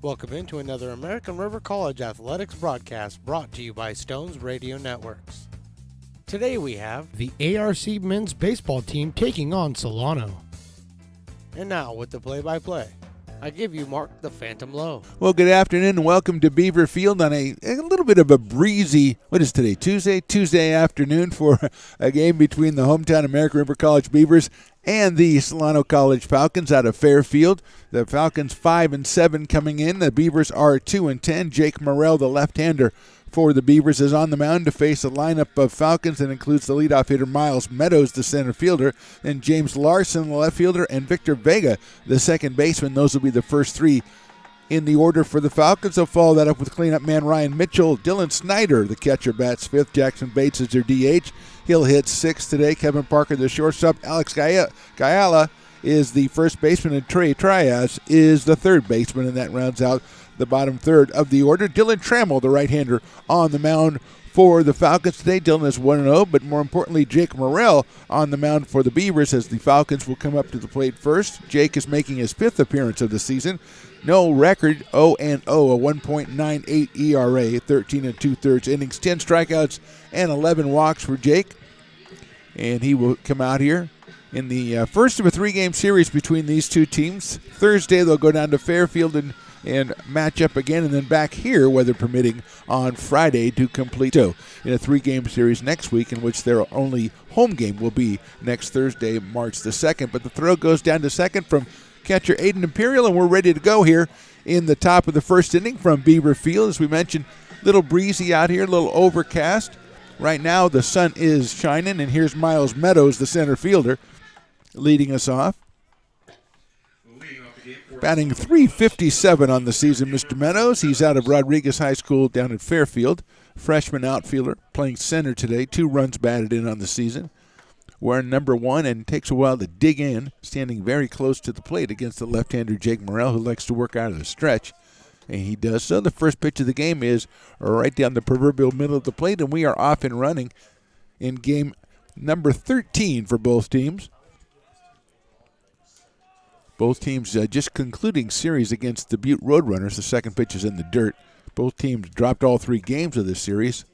Welcome into another American River College Athletics broadcast brought to you by Stone's Radio Networks. Today we have the ARC men's baseball team taking on Solano. And now with the play-by-play, I give you Mark the Phantom Lowe. Well, good afternoon and welcome to Beaver Field on a little bit of a breezy, what is today, Tuesday afternoon for a game between the hometown American River College Beavers and the Solano College Falcons out of Fairfield. The Falcons 5-7 coming in. The Beavers are 2-10. Jake Morrell, the left-hander for the Beavers, is on the mound to face a lineup of Falcons that includes the leadoff hitter Miles Meadows, the center fielder, and James Larson, the left fielder, and Victor Vega, the second baseman. Those will be the first three in the order for the Falcons. They'll follow that up with cleanup man Ryan Mitchell. Dylan Snyder, the catcher, bats fifth. Jackson Bates is their DH. He'll hit sixth today. Kevin Parker, the shortstop. Alex Gayala is the first baseman, and Trey Trias is the third baseman, and that rounds out the bottom third of the order. Dylan Trammell, the right-hander, on the mound for the Falcons today. Dylan is 1-0, but more importantly, Jake Morrell on the mound for the Beavers as the Falcons will come up to the plate first. Jake is making his fifth appearance of the season. No record, 0-0, a 1.98 ERA, 13 2/3 innings, 10 strikeouts, and 11 walks for Jake. And he will come out here in the first of a three-game series between these two teams. Thursday, they'll go down to Fairfield and match up again, and then back here, weather permitting, on Friday to complete. So, in a three-game series next week, in which their only home game will be next Thursday, March the 2nd. But the throw goes down to second from catcher Aiden Imperial, and we're ready to go here in the top of the first inning from Beaver Field. As we mentioned, a little breezy out here, a little overcast. Right now, the sun is shining, and here's Miles Meadows, the center fielder, leading us off. Batting .357 on the season, Mr. Meadows. He's out of Rodriguez High School down in Fairfield. Freshman outfielder, playing center today. 2 runs batted in on the season. Wearing number 1 and takes a while to dig in, standing very close to the plate against the left-hander Jake Morrell, who likes to work out of the stretch. And he does so. The first pitch of the game is right down the proverbial middle of the plate, and we are off and running in game number 13 for both teams. Both teams just concluding series against the Butte Roadrunners. The second pitch is in the dirt. Both teams dropped all 3 games of this series.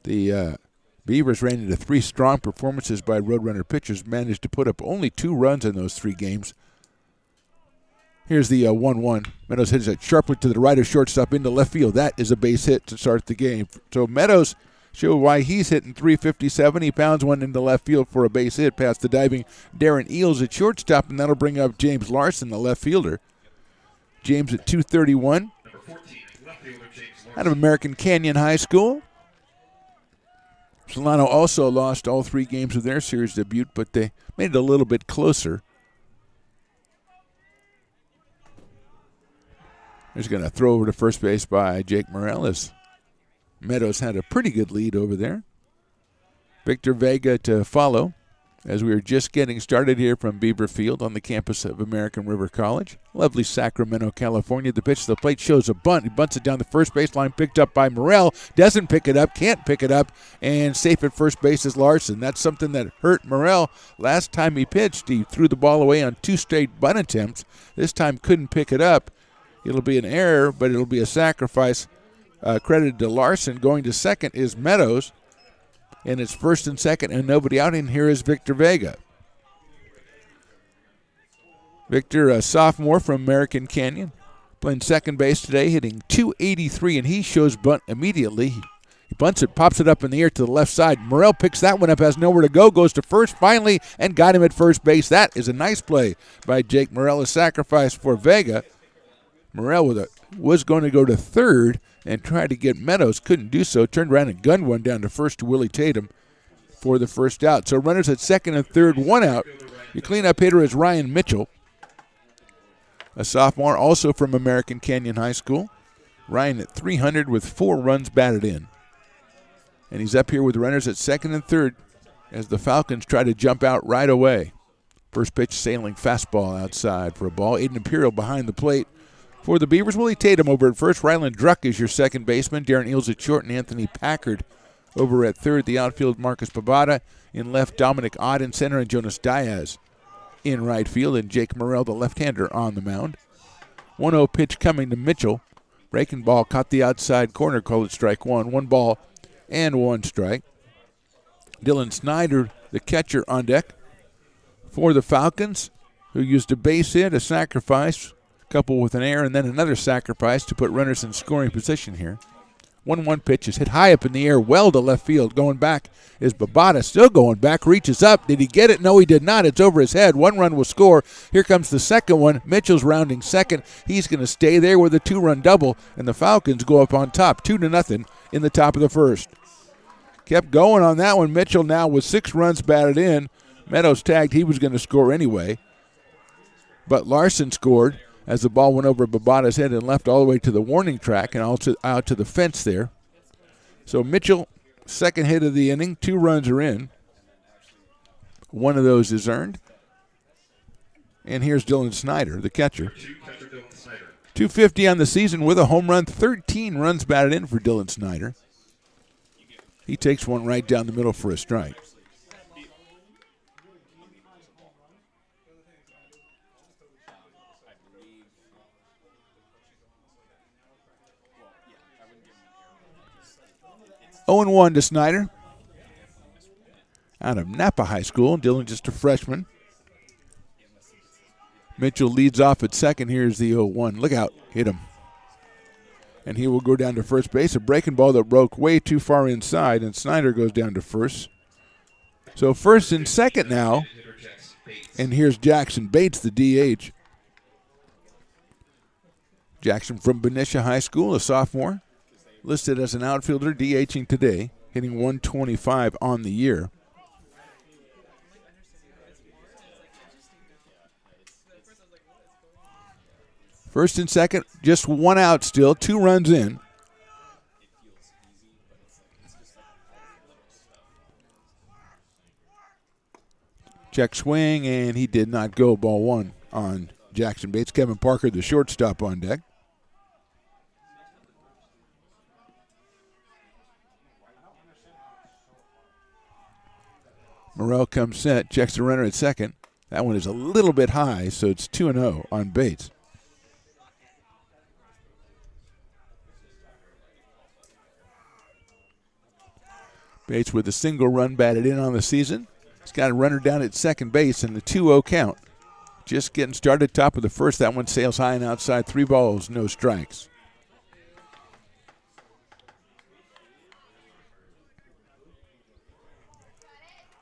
The Beavers ran into 3 strong performances by Roadrunner pitchers, managed to put up only 2 runs in those 3 games. Here's the 1-1. Meadows hits it sharply to the right of shortstop into left field. That is a base hit to start the game. So Meadows show why he's hitting .357. He pounds one into left field for a base hit past the diving Darren Eels at shortstop, and that'll bring up James Larson, the left fielder. James at .231. Out of American Canyon High School. Solano also lost all 3 games of their series debut, but they made it a little bit closer. He's going to throw over to first base by Jake Morrell as Meadows had a pretty good lead over there. Victor Vega to follow as we are just getting started here from Beaver Field on the campus of American River College. Lovely Sacramento, California. The pitch to the plate shows a bunt. He bunts it down the first baseline, picked up by Morrell. Doesn't pick it up, can't pick it up, and safe at first base is Larson. That's something that hurt Morrell. Last time he pitched, he threw the ball away on 2 straight bunt attempts. This time couldn't pick it up. It'll be an error, but it'll be a sacrifice. Credited to Larson. Going to second is Meadows. And it's first and second and nobody out. And here is Victor Vega. Victor, a sophomore from American Canyon, playing second base today, hitting .283, and he shows bunt immediately. He bunts it, pops it up in the air to the left side. Morrell picks that one up, has nowhere to go, goes to first finally, and got him at first base. That is a nice play by Jake Morrell, a sacrifice for Vega. Morrell was going to go to third and try to get Meadows. Couldn't do so. Turned around and gunned one down to first to Willie Tatum for the first out. So runners at second and third, 1 out. Your cleanup hitter is Ryan Mitchell, a sophomore, also from American Canyon High School. Ryan at .300 with 4 runs batted in. And he's up here with runners at second and third as the Falcons try to jump out right away. First pitch, sailing fastball outside for a ball. Aiden Imperial behind the plate. For the Beavers, Willie Tatum over at first. Ryland Druck is your second baseman. Darren Eels at short, and Anthony Packard over at third. The outfield, Marcus Pavada. In left, Dominic Ott in center, and Jonas Diaz in right field. And Jake Morrell, the left-hander, on the mound. 1-0 pitch coming to Mitchell. Breaking ball caught the outside corner, called it strike one. 1 ball and 1 strike. Dylan Snyder, the catcher, on deck for the Falcons, who used a base hit, a sacrifice, couple with an error, and then another sacrifice to put runners in scoring position here. 1-1 pitch is hit high up in the air, well to left field. Going back is Babada, still going back, reaches up. Did he get it? No, he did not. It's over his head. 1 run will score. Here comes the second one. Mitchell's rounding second. He's going to stay there with a 2-run double, and the Falcons go up on top, 2-0 in the top of the first. Kept going on that one. Mitchell now with 6 runs batted in. Meadows tagged. He was going to score anyway. But Larson scored as the ball went over Babada's head and left all the way to the warning track and also out to the fence there. So Mitchell, second hit of the inning. 2 runs are in. 1 of those is earned. And here's Dylan Snyder, the catcher. 250 on the season with a home run. 13 runs batted in for Dylan Snyder. He takes one right down the middle for a strike. Oh, 0-1 to Snyder. Out of Napa High School. Dylan just a freshman. Mitchell leads off at second. Here's the 0-1. Look out. Hit him. And he will go down to first base. A breaking ball that broke way too far inside, and Snyder goes down to first. So first and second now. And here's Jackson Bates, the DH. Jackson from Benicia High School, a sophomore. Listed as an outfielder, DHing today, hitting 125 on the year. First and second, just 1 out still, 2 runs in. Check swing, and he did not go. Ball 1 on Jackson Bates. Kevin Parker, the shortstop, on deck. Morrell comes set, checks the runner at second. That one is a little bit high, so it's 2-0 on Bates. Bates with a single run batted in on the season. He's got a runner down at second base and the 2-0 count. Just getting started, top of the first. That one sails high and outside. 3 balls, no strikes.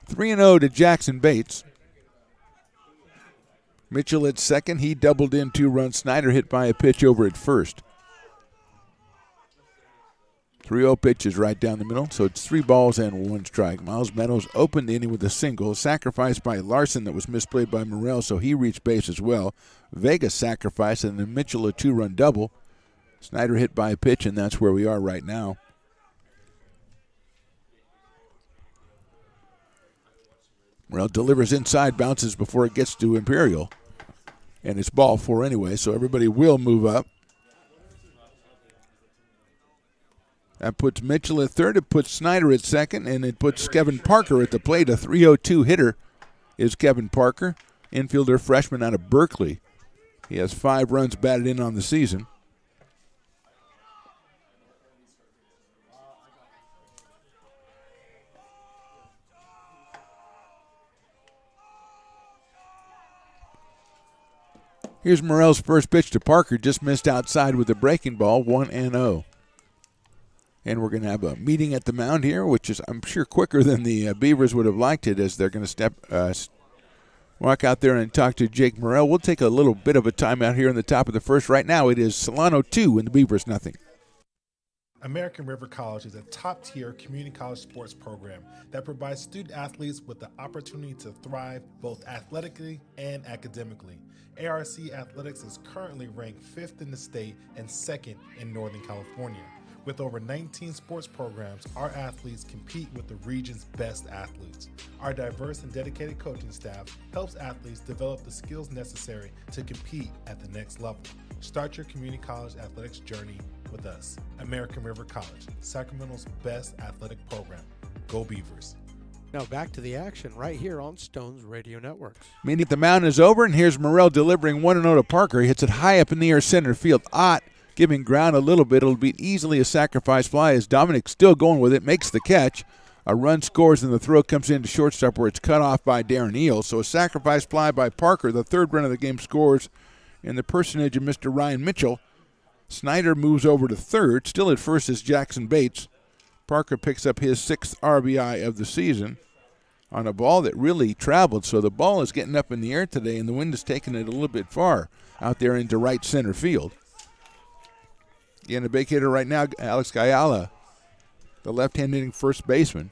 Three and 0 to Jackson Bates. Mitchell at second. He doubled in 2 runs. Snyder hit by a pitch over at first. 3-0 pitch is right down the middle, so it's 3 balls and 1 strike. Miles Meadows opened the inning with a single, sacrificed by Larson that was misplayed by Morrell, so he reached base as well. Vega sacrificed, and then Mitchell a 2-run double. Snyder hit by a pitch, and that's where we are right now. Morrell delivers inside, bounces before it gets to Imperial, and it's ball 4 anyway, so everybody will move up. That puts Mitchell at third. It puts Snyder at second, and it puts Kevin Parker at the plate. A 302 hitter is Kevin Parker, infielder freshman out of Berkeley. He has 5 runs batted in on the season. Here's Morrell's first pitch to Parker. Just missed outside with a breaking ball, 1-0. And we're going to have a meeting at the mound here, which is, I'm sure, quicker than the Beavers would have liked it, as they're going to walk out there and talk to Jake Morrell. We'll take a little bit of a timeout here in the top of the first. Right now, it is Solano 2 and the Beavers nothing. American River College is a top-tier community college sports program that provides student-athletes with the opportunity to thrive both athletically and academically. ARC Athletics is currently ranked 5th in the state and 2nd in Northern California. With over 19 sports programs, our athletes compete with the region's best athletes. Our diverse and dedicated coaching staff helps athletes develop the skills necessary to compete at the next level. Start your community college athletics journey with us. American River College, Sacramento's best athletic program. Go Beavers. Now back to the action right here on Stones Radio Networks. Meaning the mound is over, and here's Morrell delivering 1-0 to Parker. He hits it high up in the air center field. Ott giving ground a little bit. It'll be easily a sacrifice fly as Dominic still going with it, makes the catch. A run scores, and the throw comes into shortstop where it's cut off by Darren Eales. So a sacrifice fly by Parker. The third run of the game scores in the personage of Mr. Ryan Mitchell. Snyder moves over to third. Still at first is Jackson Bates. Parker picks up his 6th RBI of the season on a ball that really traveled. So the ball is getting up in the air today, and the wind is taking it a little bit far out there into right center field. Again, the big hitter right now, Alex Ayala, the left-hand hitting first baseman.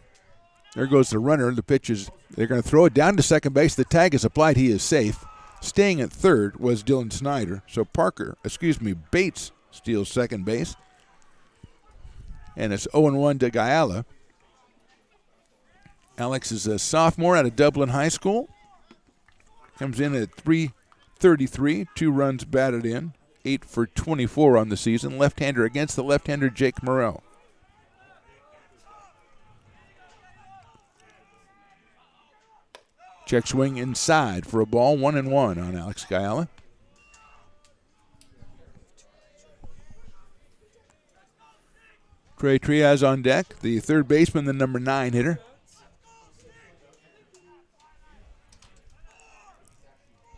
There goes the runner. The pitch is, they're going to throw it down to second base. The tag is applied. He is safe. Staying at third was Dylan Snyder. So Bates steals second base. And it's 0-1 to Ayala. Alex is a sophomore out of Dublin High School. Comes in at .333, 2 runs batted in, 8 for 24 on the season. Left-hander against the left-hander Jake Morrell. Check swing inside for a ball, 1-1 on Alex Ayala. Trey Triaz on deck, the third baseman, the number 9 hitter.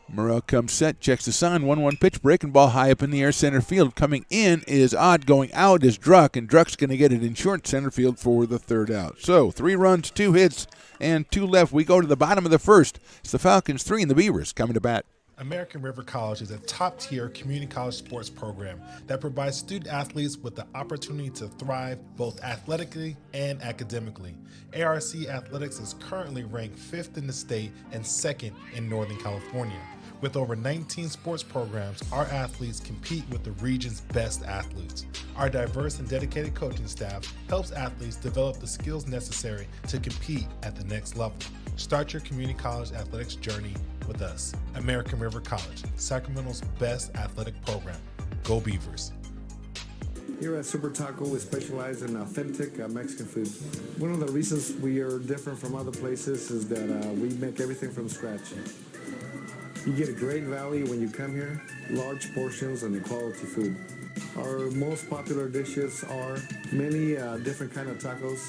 Morrell comes set, checks the sign, 1-1 pitch, breaking ball high up in the air center field. Coming in is Ott, going out is Druck, and Druck's going to get it in short center field for the third out. So 3 runs, 2 hits, and 2 left. We go to the bottom of the first. It's the Falcons 3 and the Beavers coming to bat. American River College is a top-tier community college sports program that provides student-athletes with the opportunity to thrive both athletically and academically. ARC Athletics is currently ranked 5th in the state and 2nd in Northern California. With over 19 sports programs, our athletes compete with the region's best athletes. Our diverse and dedicated coaching staff helps athletes develop the skills necessary to compete at the next level. Start your community college athletics journey with us. American River College, Sacramento's best athletic program. Go Beavers. Here at Super Taco, we specialize in authentic Mexican food. One of the reasons we are different from other places is that we make everything from scratch. You get a great value when you come here, large portions and quality food. Our most popular dishes are many different kind of tacos.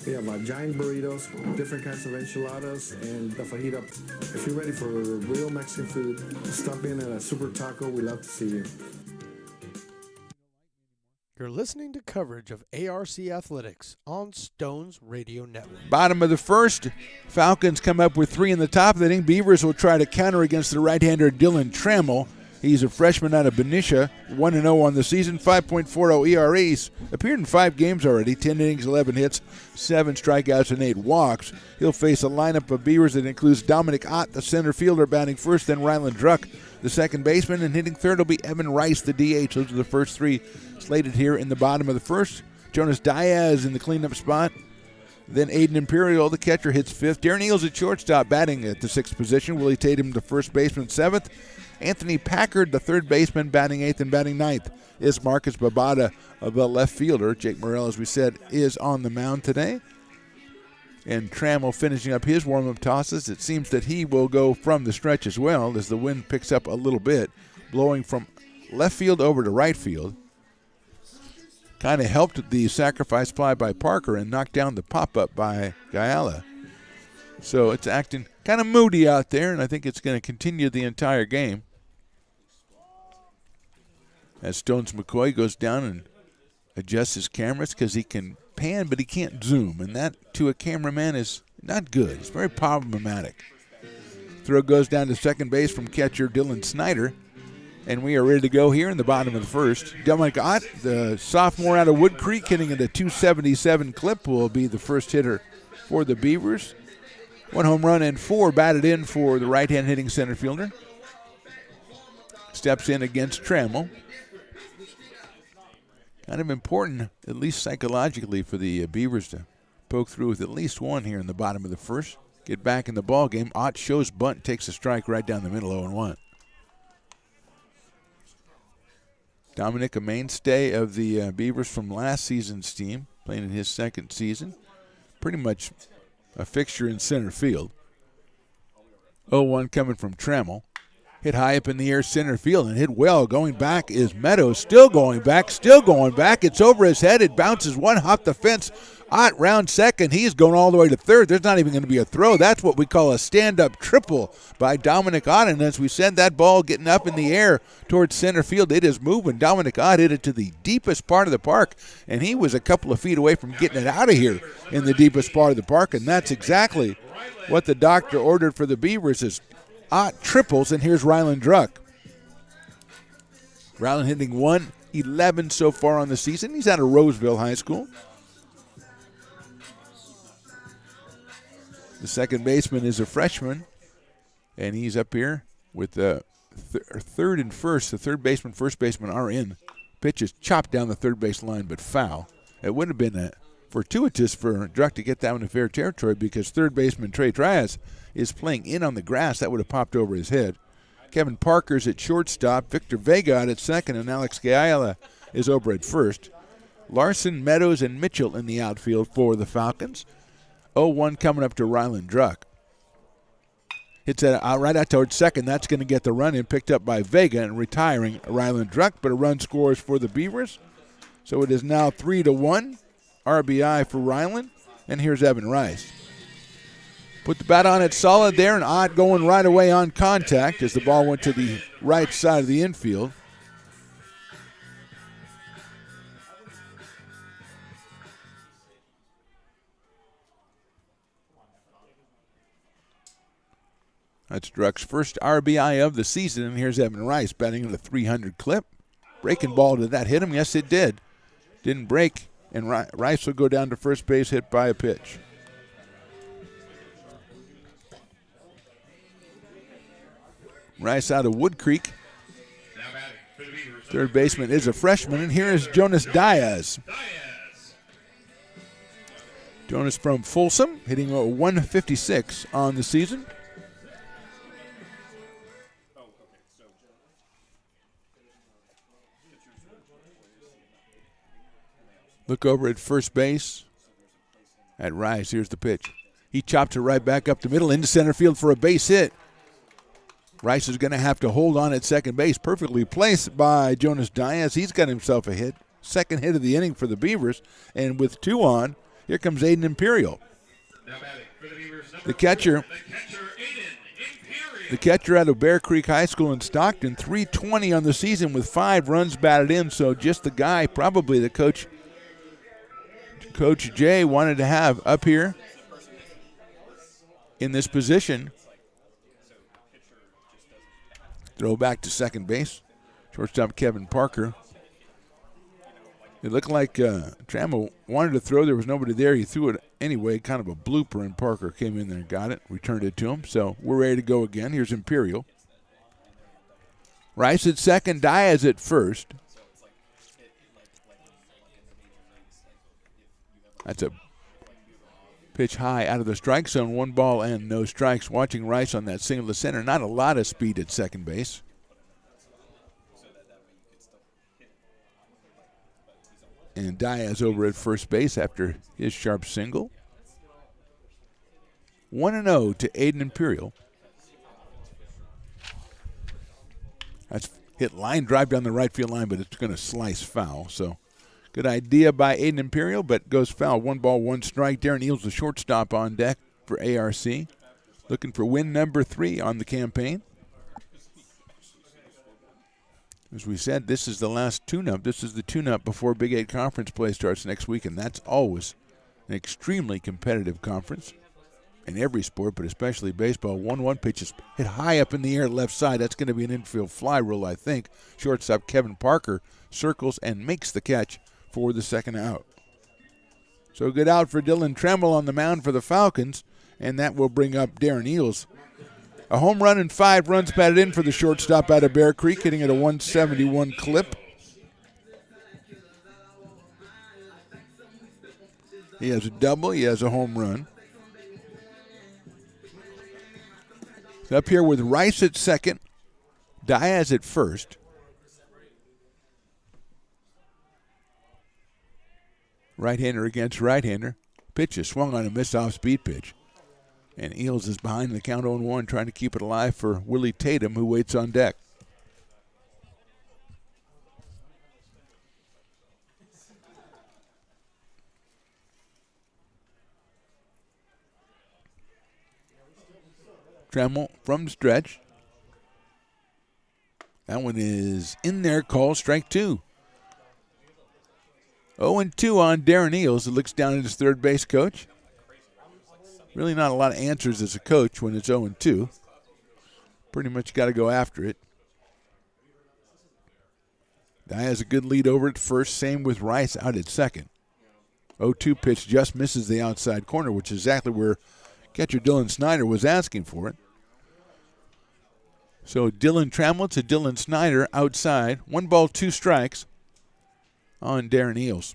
We have giant burritos, different kinds of enchiladas, and the fajita. If you're ready for real Mexican food, stop in at a Super Taco. We'd love to see you. You're listening to coverage of ARC Athletics on Stones Radio Network. Bottom of the first, Falcons come up with 3 in the top of the inning. Beavers will try to counter against the right-hander Dylan Trammell. He's a freshman out of Benicia, 1-0 on the season, 5.40 ERA. He's appeared in 5 games already, 10 innings, 11 hits, 7 strikeouts, and 8 walks. He'll face a lineup of Beavers that includes Dominic Ott, the center fielder, batting first, then Ryland Druck, the second baseman, and hitting third will be Evan Rice, the DH. Those are the first 3 slated here in the bottom of the first. Jonas Diaz in the cleanup spot. Then Aiden Imperial, the catcher, hits 5th. Darren Eales at shortstop, batting at the 6th position. Willie Tatum, the first baseman, 7th. Anthony Packard, the third baseman, batting 8th, and batting 9th is Marcus Babada, the left fielder. Jake Morrell, as we said, is on the mound today. And Trammell finishing up his warm-up tosses. It seems that he will go from the stretch as well as the wind picks up a little bit, blowing from left field over to right field. Kind of helped the sacrifice fly by Parker and knocked down the pop-up by Ayala. So it's acting kind of moody out there, and I think it's going to continue the entire game. As Stones McCoy goes down and adjusts his cameras because he can pan, but he can't zoom, and that to a cameraman is not good. It's very problematic. Throw goes down to second base from catcher Dylan Snyder, and we are ready to go here in the bottom of the first. Dominic Ott, the sophomore out of Wood Creek, hitting at a .277 clip, will be the first hitter for the Beavers. 1 home run and 4 batted in for the right-hand hitting center fielder. Steps in against Trammell. Kind of important, at least psychologically, for the Beavers to poke through with at least 1 here in the bottom of the first. Get back in the ball game. Ott shows bunt, takes a strike right down the middle, 0-1. Dominic, a mainstay of the Beavers from last season's team, playing in his second season. Pretty much a fixture in center field. 0-1 coming from Trammell. Hit high up in the air center field and hit well. Going back is Meadows. Still going back. It's over his head. It bounces one, hop the fence. Ott round second. He's going all the way to third. There's not even going to be a throw. That's what we call a stand-up triple by Dominic Ott. And as we said, that ball getting up in the air towards center field, it is moving. Dominic Ott hit it to the deepest part of the park, and he was a couple of feet away from getting it out of here in the deepest part of the park. And that's exactly what the doctor ordered for the Beavers is Ott triples, and here's Ryland Druck. Ryland hitting 111 so far on the season. He's out of Roseville High School. The second baseman is a freshman, and he's up here with the third and first. The third baseman, first baseman are in. Pitch is chopped down the third base line, but foul. It wouldn't have been fortuitous for Druck to get that one in fair territory because third baseman Trey Trias is playing in on the grass. That would have popped over his head. Kevin Parker's at shortstop. Victor Vega out at second, and Alex Gayala is over at first. Larson, Meadows, and Mitchell in the outfield for the Falcons. 0-1 coming up to Ryland Druck. Hits it right out towards second. That's going to get the run in, picked up by Vega and retiring Ryland Druck, but a run scores for the Beavers. So it is now 3-1. RBI for Ryland, and here's Evan Rice. Put the bat on it solid there, and Ott going right away on contact as the ball went to the right side of the infield. That's Druck's first RBI of the season, and here's Evan Rice batting at a 300 clip. Breaking ball, did that hit him? Yes, it did. Didn't break, and Rice will go down to first base, hit by a pitch. Rice out of Wood Creek. Third baseman is a freshman, and here is Jonas Diaz. Jonas from Folsom, hitting a 156 on the season. Look over at first base at Rice. Here's the pitch. He chops it right back up the middle into center field for a base hit. Rice is going to have to hold on at second base. Perfectly placed by Jonas Diaz. He's got himself a hit. Second hit of the inning for the Beavers. And with two on, here comes Aiden Imperial. The catcher out of Bear Creek High School in Stockton. 320 on the season with 5 runs batted in. So just the guy probably the Coach Jay wanted to have up here in this position. Throw back to second base. Shortstop Kevin Parker. It looked like Trammell wanted to throw. There was nobody there. He threw it anyway, kind of a blooper, and Parker came in there and got it, returned it to him. So we're ready to go again. Here's Imperial. Rice at second, Diaz at first. That's a pitch high out of the strike zone. 1 ball and no strikes. Watching Rice on that single to center. Not a lot of speed at second base. And Diaz over at first base after his sharp single. 1-0 to Aiden Imperial. That's hit line drive down the right field line, but it's going to slice foul. So good idea by Aiden Imperial, but goes foul. 1 ball, 1 strike. Darren Eels, the shortstop, on deck for ARC. Looking for win number 3 on the campaign. As we said, this is the last tune-up. This is the tune-up before Big 8 conference play starts next week, and that's always an extremely competitive conference in every sport, but especially baseball. 1-1 pitch is hit high up in the air left side. That's going to be an infield fly rule, I think. Shortstop Kevin Parker circles and makes the catch for the second out. So good out for Dylan Trammell on the mound for the Falcons, and that will bring up Darren Eels. A home run and 5 runs batted in for the shortstop out of Bear Creek, hitting at a 171 clip. He has a double. He has a home run. Up here with Rice at second, Diaz at first. Right-hander against right-hander. Pitch is swung on a missed off-speed pitch. And Eels is behind the count 0-1, trying to keep it alive for Willie Tatum, who waits on deck. Trammell from the stretch. That one is in there, called strike two. 0-2 on Darren Eels. It looks down at his third base coach. Really not a lot of answers as a coach when it's 0-2. Pretty much got to go after it. Guy has a good lead over at first. Same with Rice out at second. 0-2 pitch just misses the outside corner, which is exactly where catcher Dylan Snyder was asking for it. So Dylan Trammell to Dylan Snyder outside. 1 ball, 2 strikes on Darren Eels.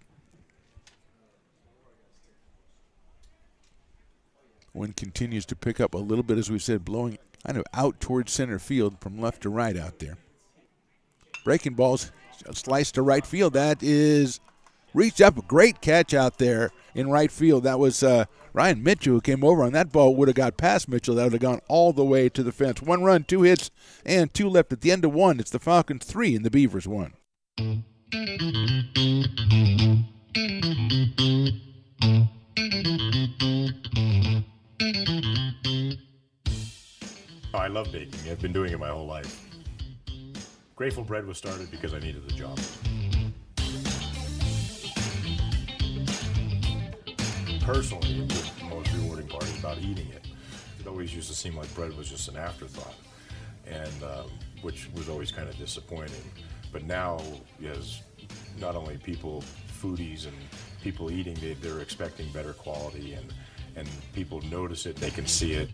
Wind continues to pick up a little bit, as we said, blowing kind of out towards center field from left to right out there. Breaking balls, sliced to right field. That is reached up. A great catch out there in right field. That was Ryan Mitchell who came over on that ball. Would have got past Mitchell. That would have gone all the way to the fence. 1 run, 2 hits, and 2 left at the end of 1. It's the Falcons 3 and the Beavers 1. Oh, I love baking. I've been doing it my whole life. Grateful Bread was started because I needed the job. Personally, the most rewarding part is about eating it. It always used to seem like bread was just an afterthought, and which was always kind of disappointing. But now, as not only people, foodies and people eating, they're expecting better quality, and people notice it, they can see it.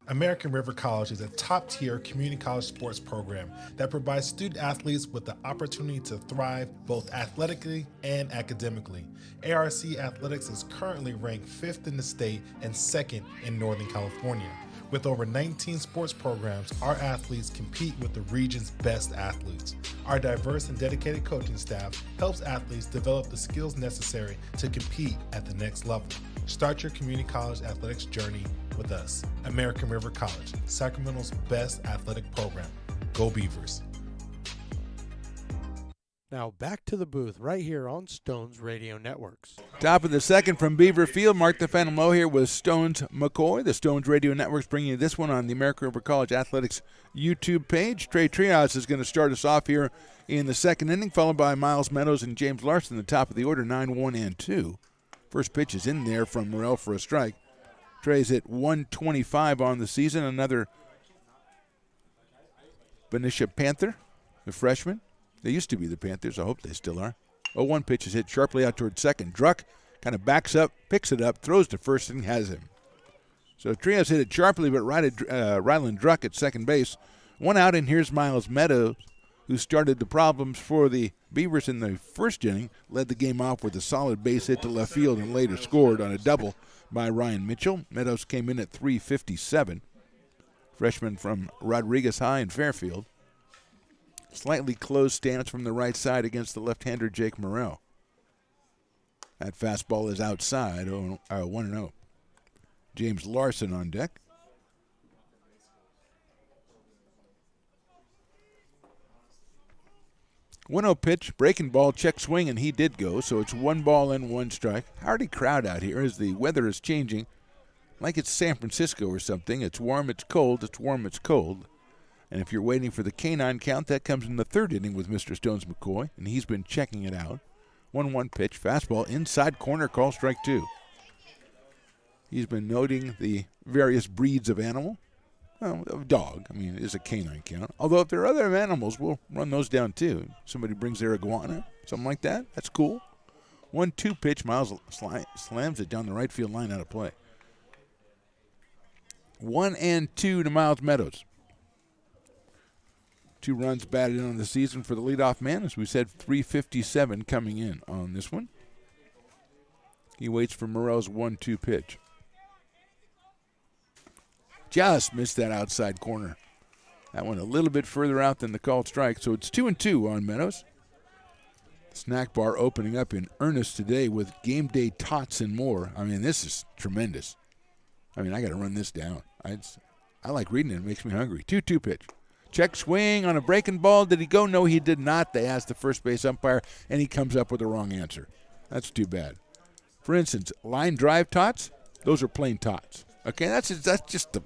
American River College is a top-tier community college sports program that provides student athletes with the opportunity to thrive both athletically and academically. ARC Athletics is currently ranked 5th in the state and 2nd in Northern California. With over 19 sports programs, our athletes compete with the region's best athletes. Our diverse and dedicated coaching staff helps athletes develop the skills necessary to compete at the next level. Start your community college athletics journey with us. American River College, Sacramento's best athletic program. Go Beavers. Now back to the booth right here on Stones Radio Networks. Top of the second from Beaver Field. Mark the Phantom Low here with Stones McCoy. The Stones Radio Network's bringing you this one on the American River College Athletics YouTube page. Trey Trias is going to start us off here in the second inning, followed by Miles Meadows and James Larson, the top of the order, 9-1-2. First pitch is in there from Morrell for a strike. Trey's at 125 on the season. Another Benicia Panther, the freshman. They used to be the Panthers. I hope they still are. 0-1 pitch is hit sharply out towards second. Druck kind of backs up, picks it up, throws to first, and has him. So Trias hit it sharply, but righted Ryland Druck at second base. 1 out, and here's Miles Meadows, who started the problems for the Beavers in the first inning, led the game off with a solid base hit to left field and later scored on a double by Ryan Mitchell. Meadows came in at .357. Freshman from Rodriguez High in Fairfield. Slightly closed stance from the right side against the left-hander Jake Morrell. That fastball is outside, 1-0. James Larson on deck. 1-0 pitch, breaking ball, check swing, and he did go, so it's 1 ball and 1 strike. Hardy crowd out here as the weather is changing like it's San Francisco or something. It's warm, it's cold, it's warm, it's cold. And if you're waiting for the canine count, that comes in the third inning with Mr. Stones McCoy, and he's been checking it out. 1-1 pitch, fastball, inside corner, call strike 2. He's been noting the various breeds of animal. Well, of dog, I mean, it is a canine count. Although if there are other animals, we'll run those down too. Somebody brings their iguana, something like that, that's cool. 1-2 pitch, Miles slams it down the right field line out of play. 1-2 to Miles Meadows. 2 runs batted in on the season for the leadoff man. As we said, .357 coming in on this one. He waits for Morrell's 1-2 pitch. Just missed that outside corner. That one a little bit further out than the called strike, so it's 2-2 on Meadows. Snack bar opening up in earnest today with game day tots and more. I mean, this is tremendous. I mean, I got to run this down. I like reading it. It makes me hungry. 2-2 pitch. Check swing on a breaking ball. Did he go? No, he did not. They asked the first base umpire, and he comes up with the wrong answer. That's too bad. For instance, line drive tots, those are plain tots. Okay, that's just the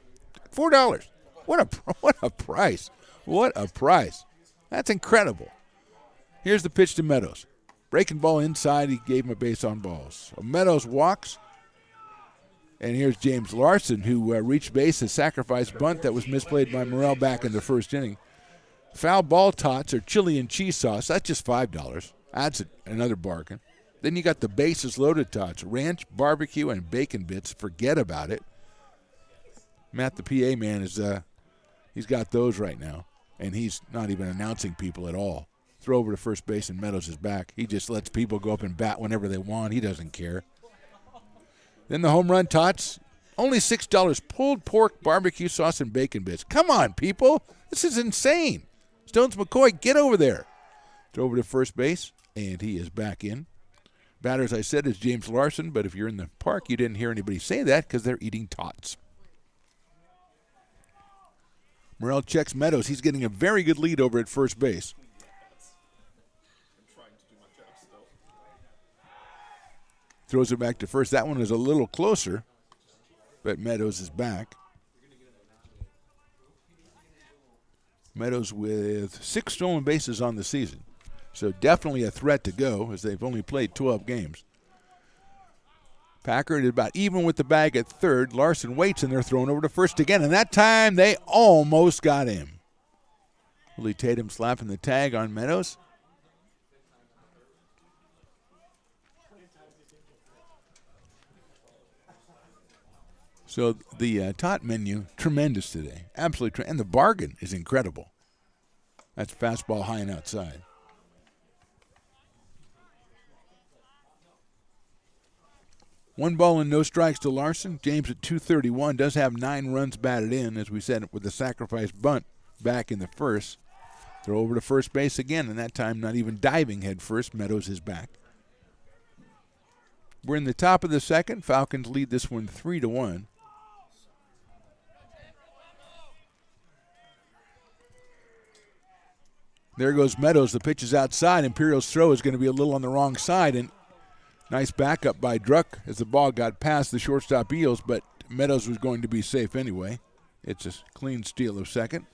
$4. What a price. What a price. That's incredible. Here's the pitch to Meadows. Breaking ball inside, he gave him a base on balls. So Meadows walks, and here's James Larson, who reached base, a sacrifice bunt that was misplayed by Morrell back in the first inning. Foul ball tots or chili and cheese sauce, that's just $5. That's another bargain. Then you got the bases loaded tots, ranch, barbecue, and bacon bits. Forget about it. Matt, the PA man, he's got those right now, and he's not even announcing people at all. Throw over to first base, and Meadows is back. He just lets people go up and bat whenever they want. He doesn't care. Then the home run tots, only $6. Pulled pork, barbecue sauce, and bacon bits. Come on, people. This is insane. Stones McCoy, get over there. Throw over to first base, and he is back in. Batter, as I said, is James Larson, but if you're in the park, you didn't hear anybody say that because they're eating tots. Morrell checks Meadows. He's getting a very good lead over at first base. Throws it back to first. That one is a little closer, but Meadows is back. Meadows with 6 stolen bases on the season. So definitely a threat to go as they've only played 12 games. Packard is about even with the bag at third. Larson waits, and they're thrown over to first again. And that time they almost got him. Willie Tatum slapping the tag on Meadows. So the tot menu, tremendous today. Absolutely. And the bargain is incredible. That's fastball high and outside. One ball and no strikes to Larson. James at 231 does have 9 runs batted in, as we said, with the sacrifice bunt back in the first. Throw over to first base again, and that time not even diving head first. Meadows is back. We're in the top of the second. Falcons lead this one 3-1. There goes Meadows. The pitch is outside. Imperial's throw is going to be a little on the wrong side, and nice backup by Druck as the ball got past the shortstop Eels, but Meadows was going to be safe anyway. It's a clean steal of second.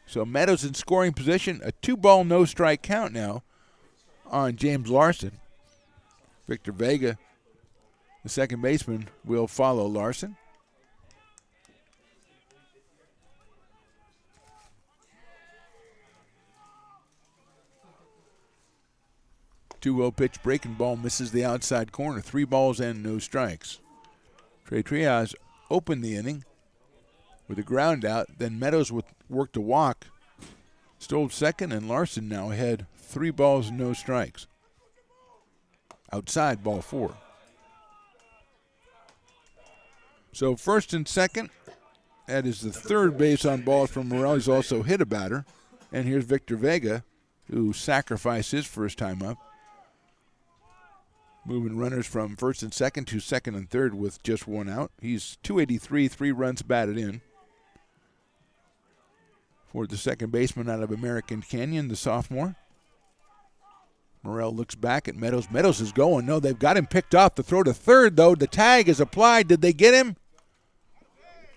So Meadows in scoring position. A 2-ball, no-strike count now on James Larson. Victor Vega, the second baseman, will follow Larson. 2-0 pitch, breaking ball, misses the outside corner. 3 balls and no strikes. Trey Trias opened the inning with a ground out. Then Meadows worked a walk, stole second, and Larson now had 3 balls and no strikes. Outside, ball 4. So first and second, that is the third base on balls from Morrell. He's also hit a batter. And here's Victor Vega, who sacrificed his first time up. Moving runners from first and second to second and third with just 1 out. He's 283, 3 runs batted in. For the second baseman out of American Canyon, the sophomore. Morrell looks back at Meadows. Meadows is going. No, they've got him picked off. The throw to third, though. The tag is applied. Did they get him?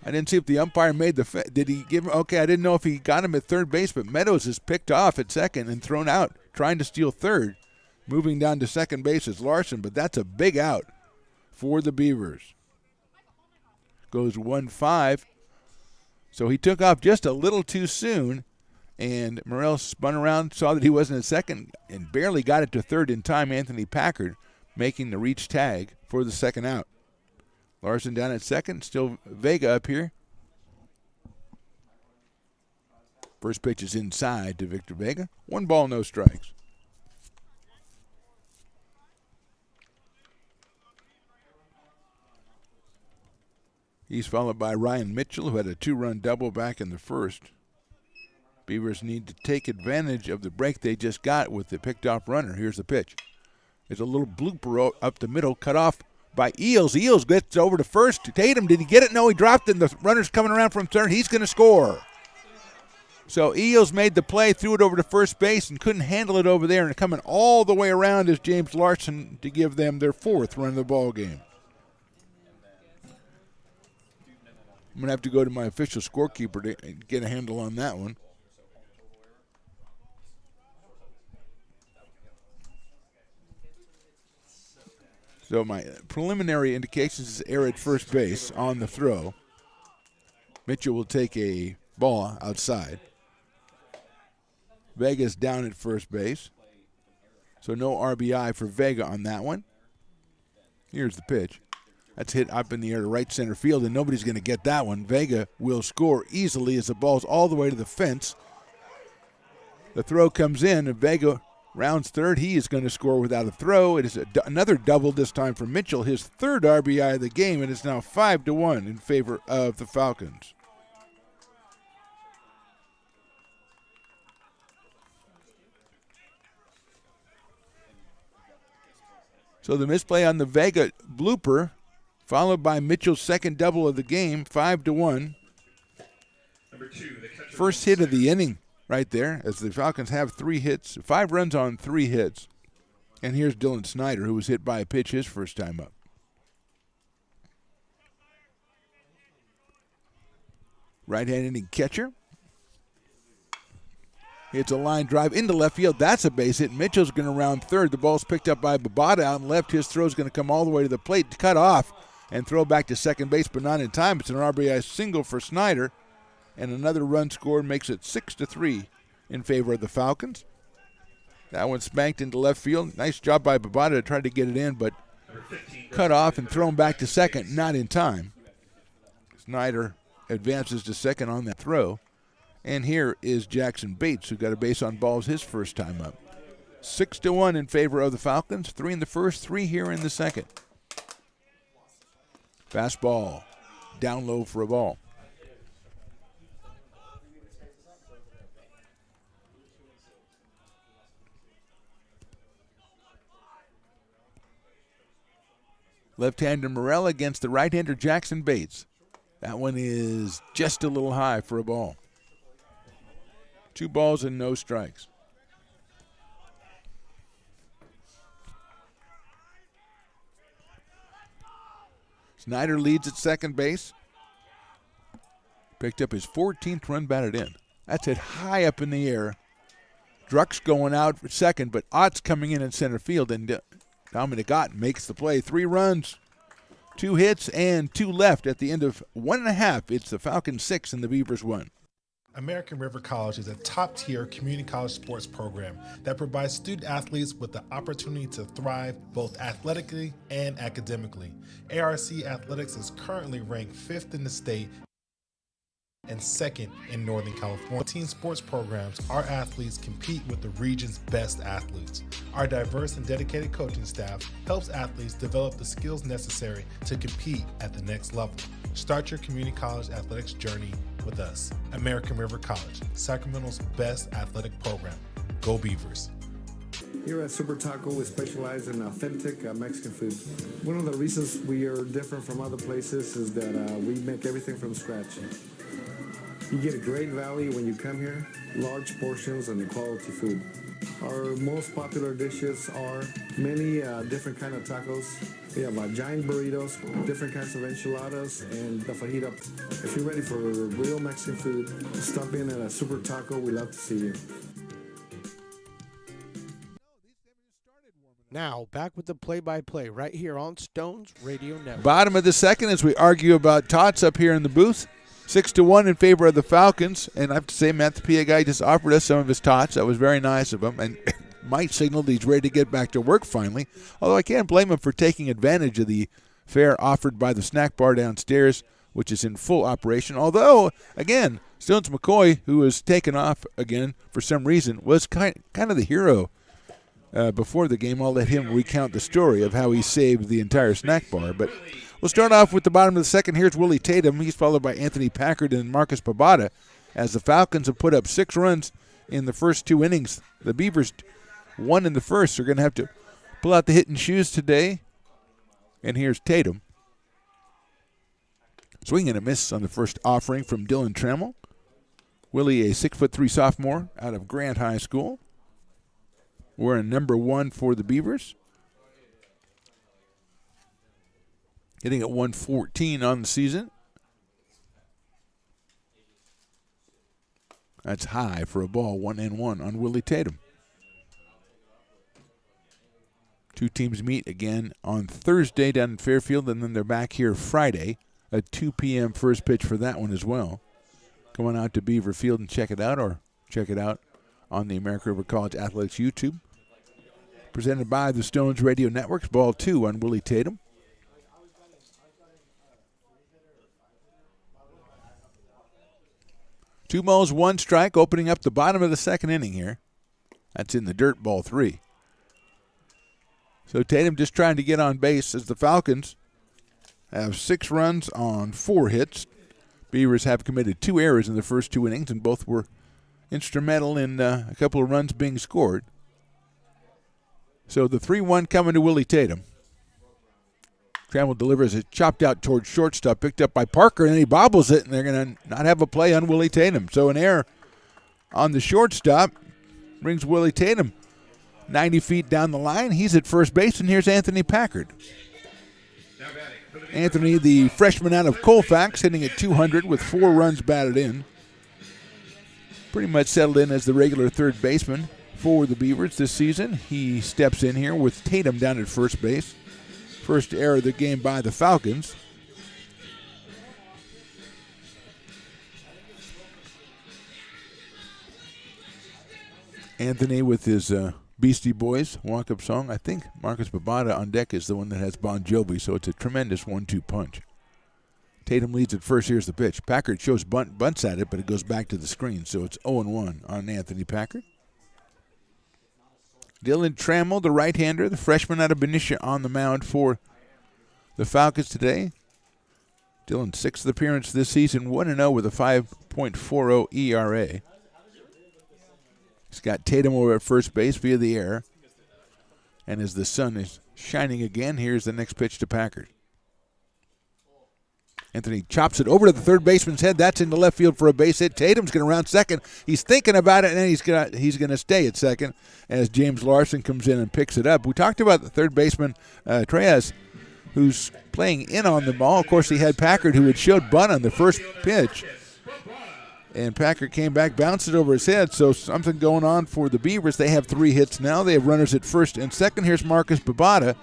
I didn't see if the umpire made the did he give him? Okay, I didn't know if he got him at third base, but Meadows is picked off at second and thrown out, trying to steal third. Moving down to second base is Larson, but that's a big out for the Beavers. Goes 1-5. So he took off just a little too soon, and Morrell spun around, saw that he wasn't at second, and barely got it to third in time. Anthony Packard making the reach tag for the second out. Larson down at second, still Vega up here. First pitch is inside to Victor Vega. 1 ball, no strikes. He's followed by Ryan Mitchell, who had a 2-run double back in the first. Beavers need to take advantage of the break they just got with the picked off runner. Here's the pitch. There's a little blooper up the middle, cut off by Eels. Eels gets over to first. Tatum, did he get it? No, he dropped it, and the runner's coming around from third. He's going to score. So Eels made the play, threw it over to first base, and couldn't handle it over there, and coming all the way around is James Larson to give them their 4th run of the ball game. I'm going to have to go to my official scorekeeper to get a handle on that one. So my preliminary indications is error at first base on the throw. Mitchell will take a ball outside. Vega's down at first base. So no RBI for Vega on that one. Here's the pitch. That's hit up in the air to right center field, and nobody's going to get that one. Vega will score easily as the ball's all the way to the fence. The throw comes in, and Vega rounds third. He is going to score without a throw. It is another double this time for Mitchell, his 3rd RBI of the game, and it's now 5-1 in favor of the Falcons. So the misplay on the Vega blooper, followed by Mitchell's 2nd double of the game, 5-1. First hit of the inning right there, as the Falcons have 5 runs on 3 hits. And here's Dylan Snyder, who was hit by a pitch his first time up. Right-handed catcher. Hits a line drive into left field. That's a base hit. Mitchell's going to round third. The ball's picked up by Babada out and left. His throw's going to come all the way to the plate, cut off, and throw back to second base, but not in time. It's an RBI single for Snyder. And another run scored makes it 6-3 in favor of the Falcons. That one spanked into left field. Nice job by Babada to try to get it in, but cut off and thrown back to second, not in time. Snyder advances to second on that throw. And here is Jackson Bates, who got a base on balls his first time up. 6-1 in favor of the Falcons. 3 in the first, 3 here in the second. Fastball down low for a ball. Left-hander Morel against the right-hander Jackson Bates. That one is just a little high for a ball. 2 balls and no strikes. Snyder leads at second base. Picked up his 14th run batted in. That's it high up in the air. Druck's going out for second, but Ott's coming in center field, and Dominic Ott makes the play. 3 runs, 2 hits, and 2 left at the end of 1.5. It's the Falcons 6 and the Beavers 1. American River College is a top-tier community college sports program that provides student-athletes with the opportunity to thrive both athletically and academically. ARC Athletics is currently ranked 5th in the state and 2nd in Northern California. Team sports programs, our athletes compete with the region's best athletes. Our diverse and dedicated coaching staff helps athletes develop the skills necessary to compete at the next level. Start your community college athletics journey with us. American River College, Sacramento's best athletic program. Go Beavers. Here at Super Taco, we specialize in authentic Mexican food. One of the reasons we are different from other places is that we make everything from scratch. You get a great value when you come here, large portions and quality food. Our most popular dishes are many different kind of tacos. We have giant burritos, different kinds of enchiladas, and the fajita. If you're ready for real Mexican food, stop in at a Super Taco. We'd love to see you. Now, back with the play-by-play right here on Stones Radio Network. Bottom of the second as we argue about tots up here in the booth. 6-1 in favor of the Falcons. And I have to say, Matt, the PA guy, just offered us some of his tots. That was very nice of him. And might signal that he's ready to get back to work finally. Although I can't blame him for taking advantage of the fare offered by the snack bar downstairs, which is in full operation. Although, again, Stones McCoy, who was taken off again for some reason, was kind of the hero before the game. I'll let him recount the story of how he saved the entire snack bar. But we'll start off with the bottom of the second. Here's Willie Tatum. He's followed by Anthony Packard and Marcus Pabada. as the Falcons have put up 6 runs in the first 2 innings. The Beavers won in the first. They're going to have to pull out the hitting shoes today. And here's Tatum. Swing and a miss on the first offering from Dylan Trammell. Willie, a 6'3" sophomore out of Grant High School. Wearing number 1 for the Beavers. Hitting at 114 on the season. That's high for a ball, 1-1 on Willie Tatum. 2 teams meet again on Thursday down in Fairfield, and then they're back here Friday, a 2 p.m. first pitch for that one as well. Come on out to Beaver Field and check it out, or check it out on the American River College Athletics YouTube. Presented by the Stones Radio Networks, ball 2 on Willie Tatum. Two balls, 1 strike, opening up the bottom of the second inning here. That's in the dirt, ball 3. So Tatum just trying to get on base as the Falcons have 6 runs on 4 hits. Beavers have committed 2 errors in the first 2 innings, and both were instrumental in a couple of runs being scored. So the 3-1 coming to Willie Tatum. Trammell delivers it, chopped out towards shortstop, picked up by Parker, and then he bobbles it, and they're going to not have a play on Willie Tatum. So an error on the shortstop brings Willie Tatum 90 feet down the line. He's at first base, and here's Anthony Packard. Anthony, the freshman out of Colfax, hitting at 200 with 4 runs batted in. Pretty much settled in as the regular third baseman for the Beavers this season. He steps in here with Tatum down at first base. First error of the game by the Falcons. Anthony with his Beastie Boys walk-up song. I think Marcus Babada on deck is the one that has Bon Jovi, so it's a tremendous 1-2 punch. Tatum leads at first. Here's the pitch. Packard shows bunts at it, but it goes back to the screen, so it's 0-1 on Anthony Packard. Dylan Trammell, the right-hander, the freshman out of Benicia, on the mound for the Falcons today. Dylan's 6th appearance this season, 1-0 with a 5.40 ERA. He's got Tatum over at first base via the error. And as the sun is shining again, here's the next pitch to Packard. Anthony chops it over to the third baseman's head. That's into left field for a base hit. Tatum's going to round second. He's thinking about it, and then he's going to stay at second as James Larson comes in and picks it up. We talked about the third baseman, Treyas, who's playing in on the ball. Of course, he had Packard, who had showed bunt on the first pitch. And Packard came back, bounced it over his head, so something going on for the Beavers. They have 3 hits now. They have runners at first and second. Here's Marcus Babada,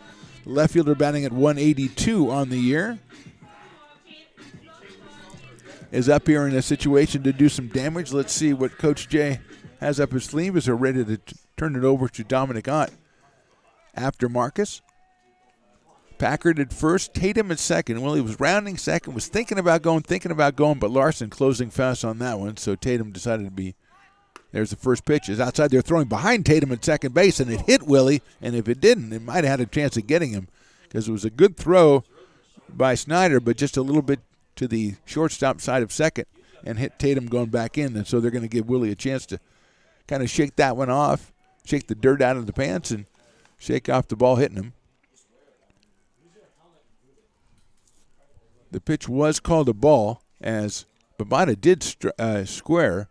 the left fielder, batting at 182 on the year. Is up here in a situation to do some damage. Let's see what Coach Jay has up his sleeve as they're ready to turn it over to Dominic Ott after Marcus. Packard at first, Tatum at second. Well, he was rounding second, was thinking about going, but Larson closing fast on that one, so Tatum decided to be. There's the first pitch. Is outside. They're throwing behind Tatum at second base, and it hit Willie, and if it didn't, it might have had a chance of getting him because it was a good throw by Snyder, but just a little bit to the shortstop side of second and hit Tatum going back in, and so they're going to give Willie a chance to kind of shake that one off, shake the dirt out of the pants, and shake off the ball hitting him. The pitch was called a ball as Babada did square.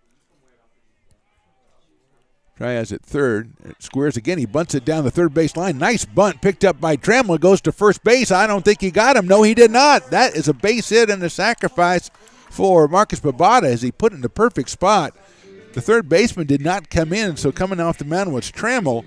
Trias at third. It squares again. He bunts it down the third base line. Nice bunt picked up by Trammell. Goes to first base. I don't think he got him. No, he did not. That is a base hit and a sacrifice for Marcus Babada as he put it in the perfect spot. The third baseman did not come in, so coming off the mound was Trammell.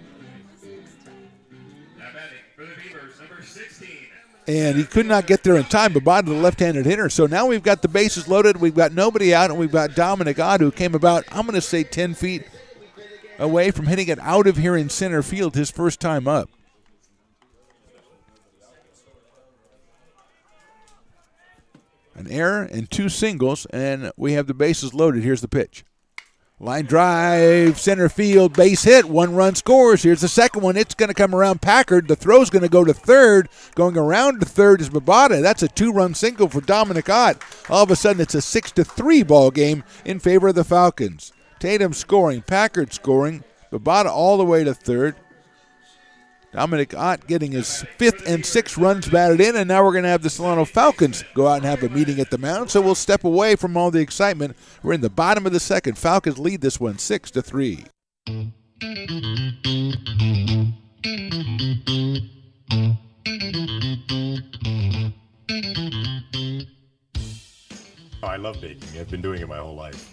And he could not get there in time. Babada, the left-handed hitter. So now we've got the bases loaded. We've got nobody out, and we've got Dominic Ott, who came about, I'm going to say, 10 feet away from hitting it out of here in center field his first time up. An error and 2 singles, and we have the bases loaded. Here's the pitch. Line drive, center field, base hit, 1 run scores. Here's the second one. It's going to come around Packard. The throw's going to go to third. Going around to third is Babada. That's a 2-run single for Dominic Ott. All of a sudden, it's a 6-3 ball game in favor of the Falcons. Tatum scoring, Packard scoring, Babada all the way to third. Dominic Ott getting his 5th and 6th runs batted in, and now we're going to have the Solano Falcons go out and have a meeting at the mound, so we'll step away from all the excitement. We're in the bottom of the second. Falcons lead this one 6-3. Oh, I love baking. I've been doing it my whole life.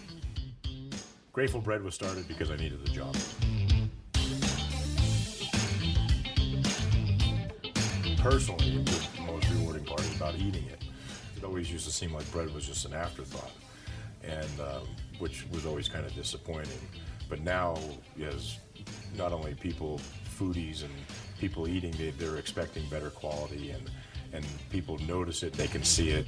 Grateful Bread was started because I needed the job. Personally, the most rewarding part is about eating it. It always used to seem like bread was just an afterthought, and which was always kind of disappointing. But now, as not only people, foodies, and people eating, they're expecting better quality, and people notice it, they can see it.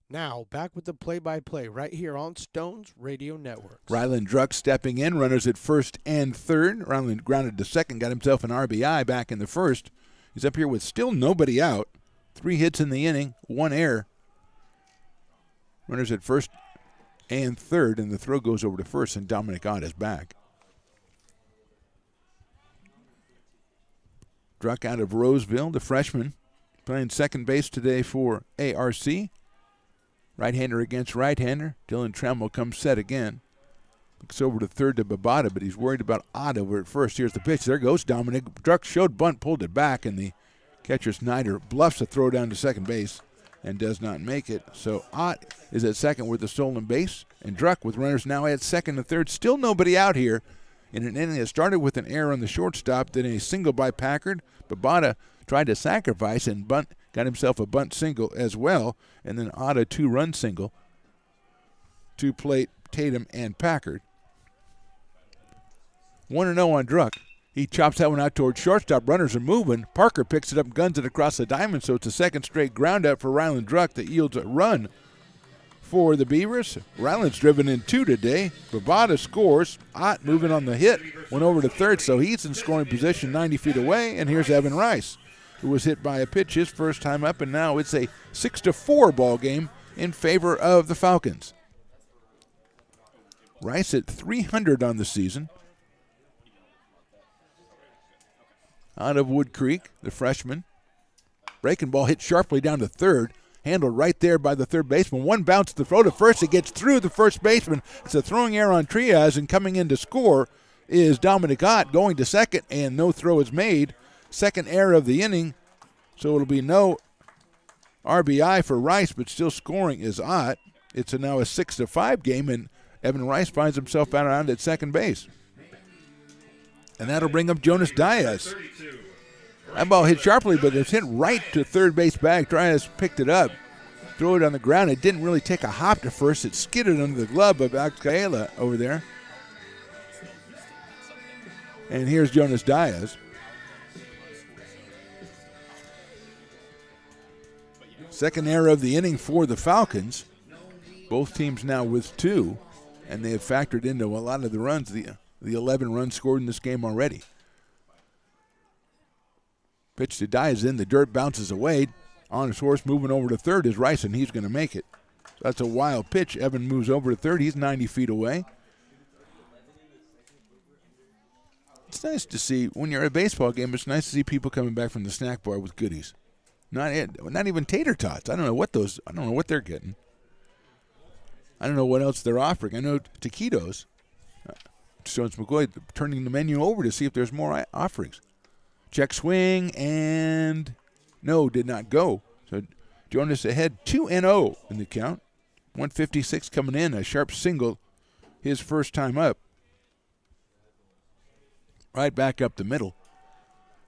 Now, back with the play-by-play right here on Stones Radio Network. Ryland Druck stepping in, runners at first and third. Ryland grounded to second, got himself an RBI back in the first. He's up here with still nobody out. 3 hits in the inning, 1 error. Runners at first and third, and the throw goes over to first, and Dominic Ott is back. Druck out of Roseville, the freshman, playing second base today for ARC. Right-hander against right-hander. Dylan Trammell comes set again. Looks over to third to Babada, but he's worried about Ott over at first. Here's the pitch. There goes Dominic. Druck showed bunt, pulled it back, and the catcher Snyder bluffs a throw down to second base and does not make it. So Ott is at second with the stolen base, and Druck with runners now at second and third. Still nobody out here in an inning that started with an error on the shortstop, then a single by Packard. Babada tried to sacrifice and bunt. Got himself a bunt single as well, and then Ott a 2-run single to plate Tatum and Packard. 1-0 on Druck. He chops that one out towards shortstop. Runners are moving. Parker picks it up and guns it across the diamond, so it's a second straight ground out for Ryland Druck that yields a run for the Beavers. Ryland's driven in 2 today. Babada scores. Ott moving on the hit. Went over to third, so he's in scoring position 90 feet away, and here's Evan Rice, who was hit by a pitch his first time up, and now it's a 6-4 ball game in favor of the Falcons. Rice at 300 on the season. Out of Wood Creek, the freshman. Breaking ball hit sharply down to third. Handled right there by the third baseman. One bounce to throw to first. It gets through the first baseman. It's a throwing error on Trias, and coming in to score is Dominic Ott, going to second, and no throw is made. Second error of the inning, so it'll be no RBI for Rice, but still scoring is Ott. It's now a 6-5 game, and Evan Rice finds himself out around at second base. And that'll bring up Jonas Diaz. That ball hit sharply, but it's hit right to third base bag. Diaz picked it up, threw it on the ground. It didn't really take a hop to first. It skidded under the glove of Axcaela over there. And here's Jonas Diaz. Second error of the inning for the Falcons. Both teams now with 2, and they have factored into a lot of the runs, the 11 runs scored in this game already. Pitch to Diaz in the dirt, bounces away. On his horse, moving over to third is Rice, and he's going to make it. That's a wild pitch. Evan moves over to third. He's 90 feet away. It's nice to see, when you're at a baseball game, it's nice to see people coming back from the snack bar with goodies. Not even tater tots. I don't know what they're getting. I don't know what else they're offering. I know taquitos. Jones McCoy turning the menu over to see if there's more offerings. Check swing, and no, did not go. So Jonas ahead 2-0 in the count. 156 coming in, a sharp single his first time up. Right back up the middle.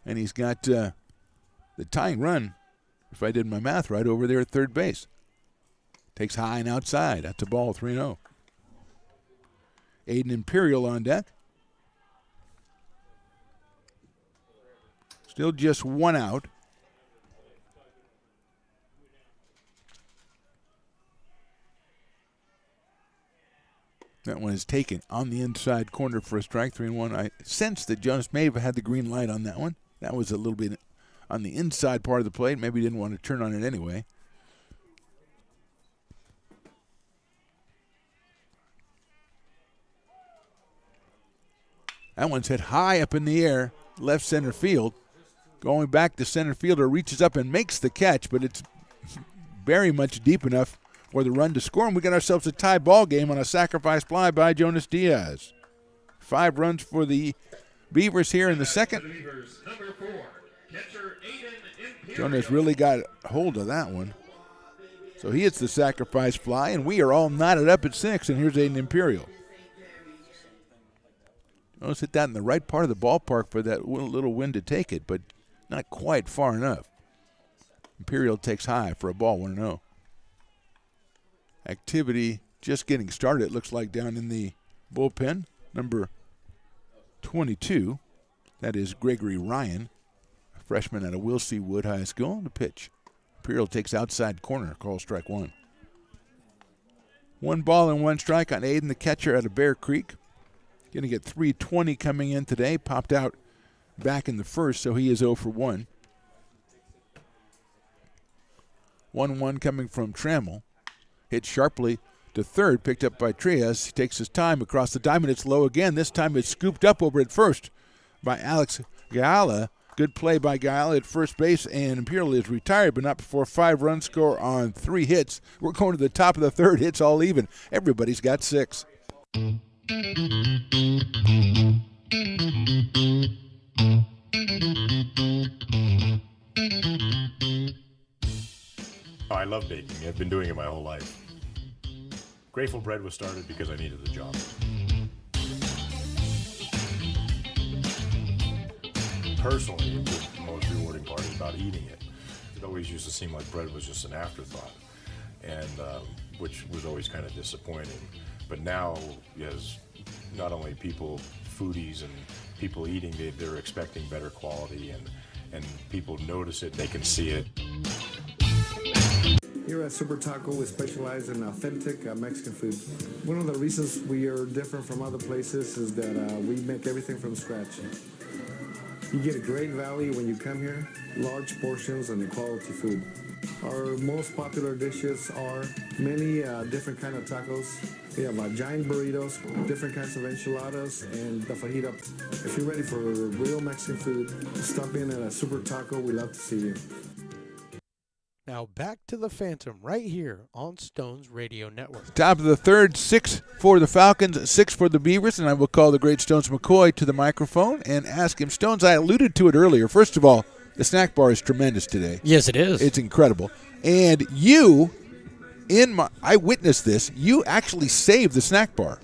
And he's got the tying run, if I did my math right, over there at third base. Takes high and outside. That's a ball, 3-0. Aiden Imperial on deck. Still just 1 out. That one is taken on the inside corner for a strike, 3-1. I sensed that Jonas may have had the green light on that one. That was a little bit on the inside part of the plate. Maybe he didn't want to turn on it anyway. That one's hit high up in the air, left center field. Going back, the center fielder reaches up and makes the catch, but it's very much deep enough for the run to score, and we got ourselves a tie ball game on a sacrifice fly by Jonas Diaz. 5 runs for the Beavers here in the second. Jonas really got hold of that one. So he hits the sacrifice fly, and we are all knotted up at 6, and here's Aiden Imperial. Jonas hit that in the right part of the ballpark for that little wind to take it, but not quite far enough. Imperial takes high for a ball, 1-0. Activity just getting started, it looks like, down in the bullpen. Number 22, that is Gregory Ryan, a freshman out of Wilsey Wood High School. The pitch. Imperial takes outside corner, call strike 1. 1 ball and 1 strike on Aiden, the catcher out of Bear Creek. Going to get 320 coming in today. Popped out back in the first, so he is 0 for 1. 1-1 coming from Trammell. Hit sharply to third, picked up by Trias. He takes his time across the diamond. It's low again. This time it's scooped up over at first by Alex Gala. Good play by Gala at first base, and Imperial is retired, but not before 5-run score on 3 hits. We're going to the top of the third. Hits all even. Everybody's got 6. Oh, I love baking. I've been doing it my whole life. Grateful Bread was started because I needed the job. Personally, the most rewarding part is about eating it. It always used to seem like bread was just an afterthought, and which was always kind of disappointing. But now, as not only people, foodies and people eating, they're expecting better quality, and people notice it, they can see it. Here at Super Taco, we specialize in authentic Mexican food. One of the reasons we are different from other places is that we make everything from scratch. You get a great value when you come here, large portions and quality food. Our most popular dishes are many different kind of tacos. We have giant burritos, different kinds of enchiladas, and the fajita. If you're ready for real Mexican food, stop in at a Super Taco. We'd love to see you. Now back to the Phantom right here on Stones Radio Network. Top of the third, 6 for the Falcons, 6 for the Beavers, and I will call the great Stones McCoy to the microphone and ask him, Stones, I alluded to it earlier. First of all, the snack bar is tremendous today. Yes, it is. It's incredible. And I witnessed this, you actually saved the snack bar.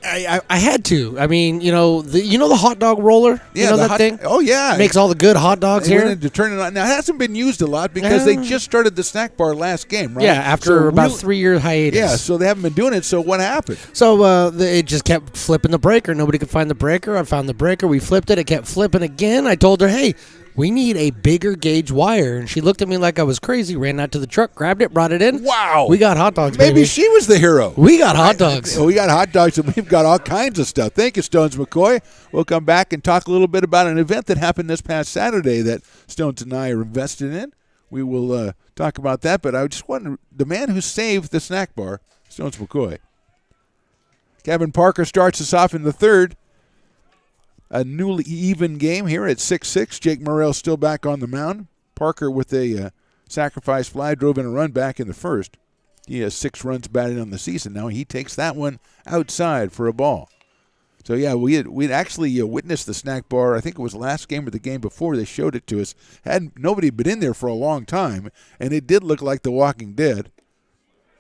I had to. I mean, the hot dog roller? Yeah, you know that thing? Oh, yeah. Makes all the good hot dogs They here. wanted to turn it on. Now, it hasn't been used a lot because they just started the snack bar last game, right? Yeah, after about 3-year hiatus. Yeah, so they haven't been doing it. So what happened? So it just kept flipping the breaker. Nobody could find the breaker. I found the breaker. We flipped it. It kept flipping again. I told her, hey, we need a bigger gauge wire. And she looked at me like I was crazy, ran out to the truck, grabbed it, brought it in. Wow. We got hot dogs, Maybe baby. she was the hero. We got hot dogs. We got hot dogs, and we've got all kinds of stuff. Thank you, Stones McCoy. We'll come back and talk a little bit about an event that happened this past Saturday that Stones and I are invested in. We will talk about that, but I just want the man who saved the snack bar, Stones McCoy. Kevin Parker starts us off in the third. A newly even game here at 6-6. Jake Morrell still back on the mound. Parker with a sacrifice fly drove in a run back in the first. He has 6 runs batted on the season. Now he takes that one outside for a ball. So, yeah, we'd actually witnessed the snack bar. I think it was last game or the game before they showed it to us. Nobody been in there for a long time, and it did look like The Walking Dead.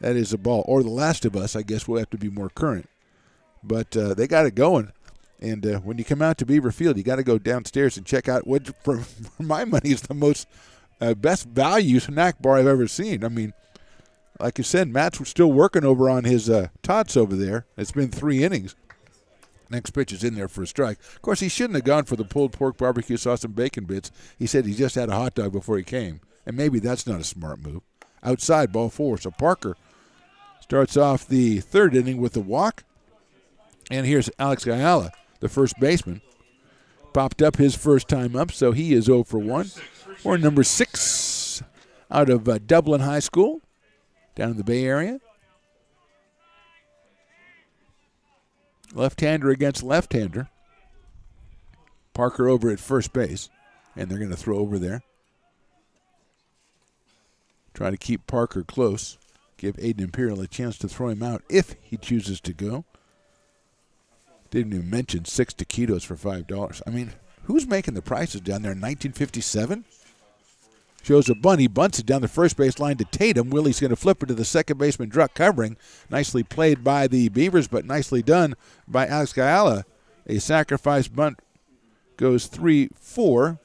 That is a ball. Or The Last of Us, I guess we'll have to be more current. But they got it going. And when you come out to Beaver Field, you got to go downstairs and check out what, for my money, is the most best value snack bar I've ever seen. I mean, like you said, Matt's still working over on his tots over there. It's been 3 innings. Next pitch is in there for a strike. Of course, he shouldn't have gone for the pulled pork barbecue sauce and bacon bits. He said he just had a hot dog before he came. And maybe that's not a smart move. Outside, ball 4. So Parker starts off the third inning with a walk. And here's Alex Ayala, the first baseman. Popped up his first time up, so he is 0 for 1. Or number 6 out of Dublin High School down in the Bay Area. Left-hander against left-hander. Parker over at first base, and they're going to throw over there. Try to keep Parker close. Give Aiden Imperial a chance to throw him out if he chooses to go. Didn't even mention 6 taquitos for $5. I mean, who's making the prices down there in 1957? Shows a bunt. He bunts it down the first base line to Tatum. Willie's going to flip it to the second baseman, Druck, covering. Nicely played by the Beavers, but nicely done by Alex Gayala. A sacrifice bunt goes 3-4.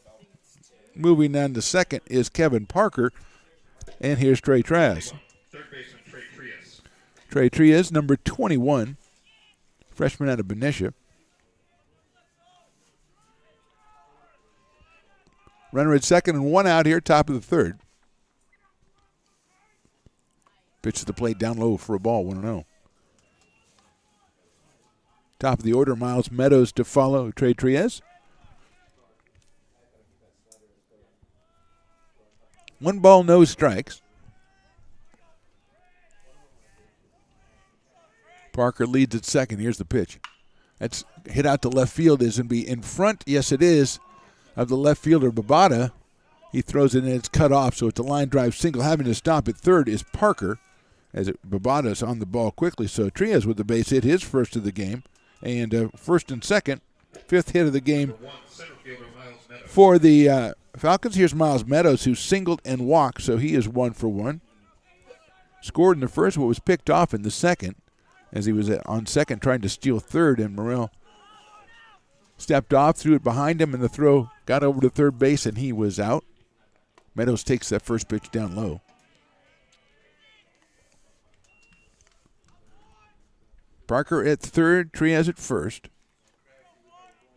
Moving on to second is Kevin Parker. And here's Trey Trias. Trey Trias, number 21. Freshman out of Benicia. Runner at second and 1 out here, top of the third. Pitch to the plate down low for a ball, 1-0. Top of the order, Miles Meadows to follow Trey Trias. 1 ball, no strikes. Parker leads at second. Here's the pitch. That's hit out to left field. Is going to be in front. Yes, it is. Of the left fielder, Babada. He throws it and it's cut off, so it's a line drive single. Having to stop at third is Parker, as Babada's on the ball quickly. So Trias with the base hit, his first of the game. And first and second, 5th hit of the game for the Falcons. Here's Miles Meadows, who singled and walked, so he is 1 for 1. Scored in the first, but was picked off in the second, as he was on second trying to steal third, and Morrell stepped off, threw it behind him, and the throw got over to third base, and he was out. Meadows takes that first pitch down low. Parker at third, Trias at first.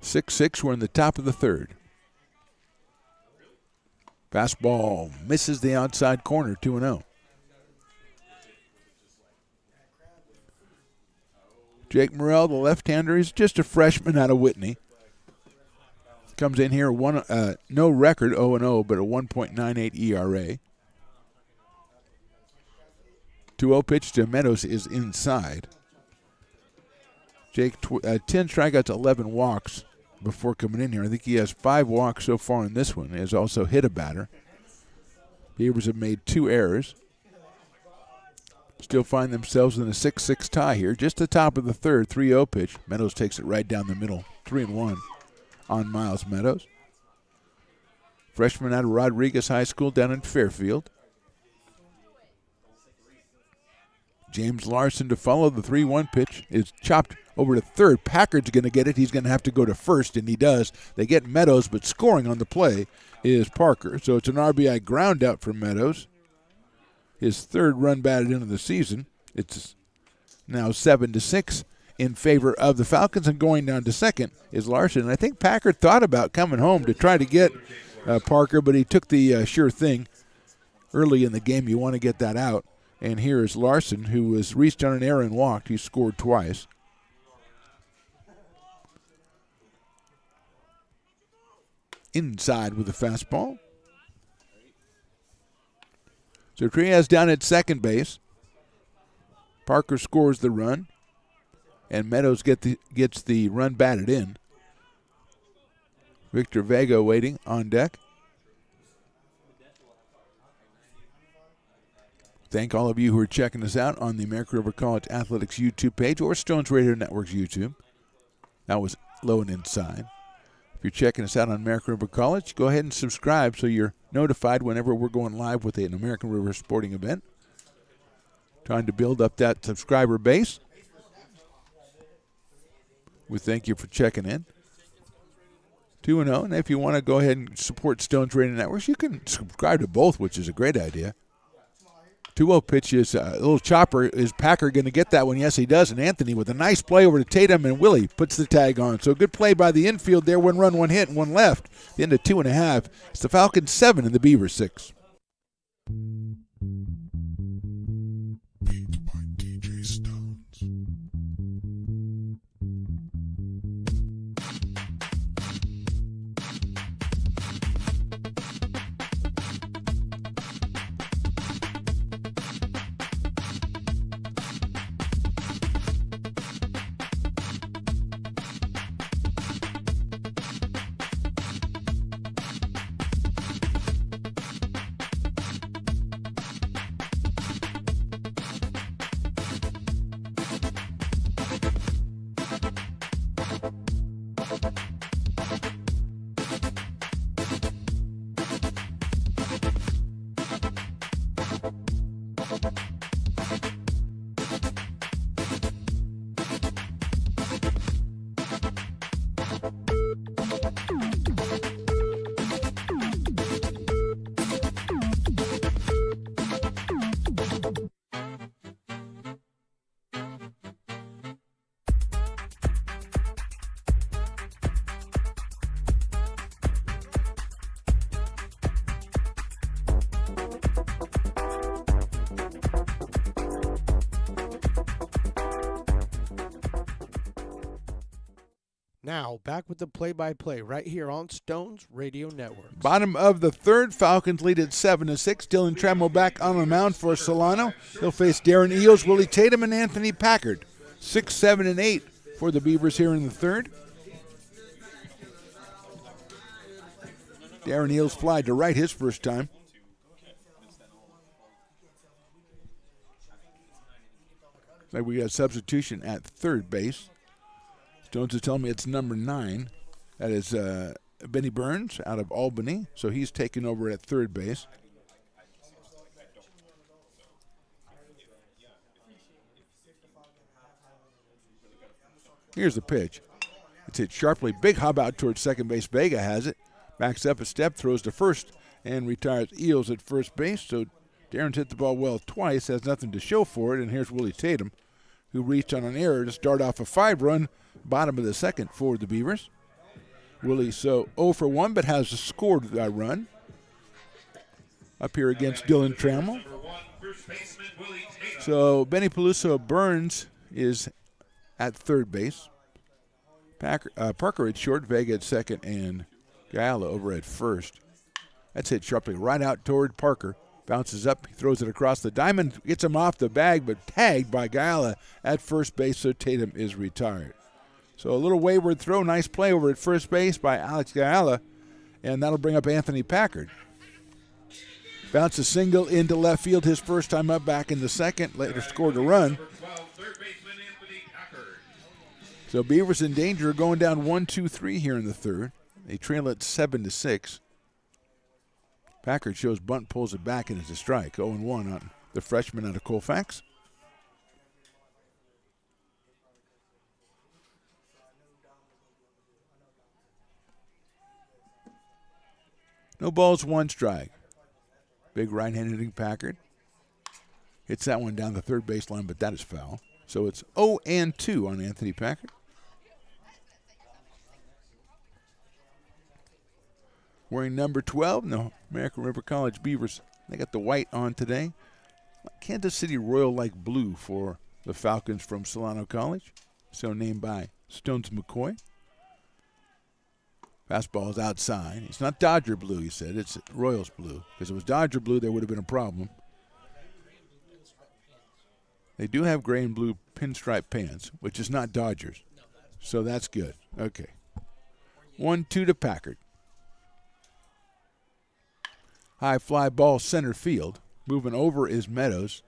6-6, we're in the top of the third. Fastball misses the outside corner, 2-0. Jake Morrell, the left-hander, is just a freshman out of Whitney. Comes in here, no record, 0-0, but a 1.98 ERA. 2-0 pitch to Meadows is inside. Jake, 10 strikeouts, 11 walks before coming in here. I think he has 5 walks so far in this one. He has also hit a batter. Beavers have made 2 errors. Still find themselves in a 6-6 tie here. Just the top of the third, 3-0 pitch. Meadows takes it right down the middle, 3-1 on Miles Meadows. Freshman out of Rodriguez High School down in Fairfield. James Larson to follow. The 3-1 pitch is chopped over to third. Packard's going to get it. He's going to have to go to first, and he does. They get Meadows, but scoring on the play is Parker. So it's an RBI ground out for Meadows. His 3rd run batted into the season. It's now 7-6 in favor of the Falcons, and going down to second is Larson. And I think Packard thought about coming home to try to get Parker, but he took the sure thing early in the game. You want to get that out. And here is Larson, who was reached on an error and walked. He scored twice. Inside with a fastball. So Trias down at second base. Parker scores the run, and Meadows gets the run batted in. Victor Vega waiting on deck. Thank all of you who are checking us out on the American River College Athletics YouTube page or Stones Radio Network's YouTube. That was low and inside. If you're checking us out on American River College, go ahead and subscribe so you're notified whenever we're going live with an American River sporting event. Trying to build up that subscriber base. We thank you for checking in. 2-0, and if you want to go ahead and support Stones Radio Networks, you can subscribe to both, which is a great idea. 2-0 pitch is a little chopper. Is Packer going to get that one? Yes, he does. And Anthony with a nice play over to Tatum, and Willie puts the tag on. So good play by the infield there. 1 run, 1 hit, and 1 left. The end of 2.5. It's the Falcons 7 and the Beavers 6. Beat by DJ Stones. Now, back with the play-by-play right here on Stones Radio Network. Bottom of the third, Falcons lead at 7-6. Dylan Tremble back on the mound for Solano. He'll face Darren Eels, Willie Tatum, and Anthony Packard. 6, 7, and 8 for the Beavers here in the third. Darren Eels fly to right his first time. Like we got a substitution at third base. Stones is telling me it's number 9. That is Benny Burns out of Albany. So he's taking over at third base. Here's the pitch. It's hit sharply. Big hop out towards second base. Vega has it. Backs up a step, throws to first, and retires Eels at first base. So Darren's hit the ball well twice, has nothing to show for it. And here's Willie Tatum, who reached on an error to start off a 5-run bottom of the second for the Beavers. Willie so 0 for 1, but has scored a run. Up here against Dylan Trammell. So Benny Peluso Burns is at third base. Parker at short, Vega at second, and Gala over at first. That's hit sharply right out toward Parker. Bounces up, he throws it across the diamond, gets him off the bag, but tagged by Gala at first base, so Tatum is retired. So a little wayward throw, nice play over at first base by Alex Gala, and that'll bring up Anthony Packard. Bounce a single into left field, his first time up back in the second, later scored a run. So Beavers in danger of going down 1-2-3 here in the third. They trail at 7-6. Packard shows bunt, pulls it back, and it's a strike. 0-1 on the freshman out of Colfax. No balls, 1 strike. Big right-hand hitting Packard. Hits that one down the third baseline, but that is foul. So it's 0-2 on Anthony Packard. Wearing number 12, no, American River College Beavers. They got the white on today. Kansas City Royal-like blue for the Falcons from Solano College. So named by Stones McCoy. Fastball is outside. It's not Dodger blue, he said. It's Royals blue. Because if it was Dodger blue, there would have been a problem. They do have gray and blue pinstripe pants, which is not Dodgers. So that's good. Okay. 1-2 to Packard. High fly ball center field. Moving over is Meadows.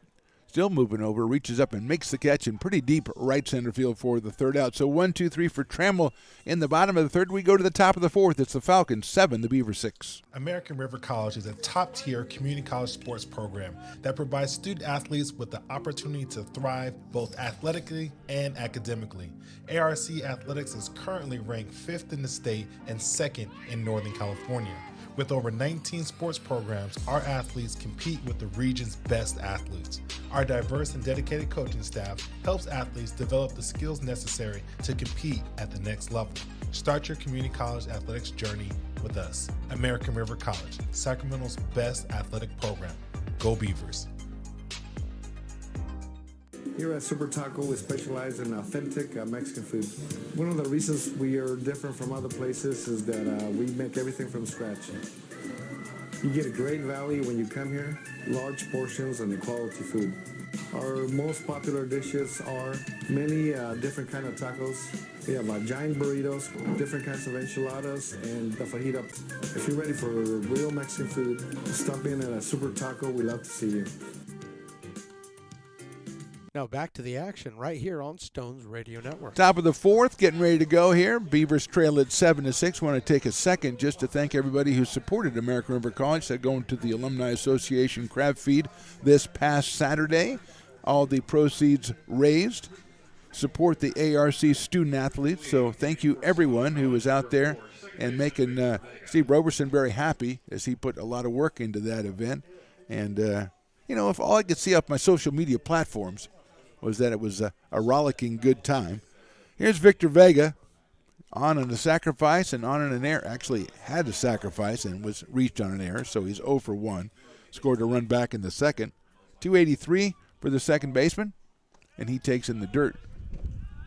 Still moving over, reaches up and makes the catch in pretty deep right center field for the third out. So 1-2-3 for Trammell in the bottom of the third. We go to the top of the fourth. It's the Falcons 7, the Beavers 6. American River College is a top-tier community college sports program that provides student athletes with the opportunity to thrive both athletically and academically. ARC Athletics is currently ranked 5th in the state and 2nd in Northern California. With over 19 sports programs, our athletes compete with the region's best athletes. Our diverse and dedicated coaching staff helps athletes develop the skills necessary to compete at the next level. Start your community college athletics journey with us. American River College, Sacramento's best athletic program. Go Beavers. Here at Super Taco, we specialize in authentic Mexican food. One of the reasons we are different from other places is that we make everything from scratch. You get a great value when you come here, large portions and quality food. Our most popular dishes are many different kind of tacos. We have giant burritos, different kinds of enchiladas, and the fajita. If you're ready for real Mexican food, stop in at a Super Taco. We love to see you. Now back to the action right here on Stones Radio Network. Top of the fourth, getting ready to go here. Beavers trail at 7-6. Want to take a second just to thank everybody who supported American River College. They're going to the Alumni Association crab feed this past Saturday. All the proceeds raised support the ARC student athletes. So thank you everyone who was out there and making Steve Roberson very happy as he put a lot of work into that event. And, if all I could see off my social media platforms was that it was a rollicking good time. Here's Victor Vega on a sacrifice and on an error. Actually had a sacrifice and was reached on an error, so he's 0 for 1. Scored a run back in the second. 283 for the second baseman, and he takes in the dirt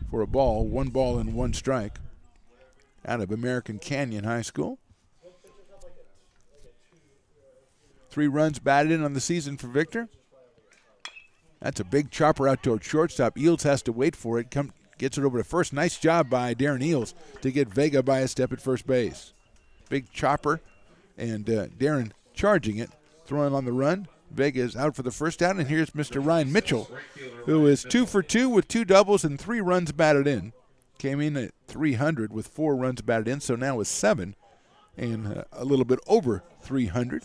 for a ball. 1 ball and 1 strike. out of American Canyon High School. 3 runs batted in on the season for Victor. That's a big chopper out toward shortstop. Eels has to wait for it. Gets it over to first. Nice job by Darren Eels to get Vega by a step at first base. Big chopper, and Darren charging it, throwing on the run. Vega is out for the first out, and here's Mr. Ryan Mitchell, who is 2 for 2 with 2 doubles and 3 runs batted in. Came in at 300 with 4 runs batted in, so now with 7 and a little bit over 300.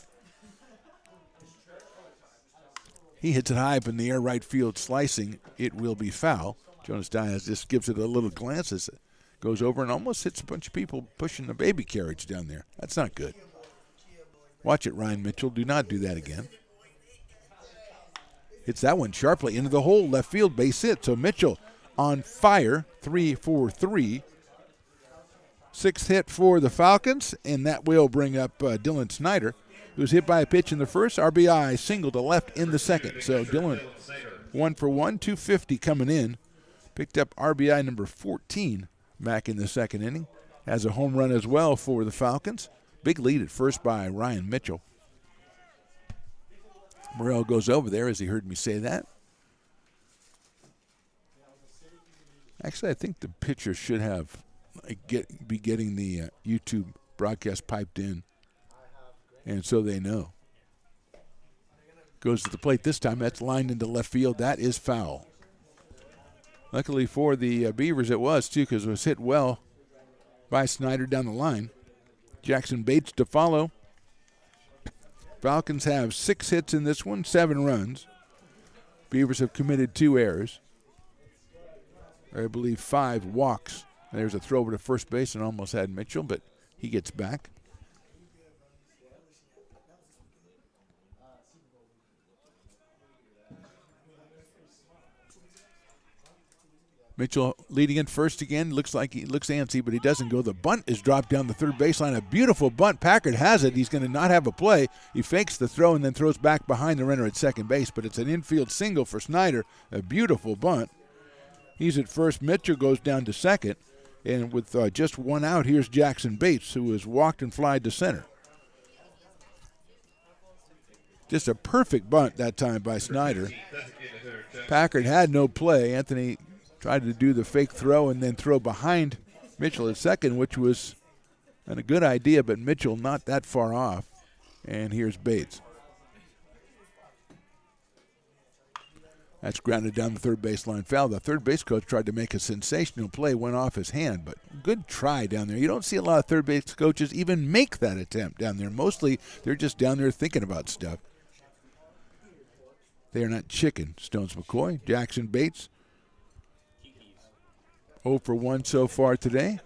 He hits it high up in the air, right field, slicing. It will be foul. Jonas Diaz just gives it a little glance as it goes over and almost hits a bunch of people pushing the baby carriage down there. That's not good. Watch it, Ryan Mitchell. Do not do that again. Hits that one sharply into the hole, left field, base hit. So Mitchell on fire, 3 for 3. 6th hit for the Falcons, and that will bring up Dylan Snyder, who was hit by a pitch in the first. RBI single to left in the second. So Dylan 1 for 1, 250 coming in. Picked up RBI number 14 back in the second inning. Has a home run as well for the Falcons. Big lead at first by Ryan Mitchell. Morrell goes over there as he heard me say that. Actually, I think the pitcher should have be getting the YouTube broadcast piped in, and so they know. Goes to the plate this time. That's lined into left field. That is foul. Luckily for the Beavers it was, too, because it was hit well by Snyder down the line. Jackson Bates to follow. Falcons have 6 hits in this one, 7 runs. Beavers have committed 2 errors. I believe 5 walks. There's a throw over to first base and almost had Mitchell, but he gets back. Mitchell leading in first again. Looks antsy, but he doesn't go. The bunt is dropped down the third baseline. A beautiful bunt. Packard has it. He's going to not have a play. He fakes the throw and then throws back behind the runner at second base, but it's an infield single for Snyder. A beautiful bunt. He's at first. Mitchell goes down to second. And with just 1 out, here's Jackson Bates, who has walked and flied to center. Just a perfect bunt that time by Snyder. Packard had no play. Anthony tried to do the fake throw and then throw behind Mitchell at second, which was a good idea, but Mitchell not that far off. And here's Bates. That's grounded down the third baseline foul. The third base coach tried to make a sensational play, went off his hand, but good try down there. You don't see a lot of third base coaches even make that attempt down there. Mostly they're just down there thinking about stuff. They are not chicken, Stones McCoy. Jackson Bates, 0 for 1 so far today.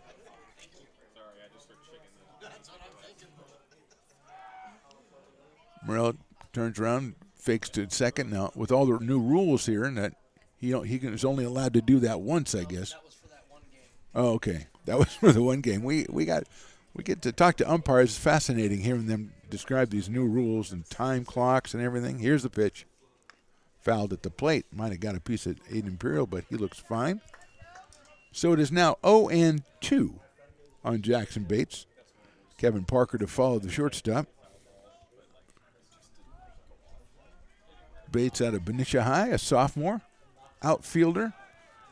Morrell turns around, fakes to second. Now, with all the new rules here, and that he is only allowed to do that once, I guess. That was for that one game. Oh, okay. That was for the one game. We get to talk to umpires. It's fascinating hearing them describe these new rules and time clocks and everything. Here's the pitch. Fouled at the plate. Might have got a piece of Aiden Imperial, but he looks fine. So it is now 0-2 on Jackson Bates. Kevin Parker to follow the shortstop. Bates out of Benicia High, a sophomore, outfielder,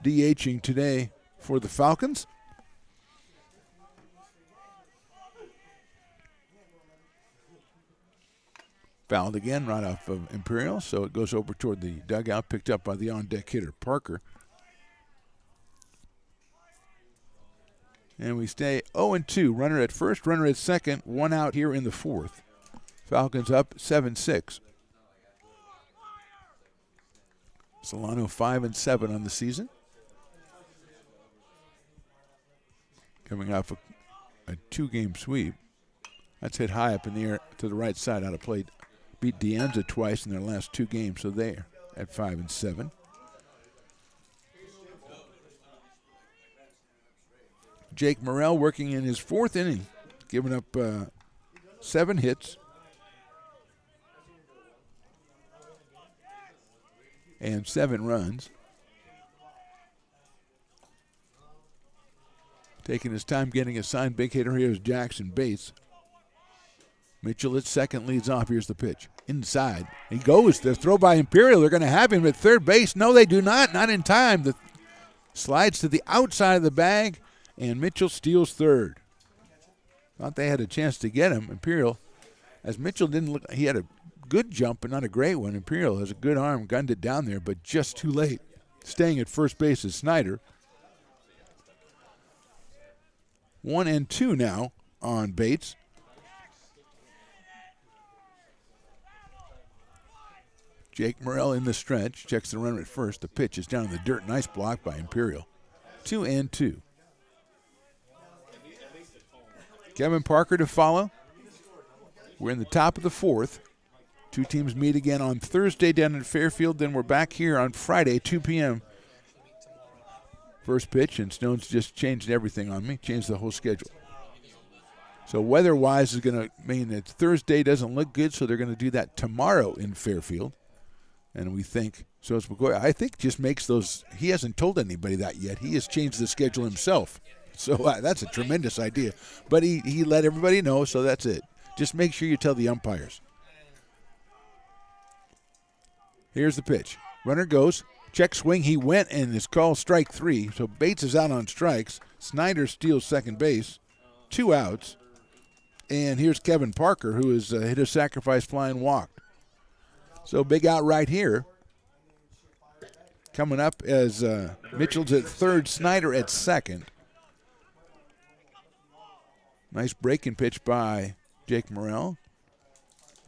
DHing today for the Falcons. Fouled again right off of Imperial, so it goes over toward the dugout, picked up by the on-deck hitter, Parker. And we stay 0-2. Runner at first, runner at second, 1 out here in the fourth. Falcons up 7-6. Solano 5-7 on the season. Coming off a 2-game sweep. That's hit high up in the air to the right side out of play. Beat De Anza twice in their last 2 games, so they're at 5-7. Jake Morrell working in his 4th inning, giving up 7 hits and 7 runs. taking his time getting a signed big hitter. Here's Jackson Bates. Mitchell at second leads off. Here's the pitch. Inside. He goes. The throw by Imperial. They're going to have him at third base. No, they do not. Not in time. The slides to the outside of the bag, and Mitchell steals third. Thought they had a chance to get him. Imperial, as Mitchell didn't look, he had a good jump, but not a great one. Imperial has a good arm, gunned it down there, but just too late. Staying at first base is Snyder. 1-2 now on Bates. Jake Morrell in the stretch, checks the runner at first. The pitch is down in the dirt. Nice block by Imperial. 2-2. Kevin Parker to follow. We're in the top of the fourth. Two teams meet again on Thursday down in Fairfield. Then we're back here on Friday, 2 p.m. First pitch, and Stone's just changed everything on me, changed the whole schedule. So weather-wise is going to mean that Thursday doesn't look good, so they're going to do that tomorrow in Fairfield. And we think, so it's McCoy, I think just makes those, he hasn't told anybody that yet. He has changed the schedule himself. So that's a tremendous idea. But he let everybody know, so that's it. Just make sure you tell the umpires. Here's the pitch. Runner goes. Check swing. He went and is called strike 3. So Bates is out on strikes. Snyder steals second base. 2 outs. And here's Kevin Parker, who has hit a sacrifice fly and walked. So big out right here. Coming up as Mitchell's at third, Snyder at second. Nice breaking pitch by Jake Morrell.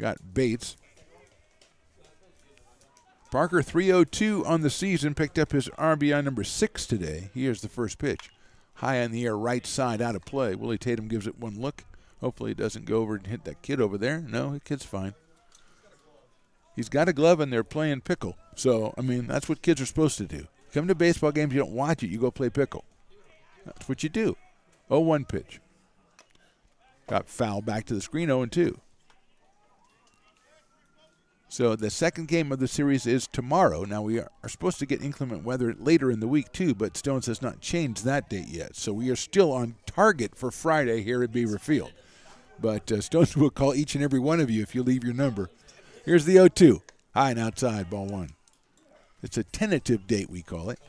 Got Bates. Parker 302 on the season, picked up his RBI number 6 today. Here's the first pitch. High in the air, right side, out of play. Willie Tatum gives it one look. Hopefully it doesn't go over and hit that kid over there. No, the kid's fine. He's got a glove and they're playing pickle. So, I mean, that's what kids are supposed to do. Come to baseball games, you don't watch it, you go play pickle. That's what you do. 0-1 pitch. Got foul back to the screen, 0-2. So the second game of the series is tomorrow. Now we are supposed to get inclement weather later in the week too, but Stones has not changed that date yet. So we are still on target for Friday here at Beaver Field. But Stones will call each and every one of you if you leave your number. Here's the 0-2. High and outside, ball 1. It's a tentative date, we call it.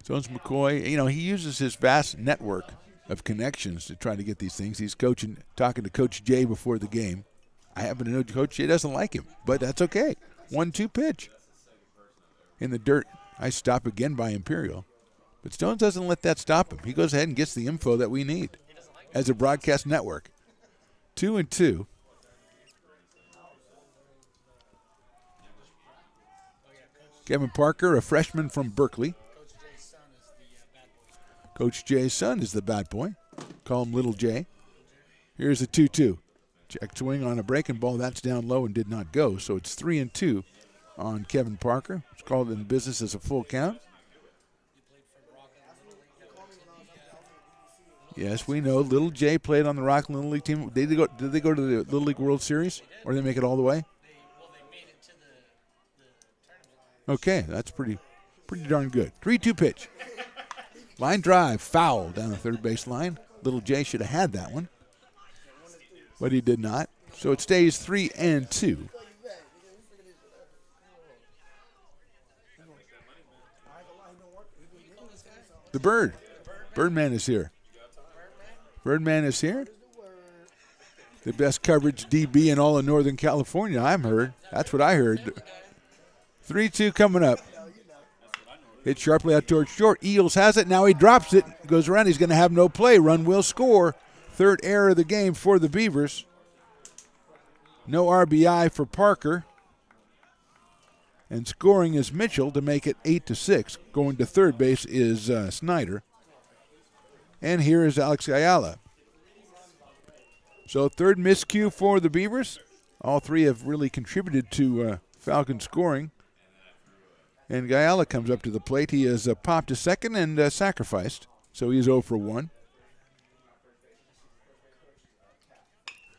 Stones McCoy, he uses his vast network of connections to try to get these things. He's talking to Coach Jay before the game. I happen to know Coach Jay doesn't like him, but that's okay. 1-2 pitch. In the dirt. Nice stop again by Imperial. But Stones doesn't let that stop him. He goes ahead and gets the info that we need as a broadcast network. 2-2. Kevin Parker, a freshman from Berkeley. Coach Jay's son is the bat boy. Call him Little Jay. Here's a 2-2. Check swing on a breaking ball. That's down low and did not go. So it's 3-2 on Kevin Parker. It's called in business as a full count. Yes, we know. Little Jay played on the Rockland Little League team. Did they go to the Little League World Series? Or did they make it all the way? Okay, that's pretty darn good. 3-2 pitch. Line drive, foul down the third base line. Little Jay should have had that one, but he did not. So it stays 3-2. The Bird. Birdman is here. Birdman is here. The best coverage DB in all of Northern California, I've heard. That's what I heard. 3-2 coming up. Hit sharply out towards short. Eels has it. Now he drops it. Goes around. He's going to have no play. Run will score. Third error of the game for the Beavers. No RBI for Parker. And scoring is Mitchell to make it 8-6. Going to third base is Snyder. And here is Alex Ayala. So third miscue for the Beavers. All three have really contributed to Falcon scoring. And Ayala comes up to the plate. He has popped a second and sacrificed. So he's 0 for 1.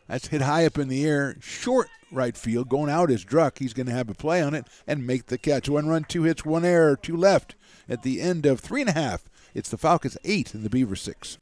That's hit high up in the air, short right field. Going out is Druck. He's going to have a play on it and make the catch. 1 run, 2 hits, 1 error, 2 left at the end of 3.5. It's the Falcons 8 and the Beavers 6.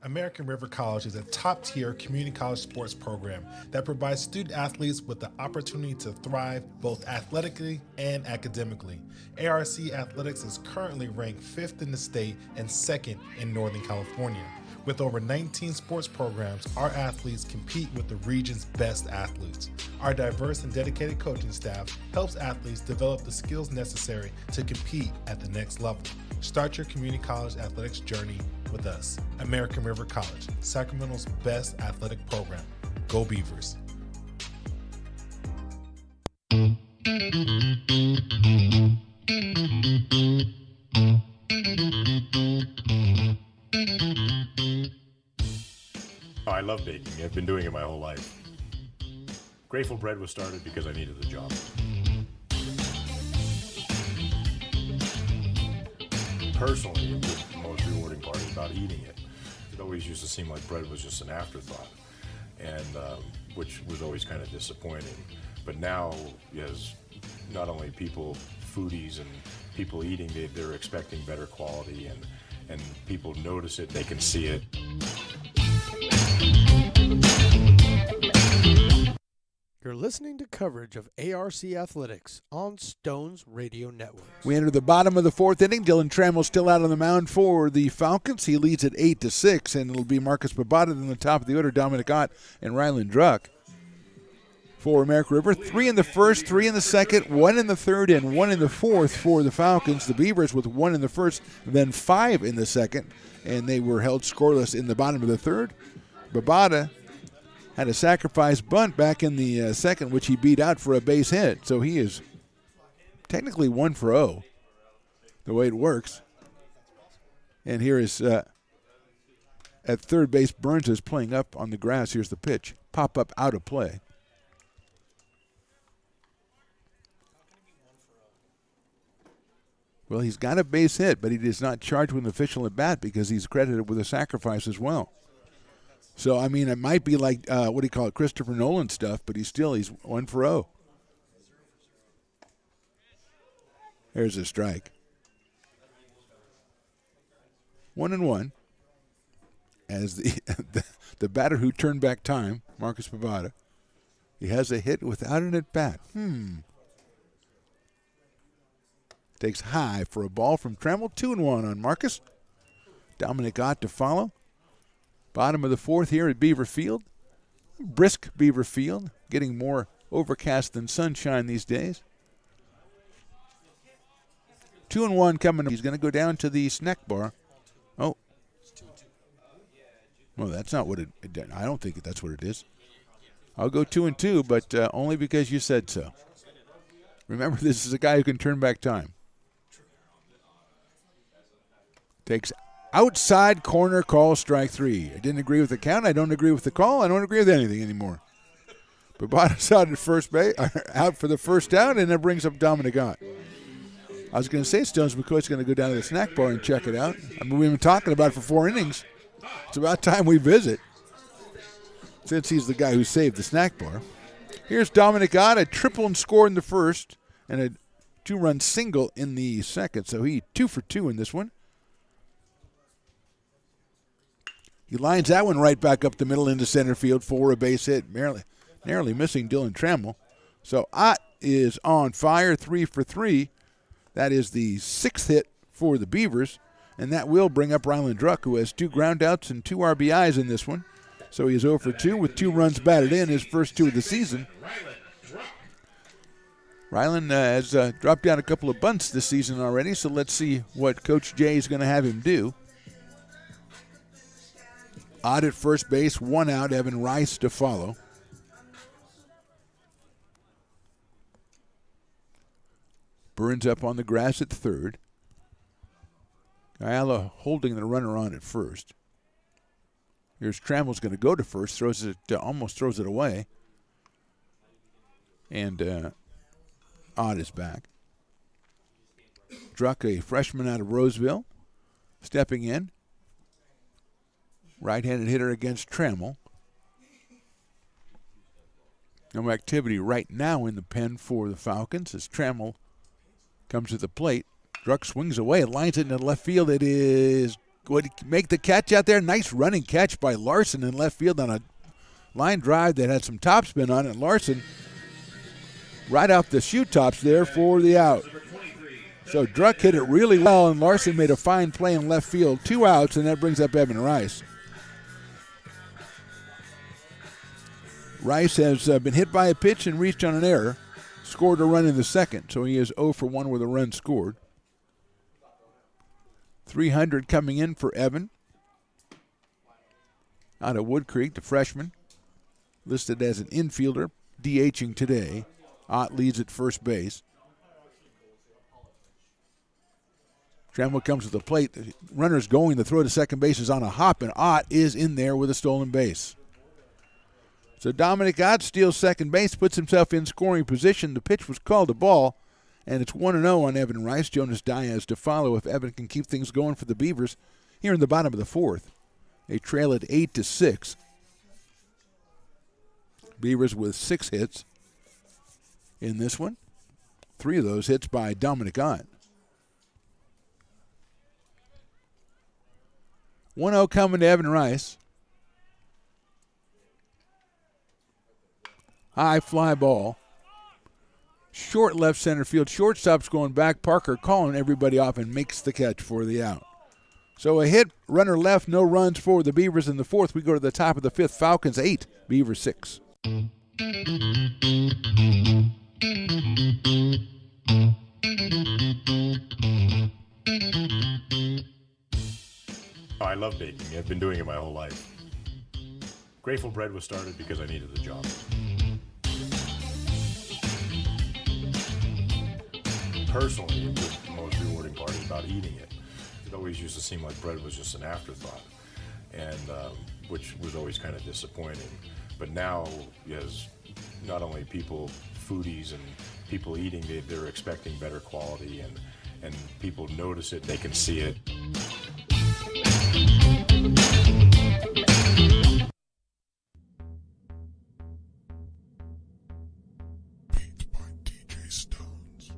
American River College is a top-tier community college sports program that provides student athletes with the opportunity to thrive both athletically and academically. ARC Athletics is currently ranked 5th in the state and 2nd in Northern California. With over 19 sports programs, our athletes compete with the region's best athletes. Our diverse and dedicated coaching staff helps athletes develop the skills necessary to compete at the next level. Start your community college athletics journey with us. American River College, Sacramento's best athletic program. Go Beavers. Oh, I love baking. I've been doing it my whole life. Grateful Bread was started because I needed a job. Personally, the most rewarding part is about eating it. It always used to seem like bread was just an afterthought, and which was always kind of disappointing. But now, as not only people, foodies and people eating, they're expecting better quality, and people notice it, they can see it. You're listening to coverage of ARC Athletics on Stones Radio Network. We enter the bottom of the 4th inning. Dylan Trammell still out on the mound for the Falcons. He leads at 8-6, and it'll be Marcus Babada in the top of the order, Dominic Ott and Ryland Druck. For American River, 3 in the first, 3 in the second, 1 in the third, and 1 in the fourth for the Falcons. The Beavers with 1 in the first, then 5 in the second, and they were held scoreless in the bottom of the third. Babada had a sacrifice bunt back in the second, which he beat out for a base hit. So he is technically 1 for 0, the way it works. And here is, at third base, Burns is playing up on the grass. Here's the pitch. Pop up out of play. Well, he's got a base hit, but he is not charged with an official at bat because he's credited with a sacrifice as well. So, I mean, it might be like, Christopher Nolan stuff, but he's 1 for 0. There's a strike. 1-1. As the batter who turned back time, Marcus Babada, he has a hit without an at bat. Takes high for a ball from Trammell. 2-1 on Marcus. Dominic Ott to follow. Bottom of the 4th here at Beaver Field. Brisk Beaver Field, getting more overcast than sunshine these days. 2-1 coming. He's going to go down to the snack bar. Oh. Well, that's not what it I don't think that's what it is. I'll go 2-2, but only because you said so. Remember, this is a guy who can turn back time. Takes outside corner, call, strike 3. I didn't agree with the count. I don't agree with the call. I don't agree with anything anymore. But Babada's out at first base, out for the first down, and that brings up Dominic Ott. I was going to say Stones McCoy's going to go down to the snack bar and check it out. I mean, we've been talking about it for 4 innings. It's about time we visit, since he's the guy who saved the snack bar. Here's Dominic Ott, a triple and score in the first, and a 2-run single in the second. So he 2 for 2 in this one. He lines that one right back up the middle into center field for a base hit, narrowly missing Dylan Trammell. So Ott is on fire, 3 for 3. That is the 6th hit for the Beavers, and that will bring up Ryland Druck, who has 2 groundouts and 2 RBIs in this one. So he is 0 for 2 with 2 runs batted in, his first 2 of the season. Ryland has dropped down a couple of bunts this season already, so let's see what Coach Jay is going to have him do. Ott at first base, 1 out, Evan Rice to follow. Burns up on the grass at third. Ayala holding the runner on at first. Here's Trammell's going to go to first, almost throws it away. And Ott is back. Druck, a freshman out of Roseville, stepping in. Right-handed hitter against Trammell. No activity right now in the pen for the Falcons as Trammell comes to the plate. Druck swings away and lines it into left field. It is going to make the catch out there. Nice running catch by Larson in left field on a line drive that had some topspin on it. Larson right off the shoe tops there for the out. So Druck hit it really well, and Larson made a fine play in left field. 2 outs, and that brings up Evan Rice. Rice has been hit by a pitch and reached on an error. Scored a run in the second, so he is 0 for 1 with a run scored. 300 coming in for Evan. Out of Wood Creek, the freshman. Listed as an infielder, DHing today. Ott leads at first base. Trammell comes to the plate. The runner's going. The throw to second base is on a hop, and Ott is in there with a stolen base. So Dominic Ott steals second base, puts himself in scoring position. The pitch was called a ball, and it's 1-0 on Evan Rice. Jonas Diaz to follow if Evan can keep things going for the Beavers here in the bottom of the fourth. They trail at 8-6. Beavers with 6 hits in this one. 3 of those hits by Dominic Ott. 1-0 coming to Evan Rice. High fly ball. Short left center field. Shortstop's going back. Parker calling everybody off and makes the catch for the out. So a hit, runner left, no runs for the Beavers in the fourth. We go to the top of the fifth. Falcons 8, Beavers 6. I love baking. I've been doing it my whole life. Grateful Bread was started because I needed the job. Personally, the most rewarding part is about eating it. It always used to seem like bread was just an afterthought, and which was always kind of disappointing. But now, as not only people, foodies and people eating, they're expecting better quality, and people notice it, they can see it. Beat by DJ Stones.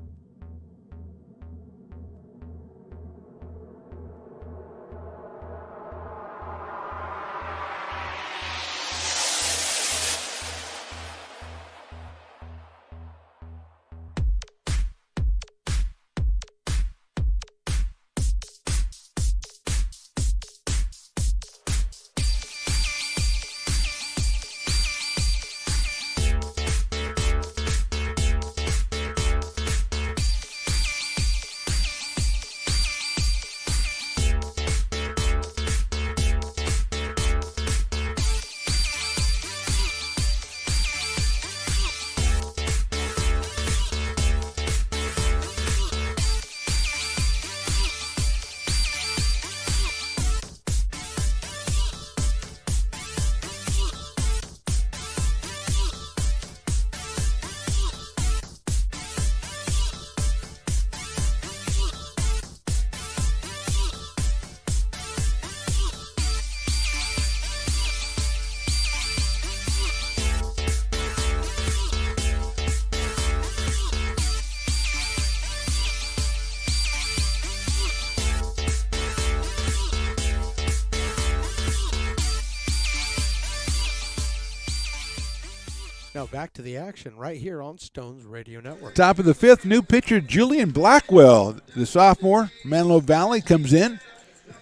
Now back to the action right here on Stones Radio Network. Top of the fifth, new pitcher Julian Blackwell, the sophomore, Menlo Valley, comes in.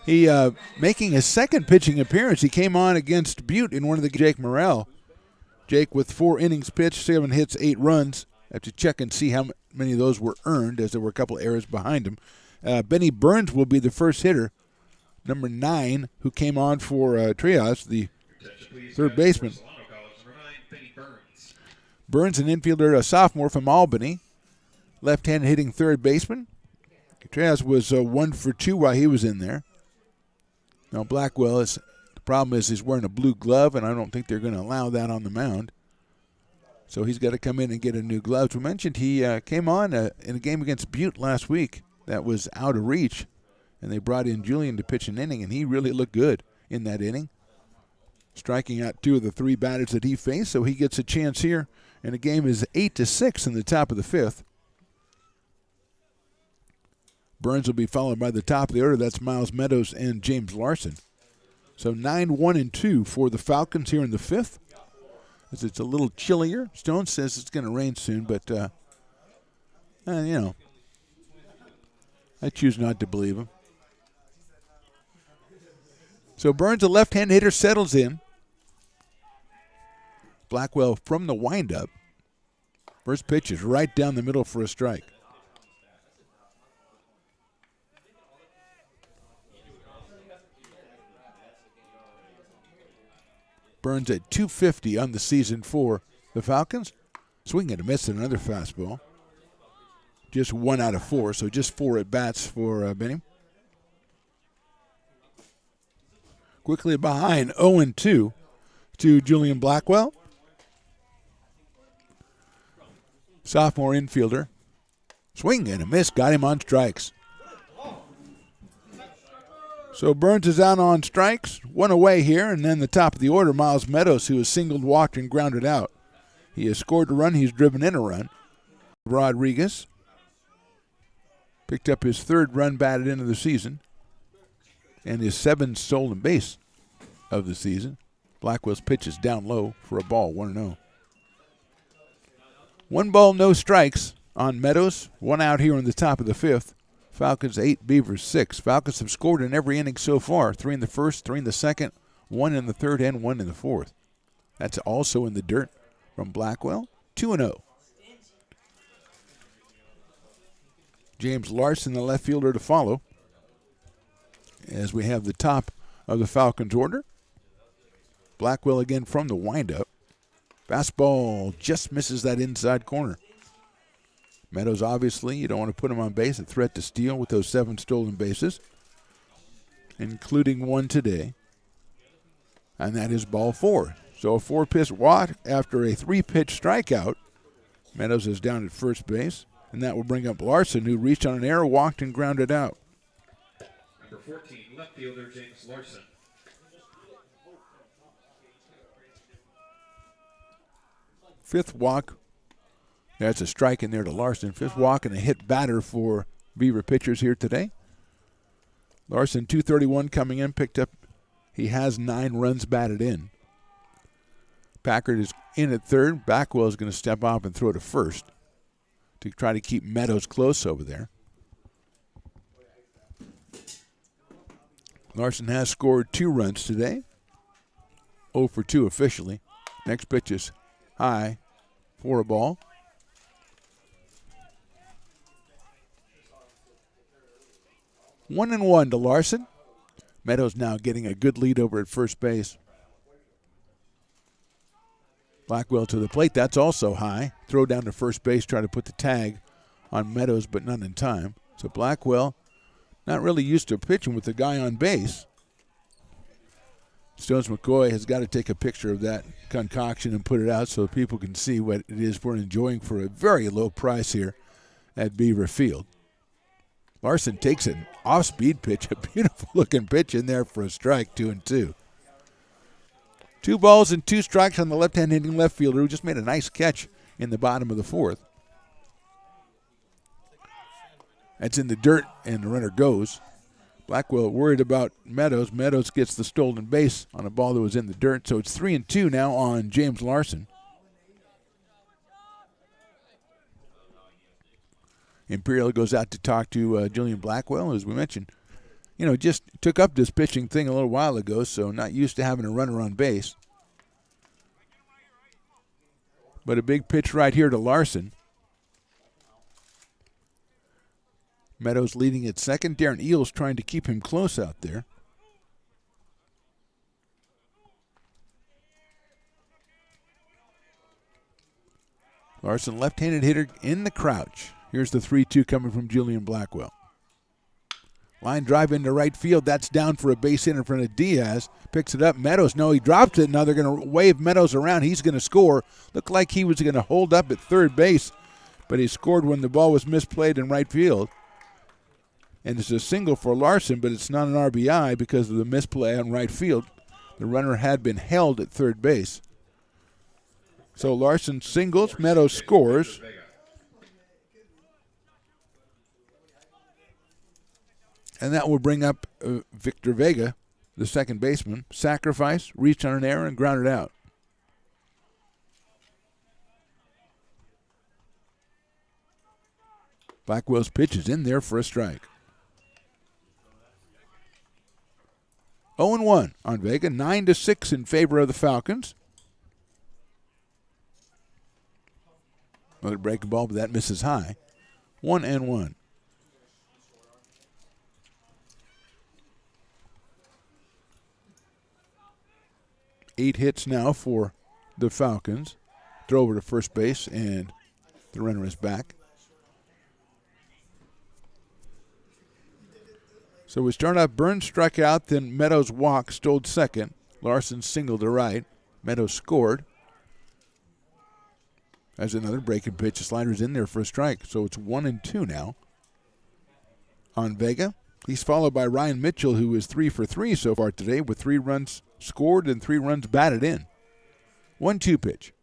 He making his second pitching appearance. He came on against Butte in one of the Jake Morrell. Jake with 4 innings pitched, 7 hits, 8 runs. I have to check and see how many of those were earned, as there were a couple errors behind him. Benny Burns will be the first hitter, number 9, who came on for Trias, the third baseman. Burns, an infielder, a sophomore from Albany. Left-handed hitting third baseman. Trias was 1 for 2 while he was in there. Now Blackwell, the problem is he's wearing a blue glove, and I don't think they're going to allow that on the mound. So he's got to come in and get a new glove. As we mentioned, he came on in a game against Butte last week that was out of reach, and they brought in Julian to pitch an inning, and he really looked good in that inning, striking out 2 of the 3 batters that he faced. So he gets a chance here And the game is 8-6 in the top of the fifth. Burns will be followed by the top of the order. That's Miles Meadows and James Larson. So 9-1-2 for the Falcons here in the fifth. As it's a little chillier. Stone says it's going to rain soon, but, I choose not to believe him. So Burns, a left-hand hitter, settles in. Blackwell from the windup. First pitch is right down the middle for a strike. Burns at 250 on the season for the Falcons. Swing and a miss at another fastball. Just 1 out of 4, so just 4 at-bats for Benny. Quickly behind 0-2 to Julian Blackwell. Sophomore infielder. Swing and a miss, got him on strikes. So Burns is out on strikes, 1 away here, and then the top of the order, Miles Meadows, who has singled, walked, and grounded out. He has scored a run, he's driven in a run. Rodriguez picked up his 3rd run batted into the season and his 7th stolen base of the season. Blackwell's pitch is down low for a ball, 1-0. 1 ball, no strikes on Meadows. 1 out here in the top of the fifth. Falcons 8, Beavers 6. Falcons have scored in every inning so far. 3 in the first, 3 in the second, 1 in the third, and 1 in the fourth. That's also in the dirt from Blackwell. 2-0. James Larson, the left fielder, to follow. As we have the top of the Falcons order. Blackwell again from the windup. Fastball just misses that inside corner. Meadows, obviously, you don't want to put him on base. A threat to steal with those 7 stolen bases, including 1 today. And that is ball 4. So a 4-pitch walk after a 3-pitch strikeout. Meadows is down at first base, and that will bring up Larson, who reached on an error, walked, and grounded out. Number 14, left fielder James Larson. Fifth walk. That's a strike in there to Larson. 5th walk and a hit batter for Beaver pitchers here today. Larson, 231 coming in, picked up. He has 9 runs batted in. Packard is in at third. Blackwell is going to step off and throw to first to try to keep Meadows close over there. Larson has scored 2 runs today. 0 for 2 officially. Next pitch is high for a ball. One and 1 to Larson. Meadows now getting a good lead over at first base. Blackwell to the plate. That's also high. Throw down to first base, try to put the tag on Meadows, but none in time. So Blackwell not really used to pitching with the guy on base. Stones McCoy has got to take a picture of that concoction and put it out so people can see what it is we're enjoying for a very low price here at Beaver Field. Larson takes an off-speed pitch, a beautiful-looking pitch in there for a strike, 2-2. 2 balls and 2 strikes on the left-hand hitting left fielder who just made a nice catch in the bottom of the 4th. That's in the dirt, and the runner goes. Blackwell worried about Meadows. Meadows gets the stolen base on a ball that was in the dirt, so it's 3-2 now on James Larson. Imperial goes out to talk to Julian Blackwell, as we mentioned. Just took up this pitching thing a little while ago, so not used to having a runner on base. But a big pitch right here to Larson. Meadows leading at second. Darren Eels trying to keep him close out there. Larson, left-handed hitter in the crouch. Here's the 3-2 coming from Julian Blackwell. Line drive into right field. That's down for a base hit in front of Diaz. Picks it up. Meadows, no, he drops it. Now they're going to wave Meadows around. He's going to score. Looked like he was going to hold up at third base, but he scored when the ball was misplayed in right field. And it's a single for Larson, but it's not an RBI because of the misplay on right field. The runner had been held at third base. So Larson singles, Meadows scores. And that will bring up Victor Vega, the second baseman. Sacrifice, reached on an error, and grounded out. Blackwell's pitch is in there for a strike. 0-1 on Vega, 9-6 in favor of the Falcons. Another breaking ball, but that misses high. 1-1. Eight hits now for the Falcons. Throw over to first base, and the runner is back. So we start out, Burns struck out, then Meadows walked, stole second. Larson singled to right. Meadows scored. As another breaking pitch. The slider's in there for a strike. So it's 1-2 now on Vega. He's followed by Ryan Mitchell, who is 3 for 3 so far today with 3 runs scored and 3 runs batted in. 1-2 pitch.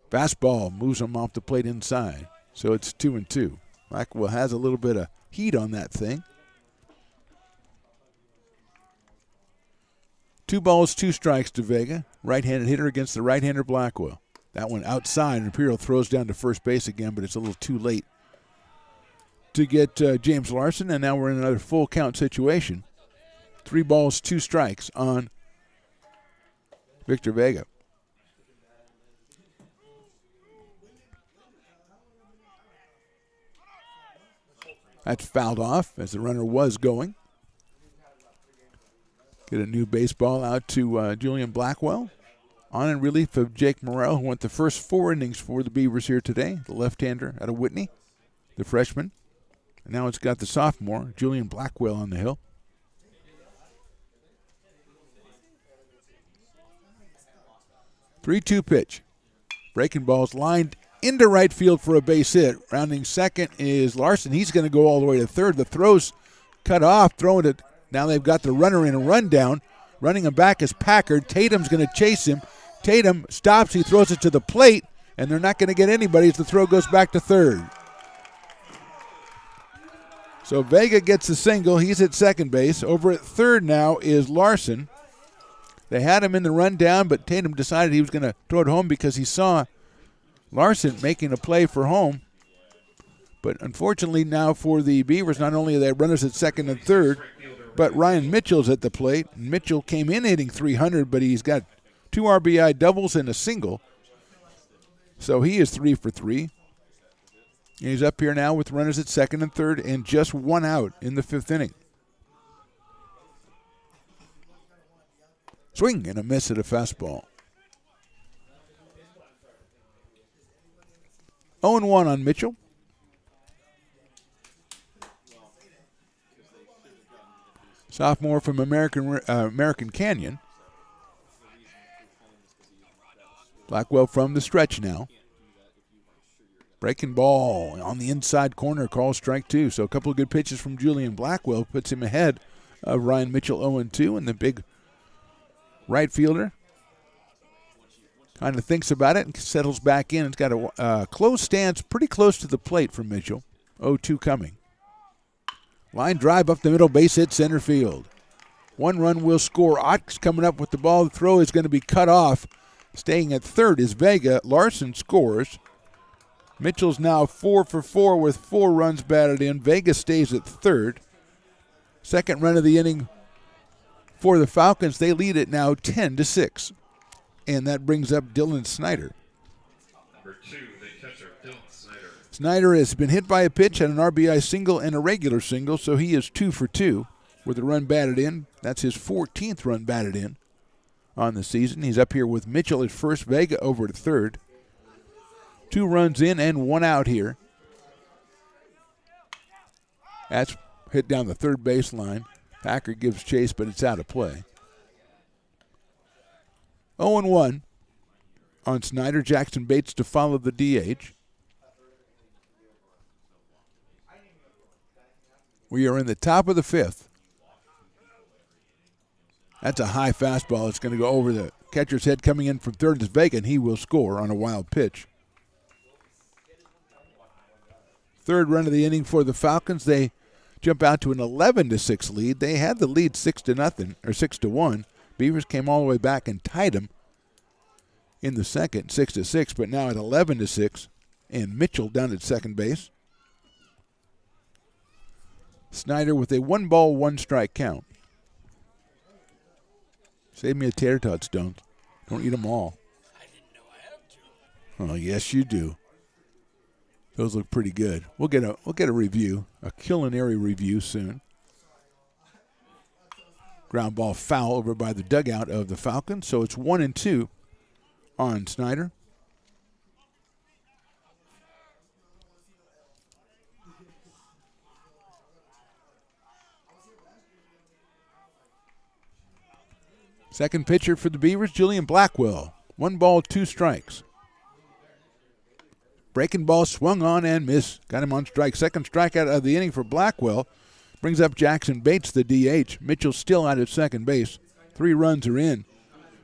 Fastball moves him off the plate inside. So it's 2-2. Blackwell has a little bit of heat on that thing. 2 balls, 2 strikes to Vega. Right-handed hitter against the right-hander Blackwell. That one outside, and Imperial throws down to first base again, but it's a little too late to get James Larson, and now we're in another full count situation. 3 balls, 2 strikes on Victor Vega. That's fouled off as the runner was going. Get a new baseball out to Julian Blackwell. On in relief of Jake Morrell, who went the first 4 innings for the Beavers here today. The left-hander out of Whitney, the freshman. And now it's got the sophomore, Julian Blackwell, on the hill. Three-two pitch. Breaking ball's lined into right field for a base hit. Rounding second is Larson. He's going to go all the way to third. The throw's cut off, throwing it. Now they've got the runner in a rundown. Running him back is Packard. Tatum's going to chase him. Tatum stops. He throws it to the plate, and they're not going to get anybody as the throw goes back to third. So Vega gets the single. He's at second base. Over at third now is Larson. They had him in the rundown, but Tatum decided he was going to throw it home because he saw Larson making a play for home. But unfortunately now for the Beavers, not only are they runners at second and third, but Ryan Mitchell's at the plate. Mitchell came in hitting 300, but he's got 2 RBI doubles and a single. So he is 3 for 3. He's up here now with runners at second and third and just 1 out in the 5th inning. Swing and a miss at a fastball. 0-1 on Mitchell. Sophomore from American Canyon. Blackwell from the stretch now. Breaking ball on the inside corner, call strike 2. So a couple of good pitches from Julian Blackwell puts him ahead of Ryan Mitchell 0-2, and the big right fielder kind of thinks about it and settles back in. It's got a close stance pretty close to the plate for Mitchell. 0-2 coming. Line drive up the middle, base hit center field. 1 run will score. Ott's coming up with the ball. The throw is going to be cut off. Staying at third is Vega. Larson scores. Mitchell's now 4 for 4 with 4 runs batted in. Vega stays at third. Second run of the inning for the Falcons. They lead it now 10-6. And that brings up Dylan Snyder. Number 2, the catcher, Dylan Snyder. Snyder has been hit by a pitch, had an RBI single and a regular single, so he is 2 for 2 with a run batted in. That's his 14th run batted in on the season. He's up here with Mitchell at first, Vega over to third. 2 runs in and 1 out here. That's hit down the third baseline. Packer gives chase, but it's out of play. 0-1 on Snyder. Jackson Bates to follow the DH. We are in the top of the 5th. That's a high fastball. It's going to go over the Catcher's head coming in from third is vacant. He will score on a wild pitch. Third run of the inning for the Falcons. They jump out to an 11-6 lead. They had the lead 6-0 or 6-1. Beavers came all the way back and tied them in the second, 6-6. But now at 11-6, and Mitchell down at second base. Snyder with a 1-ball, 1-strike count. Save me a tater tot, Stones. Don't eat them all. I didn't know I had to. Oh, yes, you do. Those look pretty good. We'll get a review, a culinary review soon. Ground ball foul over by the dugout of the Falcons, so it's 1-2 on Snyder. Second pitcher for the Beavers, Julian Blackwell. 1 ball, 2 strikes. Breaking ball swung on and missed. Got him on strike. Second strikeout of the inning for Blackwell. Brings up Jackson Bates, the DH. Mitchell still out at second base. 3 runs are in.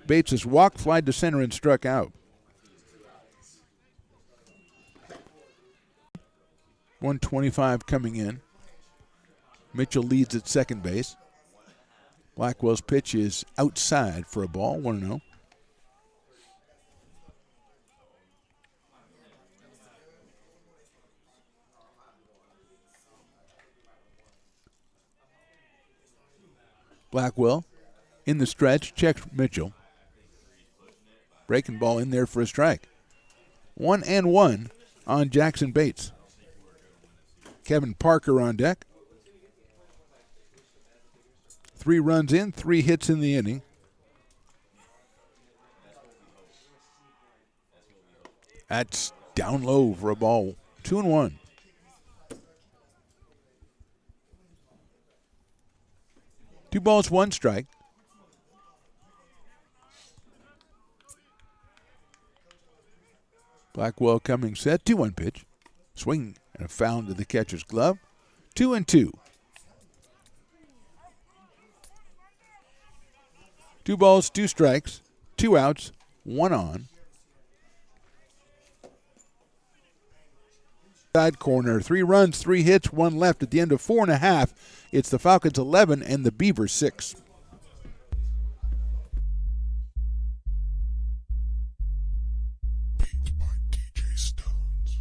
Bates has walked, flied to center, and struck out. 125 coming in. Mitchell leads at second base. Blackwell's pitch is outside for a ball, 1-0. Blackwell in the stretch, checks Mitchell. Breaking ball in there for a strike. 1-1 on Jackson Bates. Kevin Parker on deck. 3 runs in, 3 hits in the inning. That's down low for a ball. 2-1. Two balls, 1 strike. Blackwell coming set. 2-1 pitch. Swing and a foul into the catcher's glove. 2-2. 2 balls, 2 strikes, 2 outs, 1 on. Side corner, 3 runs, 3 hits, 1 left at the end of 4.5. It's the Falcons 11 and the Beavers 6. Beat by DJ Stones.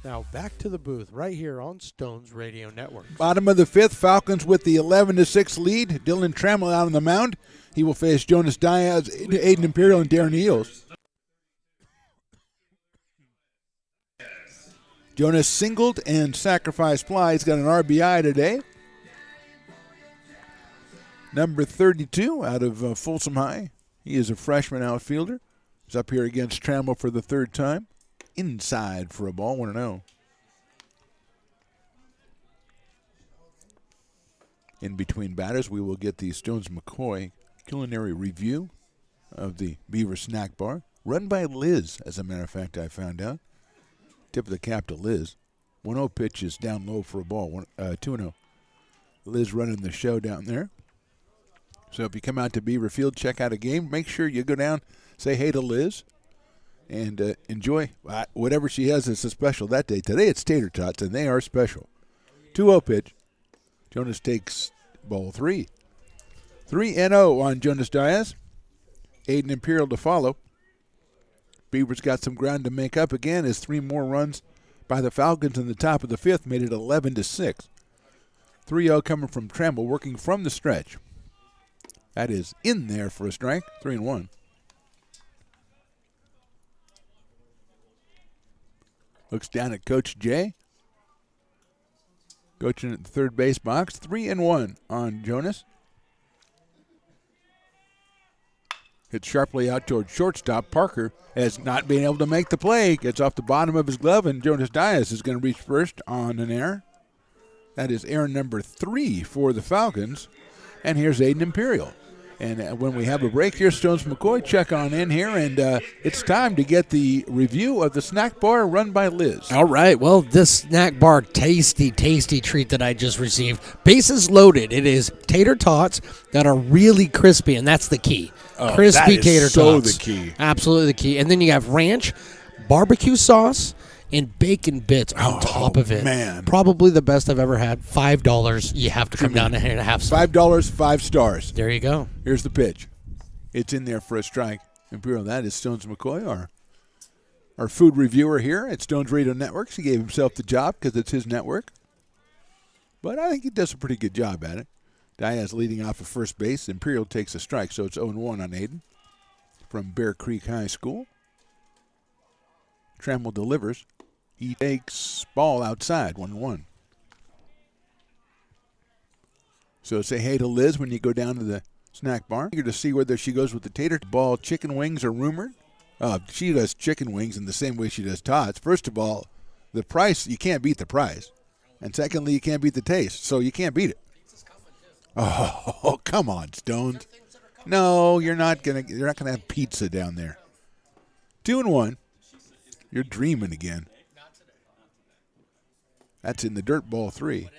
Now back to the booth right here on Stones Radio Network. Bottom of the 5th, Falcons with the 11-6 lead. Dylan Trammell out on the mound. He will face Jonas Diaz, Aiden Imperial, and Darren Eels. Jonas singled and sacrificed fly. He's got an RBI today. Number 32 out of Folsom High. He is a freshman outfielder. He's up here against Trammell for the 3rd time. Inside for a ball, 1-0. In between batters, we will get the Stones-McCoy culinary review of the Beaver Snack Bar, run by Liz, as a matter of fact, I found out. Tip of the cap to Liz. 1-0 pitch is down low for a ball. 2-0. Liz running the show down there. So if you come out to Beaver Field, check out a game, make sure you go down, say hey to Liz, and enjoy whatever she has that's a special that day. Today it's tater tots, and they are special. 2-0 pitch. Jonas takes ball 3. 3-0 on Jonas Diaz. Aiden Imperial to follow. Beavers got some ground to make up again as 3 more runs by the Falcons in the top of the 5th made it 11-6. 3-0 coming from Tremble, working from the stretch. That is in there for a strike. 3-1. Looks down at Coach Jay. Coaching at the third base box. 3-1 on Jonas. Hit sharply out toward shortstop. Parker has not been able to make the play. Gets off the bottom of his glove, and Jonas Diaz is going to reach first on an error. That is error number 3 for the Falcons. And here's Aiden Imperial. And when we have a break here, Stones McCoy, check on in here, and it's time to get the review of the snack bar run by Liz. All right. Well, this snack bar, tasty treat that I just received. Bases loaded. It is tater tots that are really crispy, and that's the key. Crispy that is tater so tots. the key. Absolutely the key. And then you have ranch, barbecue sauce, and bacon bits on top of it. Man. Probably the best I've ever had. $5. You have to come down here and have some. $5, 5 stars. There you go. Here's the pitch. It's in there for a strike. Imperial, that is Stones McCoy, our food reviewer here at Stones Radio Networks. He gave himself the job because it's his network. But I think he does a pretty good job at it. Diaz leading off of first base. Imperial takes a strike, so it's 0-1 on Aiden from Bear Creek High School. Trammell delivers. He takes ball outside, 1-1. So say hey to Liz when you go down to the snack bar. Eager to see whether she goes with the tater ball. Chicken wings are rumored. She does chicken wings in the same way she does tots. First of all, the price, you can't beat the price. And secondly, you can't beat the taste, so you can't beat it. Oh, come on, Stones. No, you're not gonna have pizza down there. 2-1. You're dreaming again. That's in the dirt ball 3.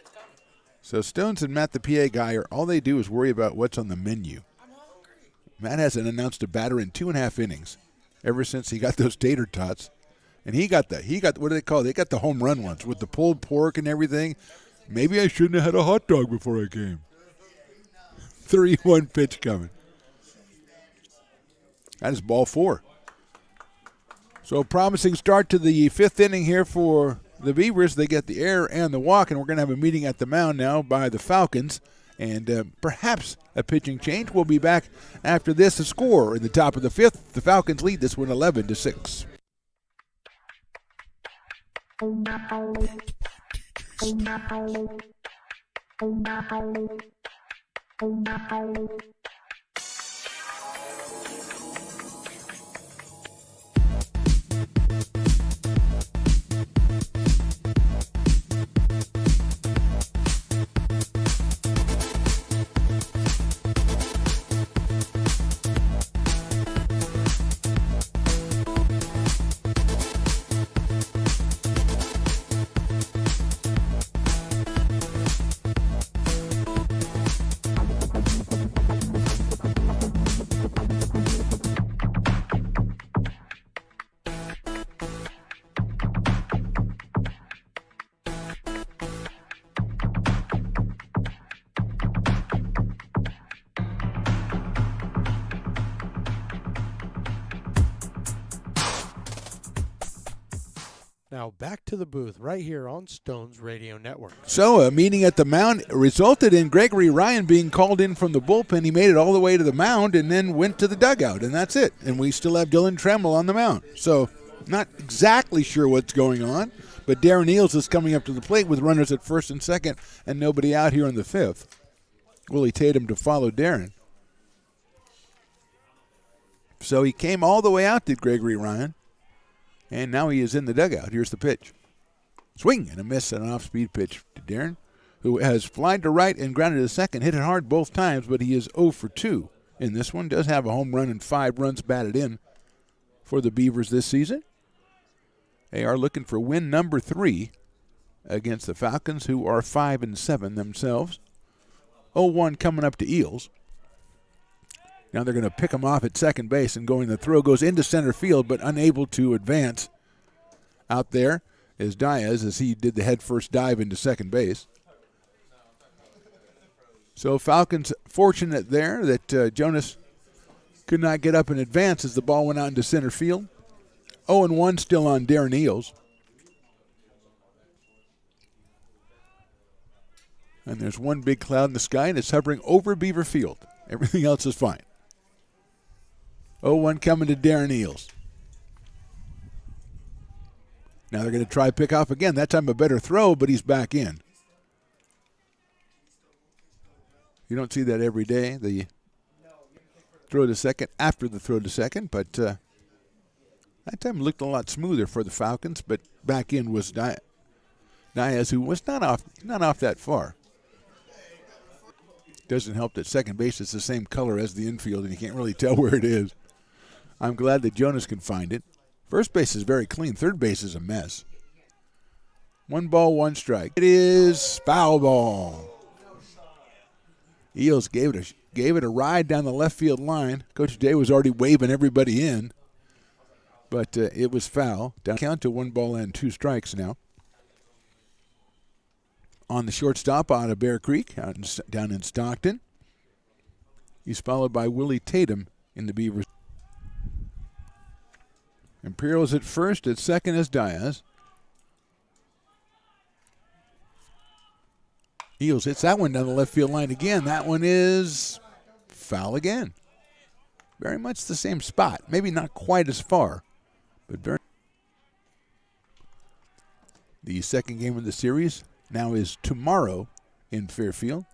So Stones and Matt, the PA guy, all they do is worry about what's on the menu. Matt hasn't announced a batter in 2.5 innings ever since he got those tater tots. And he got what do they call it? They got the home run ones with the pulled pork and everything. Maybe I shouldn't have had a hot dog before I came. 3-1 pitch coming. That is ball 4. So a promising start to the 5th inning here for the Beavers. They get the error and the walk, and we're going to have a meeting at the mound now by the Falcons, and perhaps a pitching change. We'll be back after this. A score in the top of the 5th. The Falcons lead this one 11-6. Now back to the booth right here on Stones Radio Network. So a meeting at the mound resulted in Gregory Ryan being called in from the bullpen. He made it all the way to the mound and then went to the dugout, and that's it. And we still have Dylan Tremble on the mound. So not exactly sure what's going on, but Darren Eels is coming up to the plate with runners at first and second and nobody out here in the 5th. Willie Tatum to follow Darren. So he came all the way out to Gregory Ryan. And now he is in the dugout. Here's the pitch. Swing and a miss and an off-speed pitch to Darren, who has flied to right and grounded to second. Hit it hard both times, but he is 0 for 2 in this one. Does have a home run and 5 runs batted in for the Beavers this season. They are looking for win number 3 against the Falcons, who are 5-7 themselves. 0-1 coming up to Eels. Now they're going to pick him off at second base, and the throw goes into center field, but unable to advance. Out there is Diaz as he did the head first dive into second base. So Falcons fortunate there that Jonas could not get up and advance as the ball went out into center field. 0-1 still on Darren Eels. And there's one big cloud in the sky, and it's hovering over Beaver Field. Everything else is fine. 0-1 coming to Darren Eels. Now they're going to try pick off again. That time a better throw, but he's back in. You don't see that every day, the throw to second after the throw to second, but that time looked a lot smoother for the Falcons, but back in was Diaz, who was not off that far. Doesn't help that second base is the same color as the infield, and you can't really tell where it is. I'm glad that Jonas can find it. First base is very clean. Third base is a mess. 1 ball, 1 strike. It is foul ball. Eels gave it a ride down the left field line. Coach Day was already waving everybody in, but it was foul. Down count to 1 ball and 2 strikes now. On the shortstop out of Bear Creek, down in Stockton. He's followed by Willie Tatum in the Beavers. Imperials at first, at second is Diaz. Eels hits that one down the left field line again. That one is foul again. Very much the same spot. Maybe not quite as far, but very. The second game of the series now is tomorrow in Fairfield.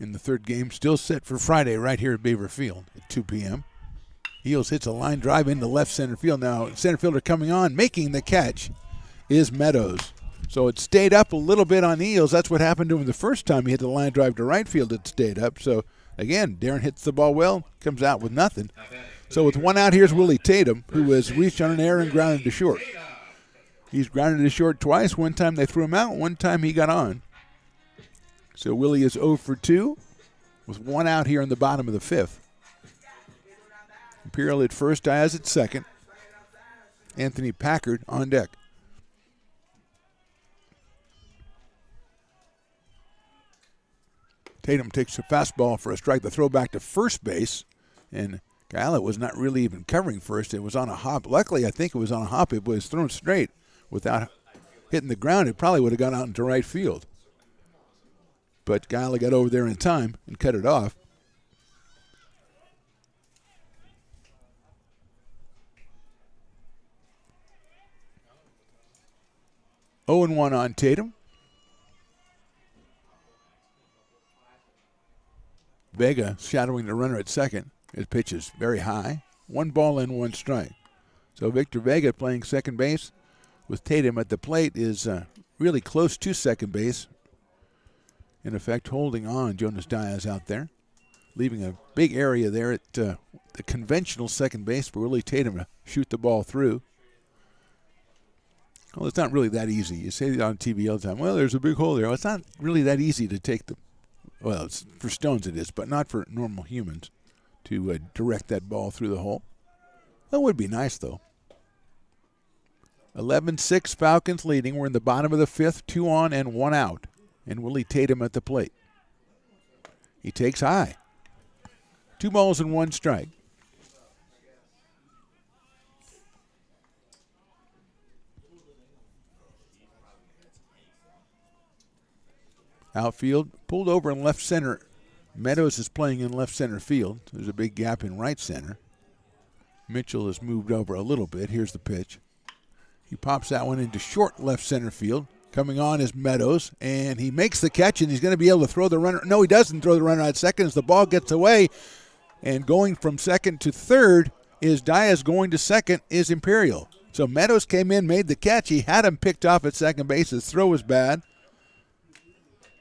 And the third game still set for Friday right here at Beaver Field at 2 p.m. Eels hits a line drive into left center field. Now center fielder coming on, making the catch is Meadows. So it stayed up a little bit on Eels. That's what happened to him the first time he hit the line drive to right field. It stayed up. So, again, Darren hits the ball well, comes out with nothing. So with 1 out, here's Willie Tatum, who has reached on an error and grounded to short. He's grounded to short twice. One time they threw him out. One time he got on. So Willie is 0 for 2 with 1 out here in the bottom of the 5th. Imperial at first, Diaz at second. Anthony Packard on deck. Tatum takes a fastball for a strike. The throw back to first base, and Guyala was not really even covering first. It was on a hop. Luckily, I think it was on a hop. It was thrown straight without hitting the ground. It probably would have gone out into right field. But Guyala got over there in time and cut it off. Oh and 1 on Tatum. Vega shadowing the runner at second. His pitch is very high. 1 ball and 1 strike. So Victor Vega playing second base with Tatum at the plate is really close to second base. In effect, holding on Jonas Diaz out there, leaving a big area there at the conventional second base for Willie Tatum to shoot the ball through. Well, it's not really that easy. You say it on TV all the time. Well, there's a big hole there. Well, it's not really that easy to take the. Well, it's, for stones it is, but not for normal humans to direct that ball through the hole. That would be nice, though. 11-6 Falcons leading. We're in the bottom of the 5th, 2 on and 1 out. And Willie Tatum at the plate. He takes high. 2 balls and 1 strike. Outfield pulled over in left center. Meadows is playing in left center field. There's a big gap in right center. Mitchell has moved over a little bit. Here's the pitch. He pops that one into short left center field. Coming on is Meadows, and he makes the catch, and he's going to be able to throw the runner. No, he doesn't throw the runner at second as the ball gets away. And going from second to third is Diaz. Going to second is Imperial. So Meadows came in, made the catch. He had him picked off at second base. His throw was bad.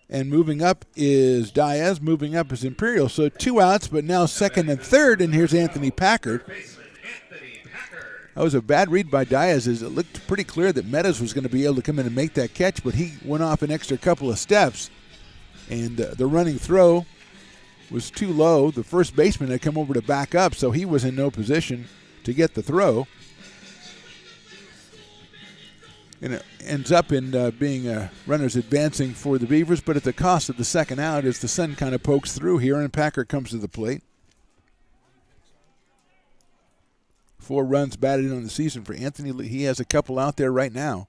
And moving up is Diaz. Moving up is Imperial. So 2 outs, but now second and third. And here's Anthony Packard. That was a bad read by Diaz, as it looked pretty clear that Meadows was going to be able to come in and make that catch, but he went off an extra couple of steps, and the running throw was too low. The first baseman had come over to back up, so he was in no position to get the throw. And it ends up in being runners advancing for the Beavers, but at the cost of the second out as the sun kind of pokes through here and Packer comes to the plate. 4 runs batted in on the season for Anthony. He has a couple out there right now.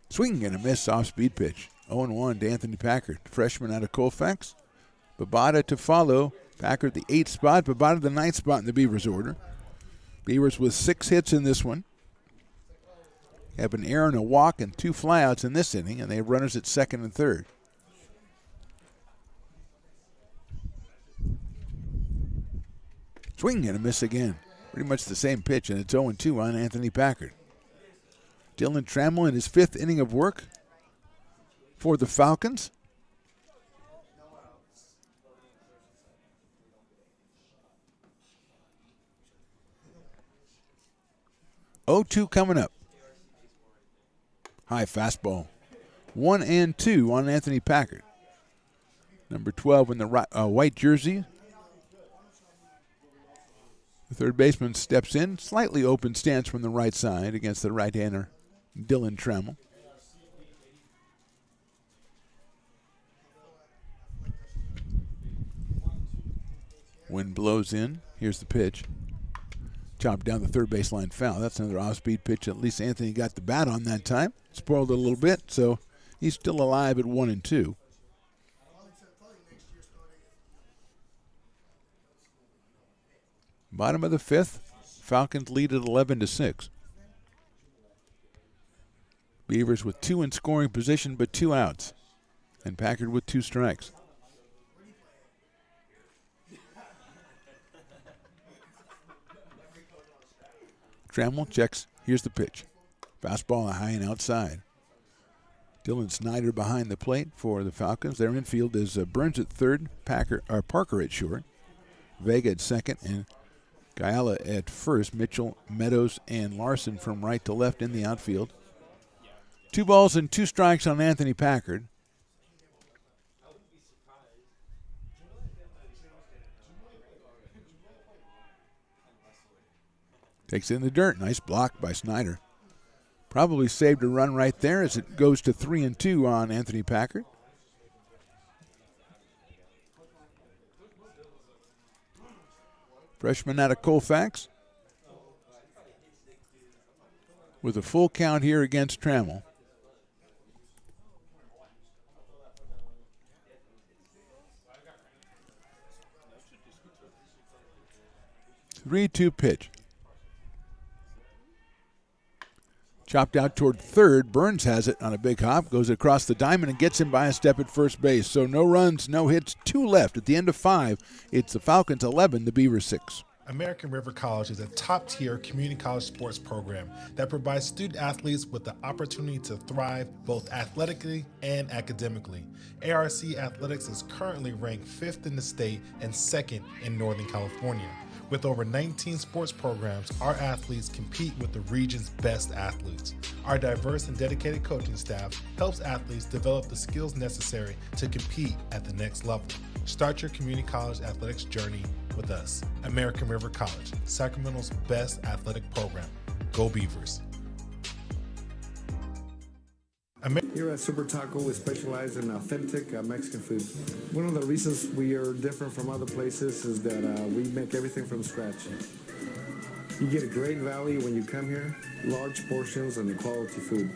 Swing and a miss off-speed pitch. 0-1 to Anthony Packard, freshman out of Colfax. Babada to follow. Packard the 8th spot, Babada the 9th spot in the Beavers order. Beavers with 6 hits in this one. Have an error and a walk and 2 flyouts in this inning, and they have runners at second and third. Swing and a miss again. Pretty much the same pitch, and it's 0-2 on Anthony Packard. Dylan Trammell in his 5th inning of work for the Falcons. Oh-2 coming up. High fastball. 1-2 on Anthony Packard. Number 12 in the white jersey. The third baseman steps in. Slightly open stance from the right side against the right-hander, Dylan Trammell. Wind blows in. Here's the pitch. Chopped down the third baseline foul. That's another off-speed pitch. At least Anthony got the bat on that time. Spoiled it a little bit, so he's still alive at 1-2. Bottom of the 5th, Falcons lead at 11-6. Beavers with 2 in scoring position, but 2 outs, and Packard with 2 strikes. Trammell checks. Here's the pitch. Fastball high and outside. Dylan Snyder behind the plate for the Falcons. Their infield is Burns at third, Parker at short, Vega at second, and Guyala at first. Mitchell, Meadows, and Larson from right to left in the outfield. 2 balls and 2 strikes on Anthony Packard. Takes it in the dirt. Nice block by Snyder. Probably saved a run right there as it goes to 3-2 on Anthony Packard. Freshman out of Colfax. With a full count here against Trammell. Three-two pitch. Chopped out toward third. Burns has it on a big hop. Goes across the diamond and gets him by a step at first base. So no runs, no hits, 2 left. At the end of 5, it's the Falcons 11, the Beavers 6. American River College is a top-tier community college sports program that provides student athletes with the opportunity to thrive both athletically and academically. ARC Athletics is currently ranked 5th in the state and 2nd in Northern California. With over 19 sports programs, our athletes compete with the region's best athletes. Our diverse and dedicated coaching staff helps athletes develop the skills necessary to compete at the next level. Start your community college athletics journey with us. American River College, Sacramento's best athletic program. Go Beavers. Here at Super Taco, we specialize in authentic Mexican food. One of the reasons we are different from other places is that we make everything from scratch. You get a great value when you come here, large portions and quality food.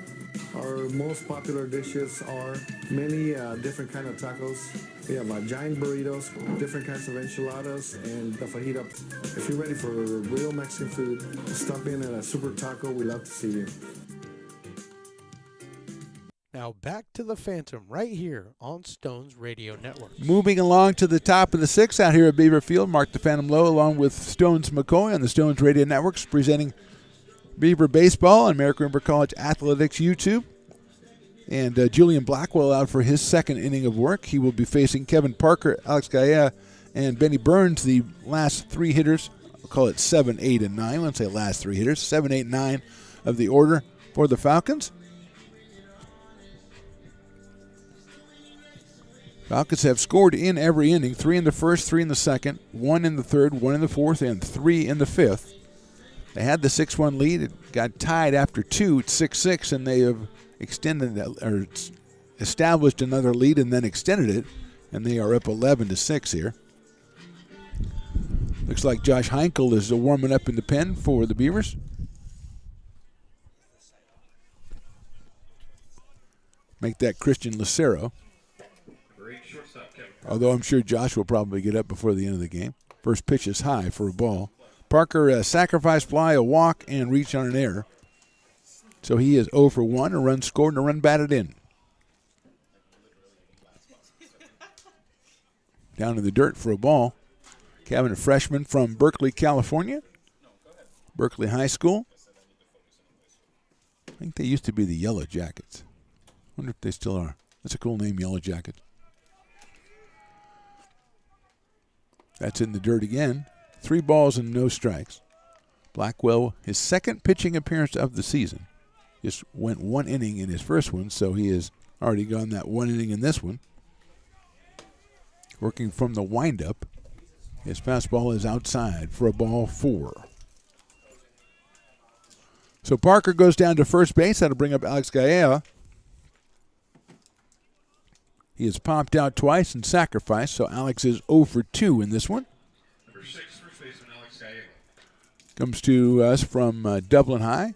Our most popular dishes are many different kind of tacos. We have giant burritos, different kinds of enchiladas, and the fajita. If you're ready for real Mexican food, stop in at a Super Taco. We'd love to see you. Now back to the Phantom right here on Stones Radio Network. Moving along to the top of the 6th out here at Beaver Field, Mark the Phantom Lowe along with Stones McCoy on the Stones Radio Networks presenting Beaver Baseball on American River College Athletics YouTube. And Julian Blackwell out for his 2nd inning of work. He will be facing Kevin Parker, Alex Gaia, and Benny Burns, the last 3 hitters call it 7, 8, and 9. Let's say last three hitters. 7, 8, 9 of the order for the Falcons. Falcons have scored in every inning, 3 in the first, 3 in the second, 1 in the third, 1 in the fourth, and 3 in the fifth. They had the 6-1 lead. It got tied after 2 at 6-6, and they have established another lead and then extended it, and they are up 11-6 here. Looks like Josh Heinkel is warming up in the pen for the Beavers. Make that Christian Lucero. Although I'm sure Josh will probably get up before the end of the game. First pitch is high for a ball. Parker, a sacrifice fly, a walk, and reach on an error. So he is 0 for 1, a run scored and a run batted in. Down in the dirt for a ball. Kevin, a freshman from Berkeley, California. Berkeley High School. I think they used to be the Yellow Jackets. Wonder if they still are. That's a cool name, Yellow Jackets. That's in the dirt again. 3 balls and no strikes. Blackwell, his second pitching appearance of the season. Just went 1 inning in his first one, so he has already gone that 1 inning in this one. Working from the windup. His fastball is outside for a ball 4. So Parker goes down to first base. That'll bring up Alex Gaella. He has popped out twice and sacrificed, so Alex is 0 for 2 in this one. Number 6, first baseman Alex Gaella. Comes to us from Dublin High.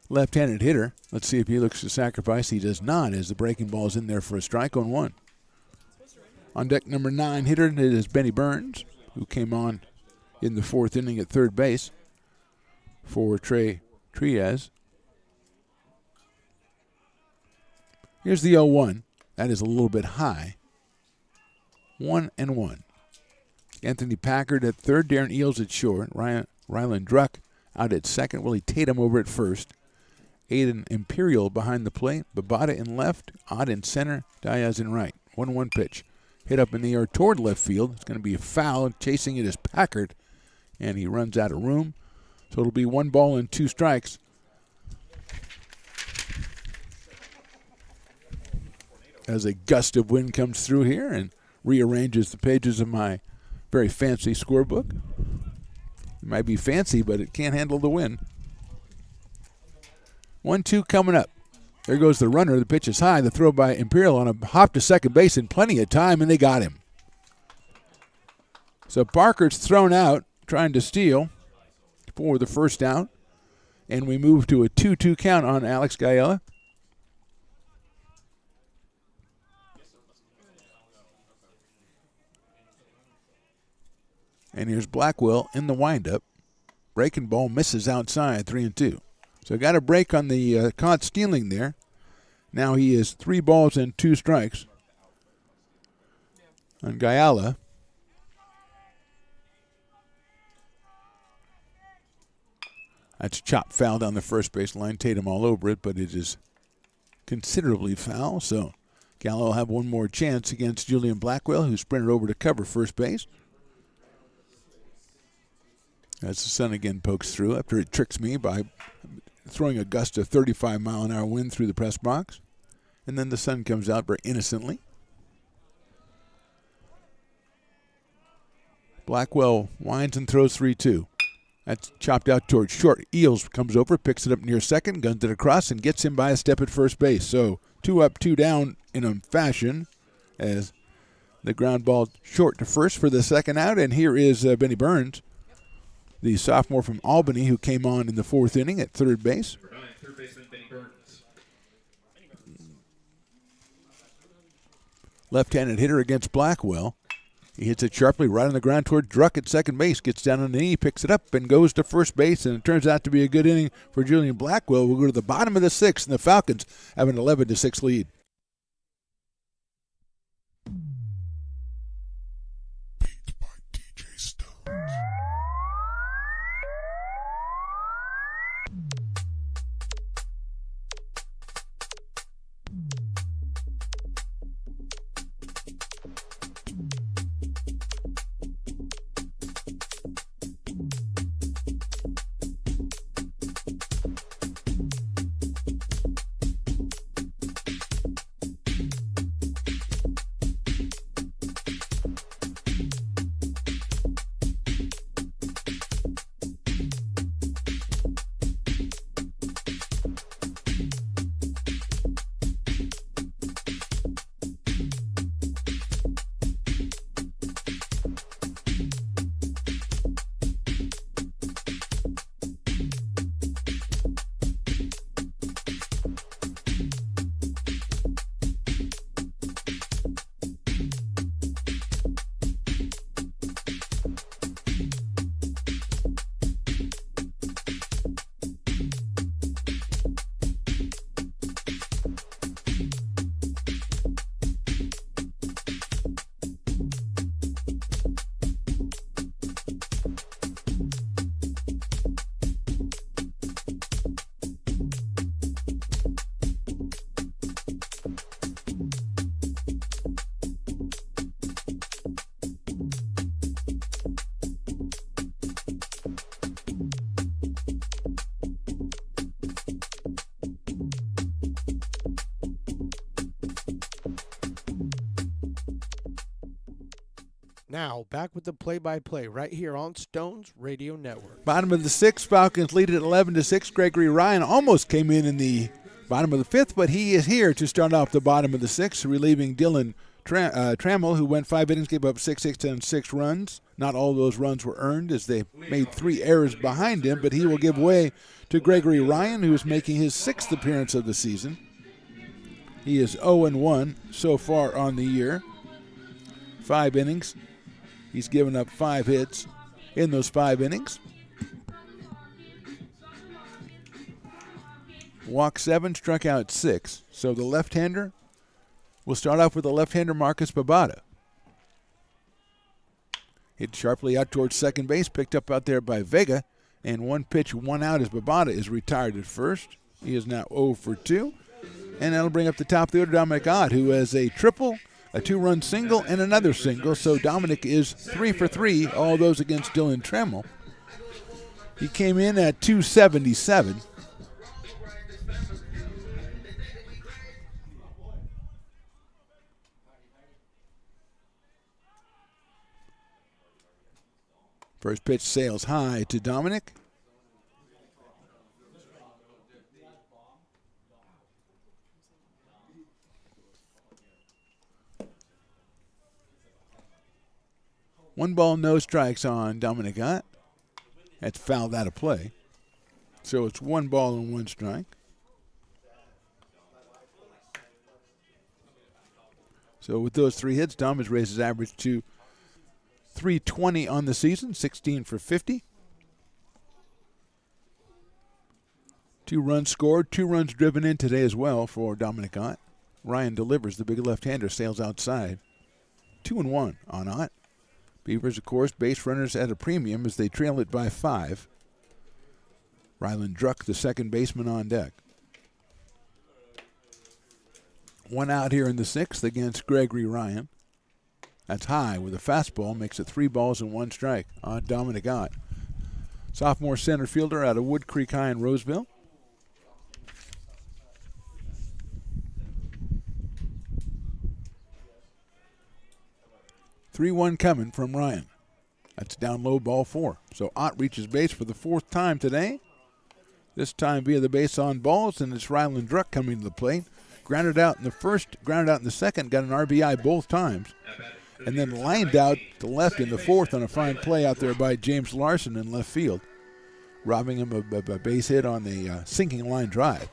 Left-handed hitter. Let's see if he looks to sacrifice. He does not, as the breaking ball is in there for a strike on 1. On deck, number 9 hitter, it is Benny Burns, who came on in the 4th inning at third base for Trey Trias. Here's the 0-1. That is a little bit high. 1-1. Anthony Packard at third. Darren Eels at short. Ryland Druck out at second. Willie Tatum over at first. Aiden Imperial behind the plate. Babada in left. Odd in center. Diaz in right. 1-1 pitch. Hit up in the air toward left field. It's going to be a foul. Chasing it is Packard. And he runs out of room. So it'll be 1 ball and 2 strikes. As a gust of wind comes through here and rearranges the pages of my very fancy scorebook. It might be fancy, but it can't handle the wind. 1-2 coming up. There goes the runner. The pitch is high. The throw by Imperial on a hop to second base in plenty of time, and they got him. So Parker's thrown out, trying to steal for the first out. And we move to a 2-2 count on Alex Gaella. And here's Blackwell in the windup. Breaking ball misses outside, 3-2. So got a break on the caught stealing there. Now he is 3 balls and 2 strikes on Gaella. That's chopped foul down the first base line. Tatum all over it, but it is considerably foul. So Gaella will have one more chance against Julian Blackwell, who sprinted over to cover first base. As the sun again pokes through after it tricks me by throwing a gust of 35-mile-an-hour wind through the press box. And then the sun comes out very innocently. Blackwell winds and throws 3-2. That's chopped out towards short. Eels comes over, picks it up near second, guns it across, and gets him by a step at first base. So 2 up, 2 down in a fashion as the ground ball short to first for the second out. And here is Benny Burns, the sophomore from Albany, who came on in the 4th inning at third base. Number 9, third baseman Benny Burns. Left-handed hitter against Blackwell. He hits it sharply right on the ground toward Druck at second base. Gets down on the knee, picks it up, and goes to first base. And it turns out to be a good inning for Julian Blackwell. We'll go to the bottom of the 6th, and the Falcons have an 11-6 lead. Beat by DJ Stones. Now, back with the play-by-play right here on Stones Radio Network. Bottom of the sixth, Falcons lead at 11-6. Gregory Ryan almost came in the bottom of the fifth, but he is here to start off the bottom of the sixth, relieving Dylan Trammell, who went 5 innings, gave up 6 hits and 6 runs. Not all of those runs were earned as they made 3 errors behind him, but he will give way to Gregory Ryan, who is making his 6th appearance of the season. He is 0-1 so far on the year. 5 innings. He's given up 5 hits in those 5 innings. Walked 7, struck out 6. So the left-hander, we'll start off with the left-hander Marcus Babada. Hit sharply out towards second base, picked up out there by Vega, and 1 pitch, 1 out as Babada is retired at first. He is now 0 for 2. And that'll bring up the top of the order, Dominic Ott, who has a triple, a 2-run single, and another single. So Dominic is 3 for 3, all those against Dylan Trammell. He came in at 277. First pitch sails high to Dominic. One ball, no strikes on Dominic Ott. That's fouled out of play. So it's 1 ball and 1 strike. So with those 3 hits, Dom has raised his average to .320 on the season, 16 for 50. 2 runs scored, 2 runs driven in today as well for Dominic Ott. Ryan delivers. The big left-hander sails outside. 2-1 on Ott. Beavers, of course, base runners at a premium as they trail it by 5. Ryland Druck, the second baseman, on deck. 1 out here in the 6th against Gregory Ryan. That's high with a fastball, makes it 3 balls and 1 strike on Dominic Ott. Sophomore center fielder out of Wood Creek High in Roseville. .3-1 coming from Ryan. That's down low, ball 4. So Ott reaches base for the 4th time today. This time via the base on balls, and it's Ryland Druck coming to the plate. Grounded out in the first, grounded out in the second, got an RBI both times. And then lined out to left in the 4th on a fine play out there by James Larson in left field, robbing him of a base hit on the sinking line drive.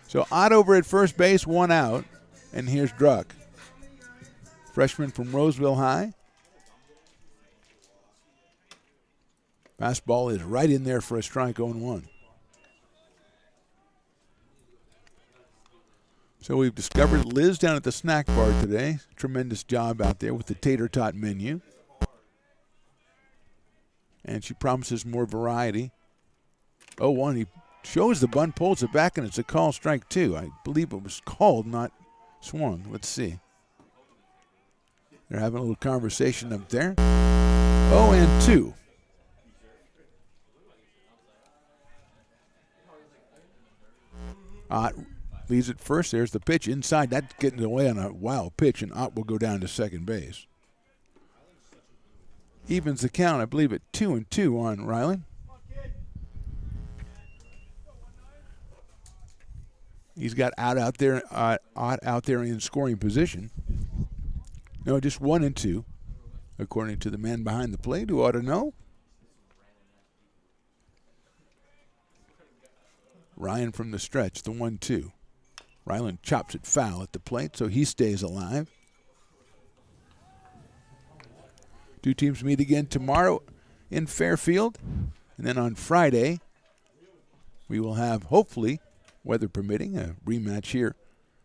So Ott over at first base, 1 out, and here's Druck. Freshman from Roseville High. Fastball is right in there for a strike, 0-1. So we've discovered Liz down at the snack bar today. Tremendous job out there with the tater tot menu. And she promises more variety. 0-1, he shows the bunt, pulls it back, and it's a call, strike 2. I believe it was called, not swung. Let's see. They're having a little conversation up there. 0-2. Ott leads it first. There's the pitch inside. That's getting away on a wild pitch, and Ott will go down to second base. Evens the count, I believe, at 2-2 on Ryland. He's got Ott out there in scoring position. No, just 1-2, according to the man behind the plate who ought to know. Ryan from the stretch, the 1-2. Ryland chops it foul at the plate, so he stays alive. 2 teams meet again tomorrow in Fairfield. And then on Friday, we will have, hopefully, weather permitting, a rematch here.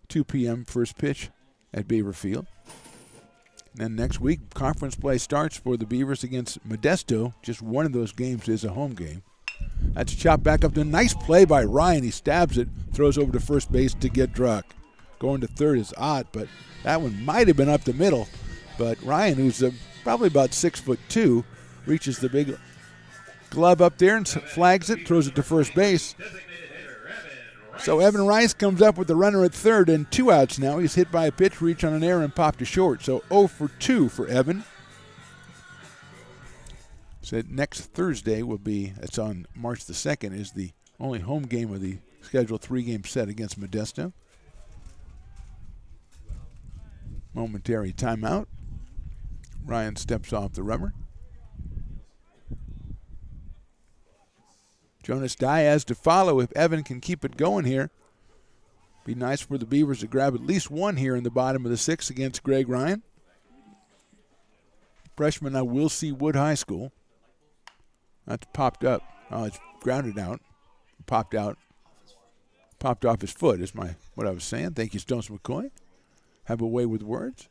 2 p.m. first pitch at Beaver Field. And then next week, conference play starts for the Beavers against Modesto. Just one of those games is a home game. That's chopped back up to a nice play by Ryan. He stabs it, throws over to first base to get Druck. Going to third is Ott, but that one might have been up the middle. But Ryan, who's probably about 6'2", reaches the big glove up there and flags it, throws it to first base. So Evan Rice comes up with the runner at third and 2 outs now. He's hit by a pitch, reach on an error, and popped to short. So 0 for 2 for Evan. Said next Thursday will be, it's on March the 2nd, is the only home game of the scheduled 3-game set against Modesto. Momentary timeout. Ryan steps off the rubber. Jonas Diaz to follow if Evan can keep it going here. Be nice for the Beavers to grab at least one here in the bottom of the 6th against Greg Ryan. Freshman at Will C. Wood High School. That's popped up. Oh, it's grounded out. Popped out. Popped off his foot is what I was saying. Thank you, Stones McCoy. Have a way with words.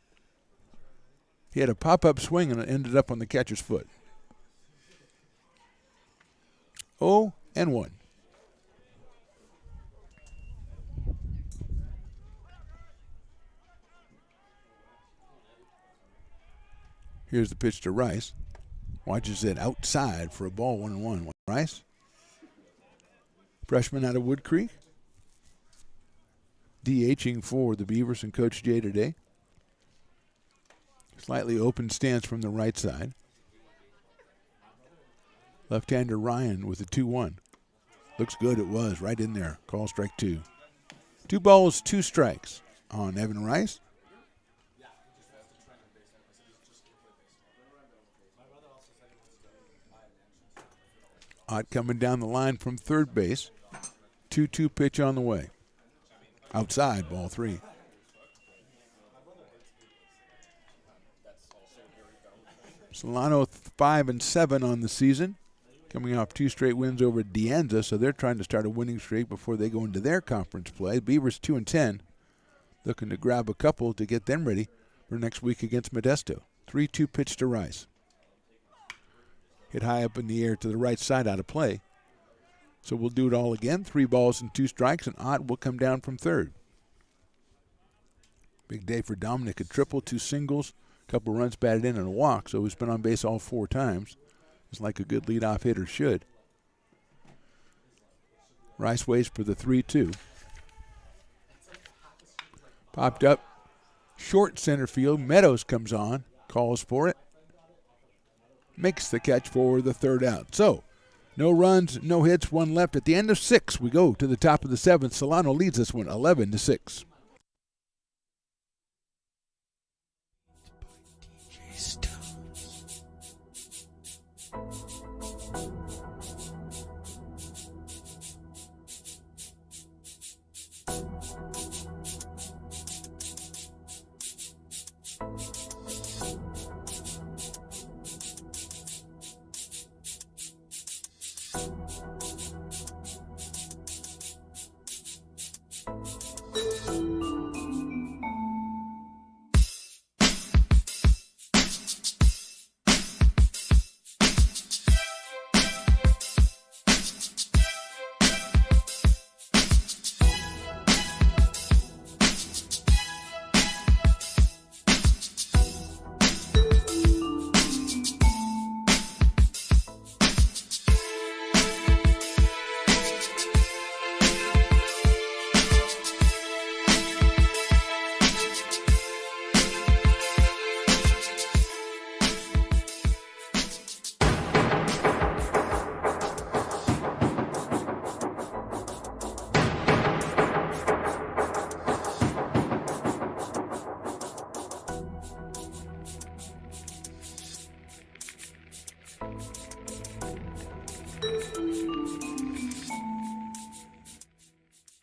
He had a pop-up swing and it ended up on the catcher's foot. 0-1. Here's the pitch to Rice. Watches it outside for a ball, 1-1. Rice. Freshman out of Wood Creek. DHing for the Beavers and Coach Jay today. Slightly open stance from the right side. Left-hander Ryan with a 2-1. Looks good, it was. Right in there. Call strike 2. 2 balls, 2 strikes on Evan Rice. Ott coming down the line from third base. 2-2 pitch on the way. Outside, ball 3. Solano 5-7 on the season, coming off 2 straight wins over De Anza, so they're trying to start a winning streak before they go into their conference play. Beavers 2-10, looking to grab a couple to get them ready for next week against Modesto. 3-2 pitch to Rice. Hit high up in the air to the right side, out of play. So we'll do it all again. 3 balls and 2 strikes, and Ott will come down from third. Big day for Dominic. A triple, 2 singles, a couple runs batted in, and a walk. So he's been on base all 4 times. It's like a good leadoff hitter should. Rice waits for the 3-2. Popped up. Short center field. Meadows comes on. Calls for it. Makes the catch for the 3rd out. So, no runs, no hits, 1 left. At the end of 6, we go to the top of the 7th. Solano leads this one 11-6.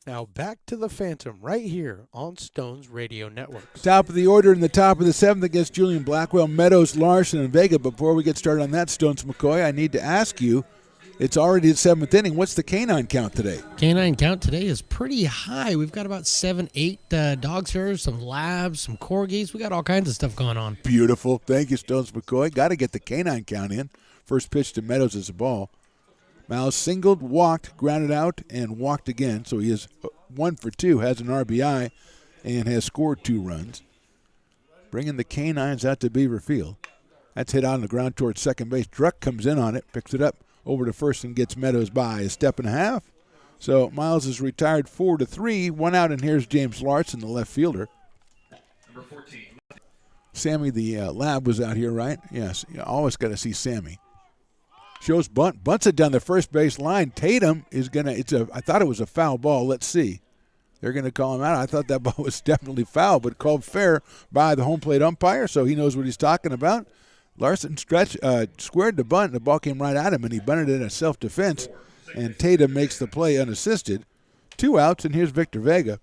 Now back to the Phantom right here on Stones Radio Network. Top of the order in the top of the 7th against Julian Blackwell, Meadows, Larson, and Vega. Before we get started on that, Stones McCoy, I need to ask you, it's already the 7th inning. What's the canine count today? Canine count today is pretty high. We've got about 7, 8 dogs here, some labs, some corgis. We got all kinds of stuff going on. Beautiful. Thank you, Stones McCoy. Got to get the canine count in. First pitch to Meadows is a ball. Miles singled, walked, grounded out, and walked again. So he is 1 for 2, has an RBI, and has scored 2 runs. Bringing the canines out to Beaver Field. That's hit on the ground towards second base. Druck comes in on it, picks it up over to first, and gets Meadows by a step and a half. So Miles is retired 4-3. 1 out, and here's James Larson, the left fielder. Number 14. Sammy, the lab, was out here, right? Yes. You always got to see Sammy. Shows bunt. Bunts it down the first base line. Tatum is going to, I thought it was a foul ball. Let's see. They're going to call him out. I thought that ball was definitely foul, but called fair by the home plate umpire, so he knows what he's talking about. Larson squared the bunt, and the ball came right at him, and he bunted it in self-defense, and Tatum makes the play unassisted. 2 outs, and here's Victor Vega.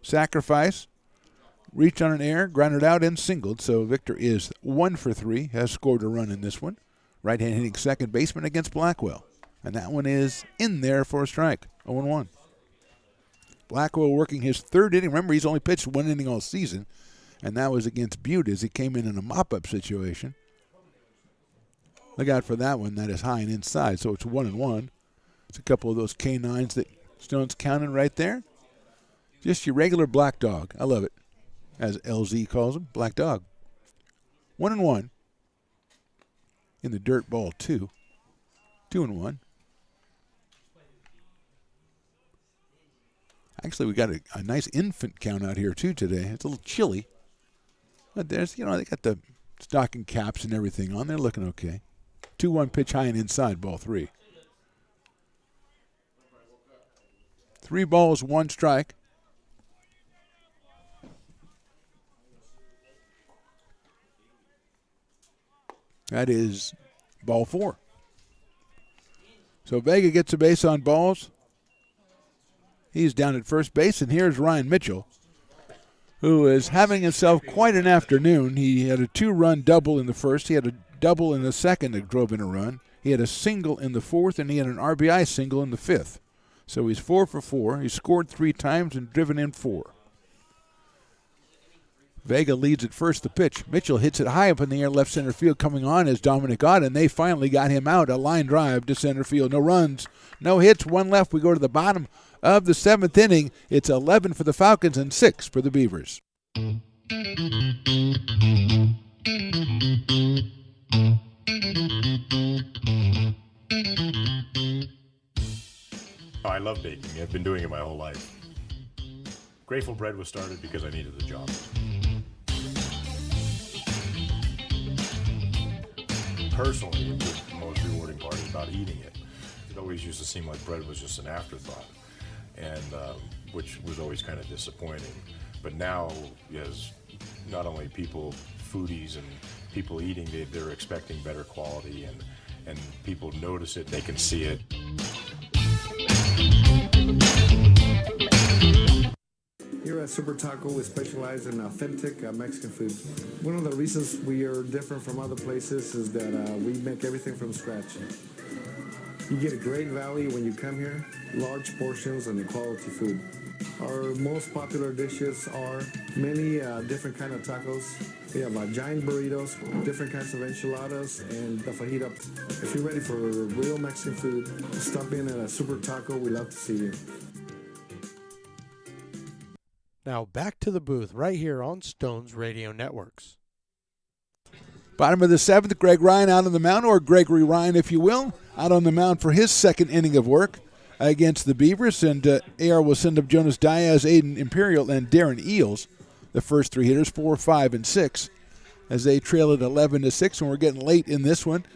Sacrifice, reached on an error, grounded out, and singled, so Victor is 1 for 3, has scored a run in this one. Right-hand hitting second baseman against Blackwell, and that one is in there for a strike, 0-1. Blackwell working his 3rd inning. Remember, he's only pitched 1 inning all season, and that was against Butte as he came in a mop-up situation. Look out for that one. That is high and inside, so it's 1-1. It's a couple of those K9s that Stone's counting right there. Just your regular black dog. I love it, as LZ calls him, black dog. 1-1 in the dirt ball, 2. 2-1. Actually, we got a nice infant count out here, too, today. It's a little chilly. But there's, they got the stocking caps and everything on. They're looking okay. 2-1 pitch high and inside, ball 3. 3 balls, 1 strike. That is ball 4. So Vega gets a base on balls. He's down at first base, and here's Ryan Mitchell, who is having himself quite an afternoon. He had a 2-run double in the first. He had a double in the second that drove in a run. He had a single in the 4th, and he had an RBI single in the 5th. So he's 4 for 4. He scored 3 times and driven in 4. Vega leads at first the pitch. Mitchell hits it high up in the air, left center field, coming on as Dominic Ott, and they finally got him out. A line drive to center field. No runs, no hits, 1 left. We go to the bottom of the 7th inning. It's 11 for the Falcons and 6 for the Beavers. I love baking. I've been doing it my whole life. Grateful Bread was started because I needed the job. Personally, the most rewarding part is about eating it. It always used to seem like bread was just an afterthought, and which was always kind of disappointing. But now, as not only people, foodies and people eating, they're expecting better quality, and people notice it, they can see it. Here at Super Taco, we specialize in authentic Mexican food. One of the reasons we are different from other places is that we make everything from scratch. You get a great value when you come here, large portions and quality food. Our most popular dishes are many different kind of tacos. We have giant burritos, different kinds of enchiladas, and the fajita. If you're ready for real Mexican food, stop in at a Super Taco. We love to see you. Now back to the booth right here on Stones Radio Networks. Bottom of the 7th, Greg Ryan out on the mound, or Gregory Ryan, if you will, out on the mound for his 2nd inning of work against the Beavers. And AR will send up Jonas Diaz, Aiden Imperial, and Darren Eels, the first 3 hitters, 4, 5, and 6, as they trail it 11-6. And we're getting late in this one.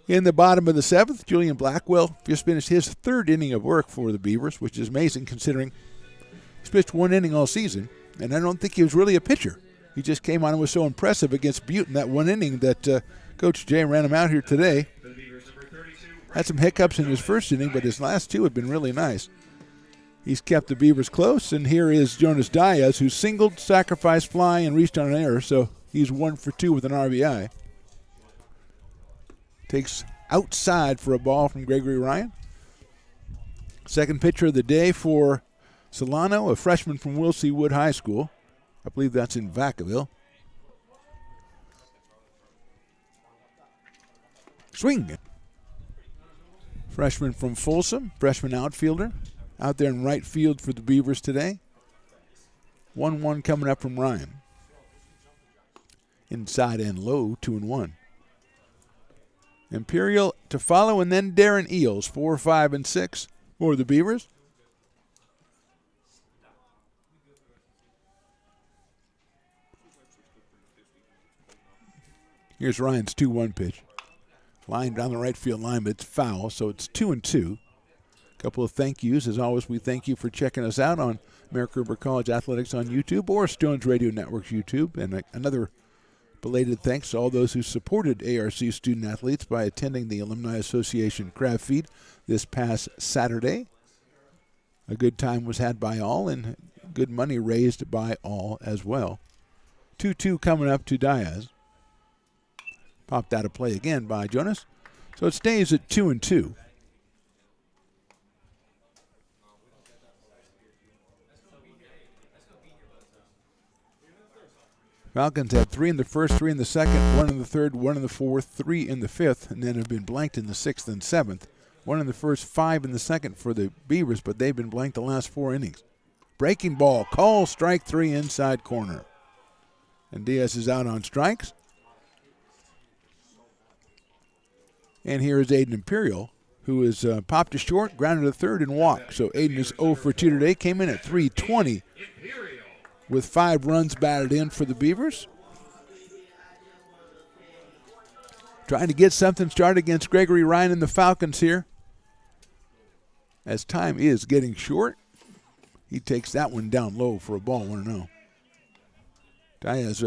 In the bottom of the 7th, Julian Blackwell just finished his 3rd inning of work for the Beavers, which is amazing considering he's pitched 1 inning all season, and I don't think he was really a pitcher. He just came on and was so impressive against Butte in that 1 inning that Coach Jay ran him out here today. Had some hiccups in his first inning, but his last 2 have been really nice. He's kept the Beavers close, and here is Jonas Diaz, who singled, sacrificed fly, and reached on an error, so he's 1 for 2 with an RBI. Takes outside for a ball from Gregory Ryan. Second pitcher of the day for Solano, a freshman from Wilsey Wood High School. I believe that's in Vacaville. Swing. Freshman from Folsom, freshman outfielder, out there in right field for the Beavers today. 1-1 coming up from Ryan. Inside and low, 2-1. Imperial to follow, and then Darren Eels, 4, 5, and 6 for the Beavers. Here's Ryan's 2-1 pitch. Line down the right field line, but it's foul, so it's 2-2. A couple of thank yous. As always, we thank you for checking us out on American River College Athletics on YouTube or Stones Radio Network's YouTube. And another belated thanks to all those who supported ARC student athletes by attending the Alumni Association Crab Feed this past Saturday. A good time was had by all and good money raised by all as well. 2-2 coming up to Diaz. Popped out of play again by Jonas. So it stays at 2-2. Falcons had 3 in the first, 3 in the second, 1 in the third, 1 in the fourth, 3 in the fifth, and then have been blanked in the sixth and seventh. 1 in the first, 5 in the second for the Beavers, but they've been blanked the last 4 innings. Breaking ball, call, strike 3 inside corner. And Diaz is out on strikes. And here is Aiden Imperial, who is popped to short, grounded to third, and walked. So Aiden is 0 for 2 today, came in at .320 with 5 runs batted in for the Beavers. Trying to get something started against Gregory Ryan and the Falcons here. As time is getting short, he takes that one down low for a ball, 1-0. Diaz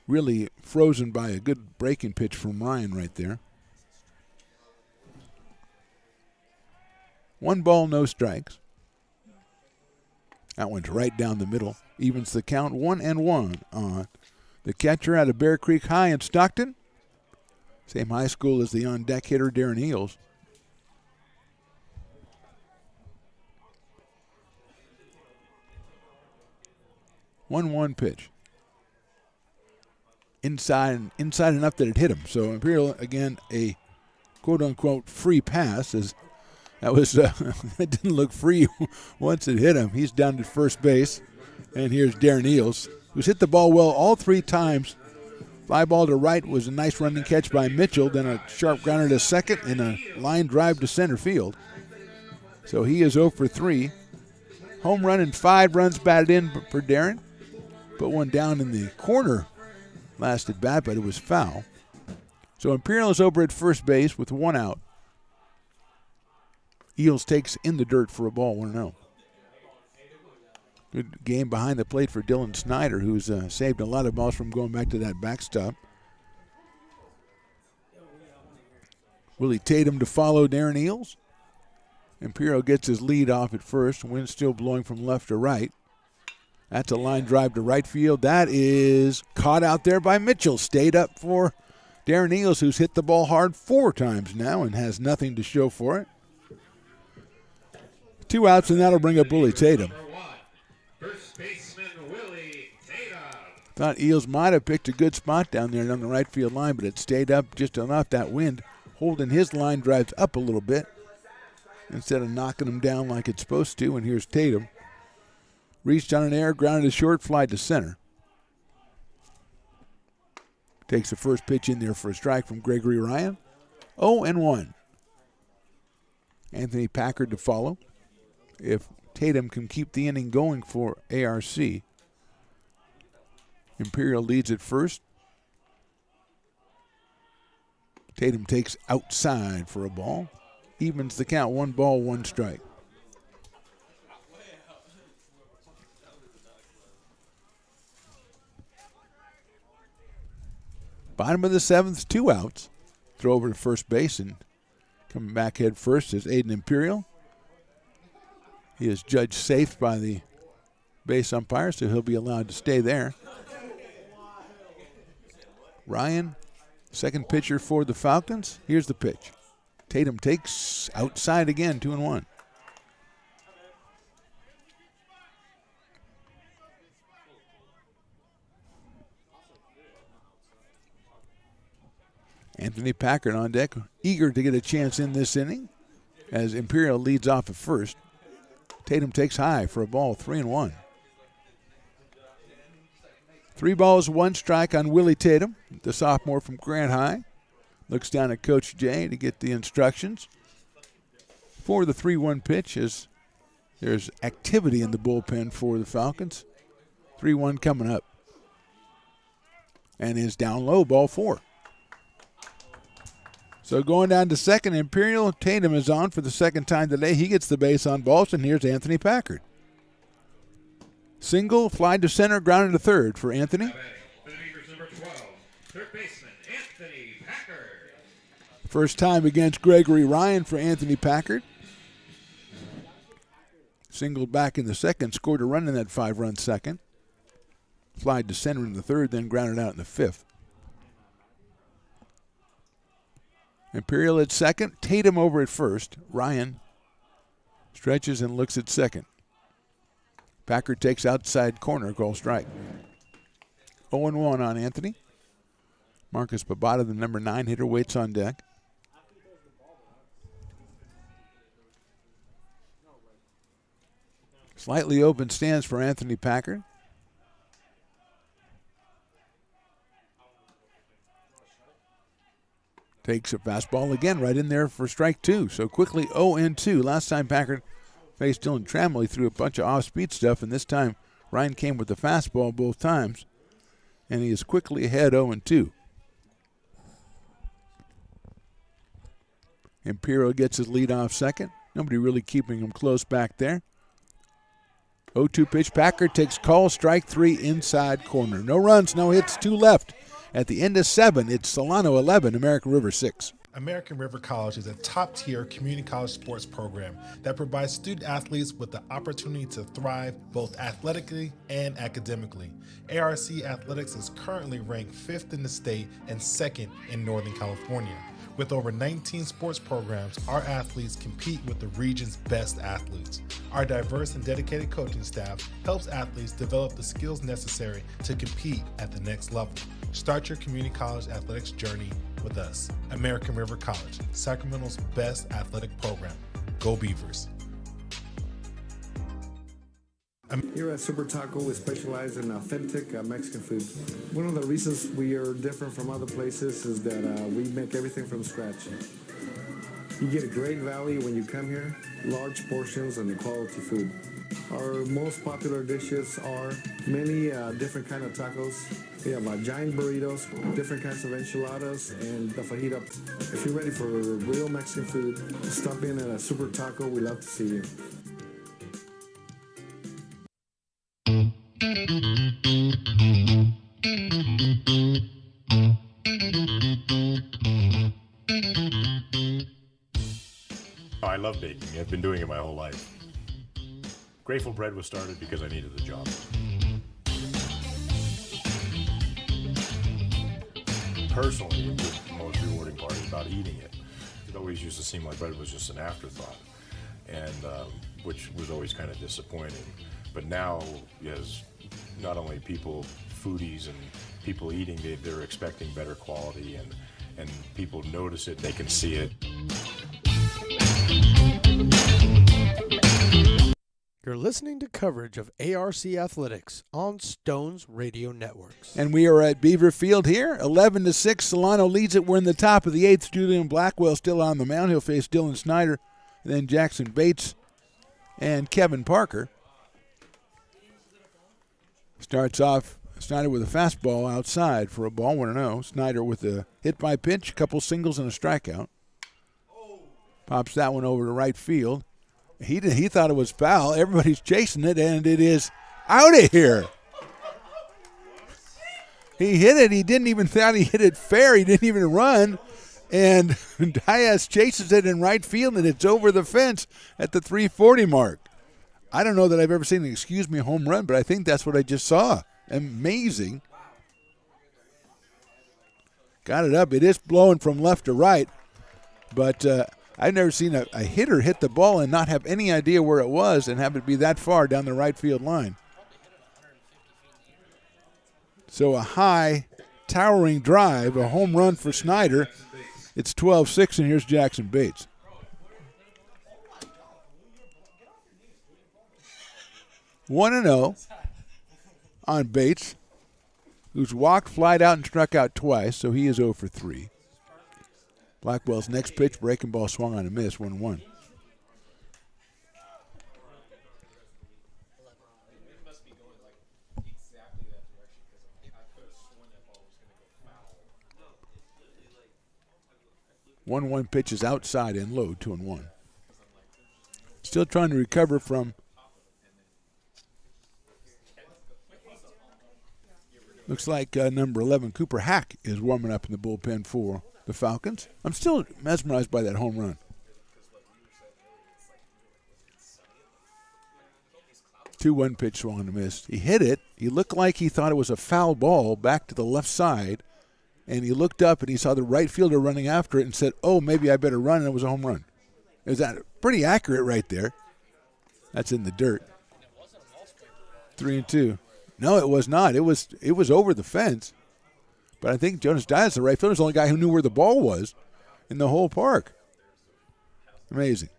really frozen by a good breaking pitch from Ryan right there. 1 ball, no strikes. That one's right down the middle. Evens the count, 1-1 on the catcher out of Bear Creek High in Stockton. Same high school as the on-deck hitter, Darren Eels. One pitch. Inside enough that it hit him. So Imperial, again, a quote-unquote free pass. As that was it didn't look free once it hit him. He's down to first base. And here's Darren Eels, who's hit the ball well all 3 times. Fly ball to right was a nice running catch by Mitchell, then a sharp grounder to second and a line drive to center field. So he is 0 for 3. Home run and 5 runs batted in for Darren. Put one down in the corner last at bat, but it was foul. So Imperial is over at first base with 1 out. Eels takes in the dirt for a ball, 1-0. Good game behind the plate for Dylan Snyder, who's saved a lot of balls from going back to that backstop. Willie Tatum to follow Darren Eels. Imperial gets his lead off at first. Wind still blowing from left to right. That's a line drive to right field. That is caught out there by Mitchell. Stayed up for Darren Eels, who's hit the ball hard 4 times now and has nothing to show for it. 2 outs, and that'll bring up Willie Tatum. First baseman Willie Tatum. Thought Eels might have picked a good spot down there on the right field line, but it stayed up just enough. That wind holding his line drives up a little bit instead of knocking them down like it's supposed to. And here's Tatum. Reached on an air, grounded a short fly to center. Takes the first pitch in there for a strike from Gregory Ryan. 0-1. Anthony Packard to follow. If Tatum can keep the inning going for ARC. Imperial leads at first. Tatum takes outside for a ball. Evens the count, 1 ball, 1 strike. Bottom of the 7th, 2 outs. Throw over to first base, and coming back head first is Aiden Imperial. He is judged safe by the base umpire, so he'll be allowed to stay there. Ryan, second pitcher for the Falcons. Here's the pitch. Tatum takes outside again, 2-1. Anthony Packard on deck, eager to get a chance in this inning as Imperial leads off at first. Tatum takes high for a ball, 3-1. 3 balls, 1 strike on Willie Tatum, the sophomore from Grant High. Looks down at Coach Jay to get the instructions. For the 3-1 pitch, as there's activity in the bullpen for the Falcons. 3-1 coming up. And is down low, ball 4. So going down to second, Imperial. Tatum is on for the second time today. He gets the base on balls, and here's Anthony Packard. Single, fly to center, grounded to third for Anthony. For the Beavers, number 12, third baseman Anthony Packard. First time against Gregory Ryan for Anthony Packard. Singled back in the second, scored a run in that 5-run second. Flied to center in the third, then grounded out in the fifth. Imperial at second, Tatum over at first. Ryan stretches and looks at second. Packard takes outside corner, goal strike. 0-1 on Anthony. Marcus Babata, the number 9 hitter, waits on deck. Slightly open stance for Anthony Packard. Takes a fastball again right in there for strike 2. So quickly 0-2. Last time Packard faced Dylan Trammell, he threw a bunch of off-speed stuff, and this time Ryan came with the fastball both times, and he is quickly ahead 0-2. Imperial gets his lead off second. Nobody really keeping him close back there. 0-2 pitch. Packard takes call, strike 3 inside corner. No runs, no hits, 2 left. At the end of 7, it's Solano 11, American River 6. American River College is a top-tier community college sports program that provides student athletes with the opportunity to thrive both athletically and academically. ARC Athletics is currently ranked 5th in the state and 2nd in Northern California. With over 19 sports programs, our athletes compete with the region's best athletes. Our diverse and dedicated coaching staff helps athletes develop the skills necessary to compete at the next level. Start your community college athletics journey with us. American River College, Sacramento's best athletic program. Go Beavers. Here at Super Taco, we specialize in authentic Mexican food. One of the reasons we are different from other places is that we make everything from scratch. You get a great value when you come here, large portions and quality food. Our most popular dishes are many different kind of tacos. We have giant burritos, different kinds of enchiladas, and the fajita. If you're ready for real Mexican food, stop in at a Super Taco. We'd love to see you. I love baking. I've been doing it my whole life. Grateful Bread was started because I needed the job. Personally, the most rewarding part is about eating it. It always used to seem like bread was just an afterthought, and which was always kind of disappointing. But now, as not only people, foodies and people eating, they're expecting better quality, and people notice it, they can see it. You're listening to coverage of ARC Athletics on Stones Radio Networks. And we are at Beaver Field here. 11-6, Solano leads it. We're in the top of the 8th. Julian Blackwell still on the mound. He'll face Dylan Snyder, and then Jackson Bates and Kevin Parker. Starts off Snyder with a fastball outside for a ball, 1-0. Snyder with a hit by pitch, a couple singles and a strikeout. Pops that one over to right field. He thought it was foul. Everybody's chasing it, and it is out of here. He hit it. He didn't even thought he hit it fair. He didn't even run. And Diaz chases it in right field, and it's over the fence at the 340 mark. I don't know that I've ever seen an excuse me home run, but I think that's what I just saw. Amazing. Got it up. It is blowing from left to right, but I've never seen a hitter hit the ball and not have any idea where it was and have it be that far down the right field line. So a high, towering drive, a home run for Snyder. It's 12-6, and here's Jackson Bates. One 1-0 on Bates, who's walked, flied out, and struck out twice, so he is 0 for 3. Blackwell's next pitch, breaking ball, swung on a miss, 1-1. 1-1 pitch is outside and low, 2-1. Still trying to recover from looks like number 11, Cooper Hack, is warming up in the bullpen for the Falcons. I'm still mesmerized by that home run. 2-1 pitch, swung and missed. He hit it. He looked like he thought it was a foul ball back to the left side, and he looked up and he saw the right fielder running after it and said, oh, maybe I better run, and it was a home run. It was pretty accurate right there. That's in the dirt. 3-2. No, it was not. It was over the fence. But I think Jonas Dias, the right fielder, is the only guy who knew where the ball was in the whole park. Amazing.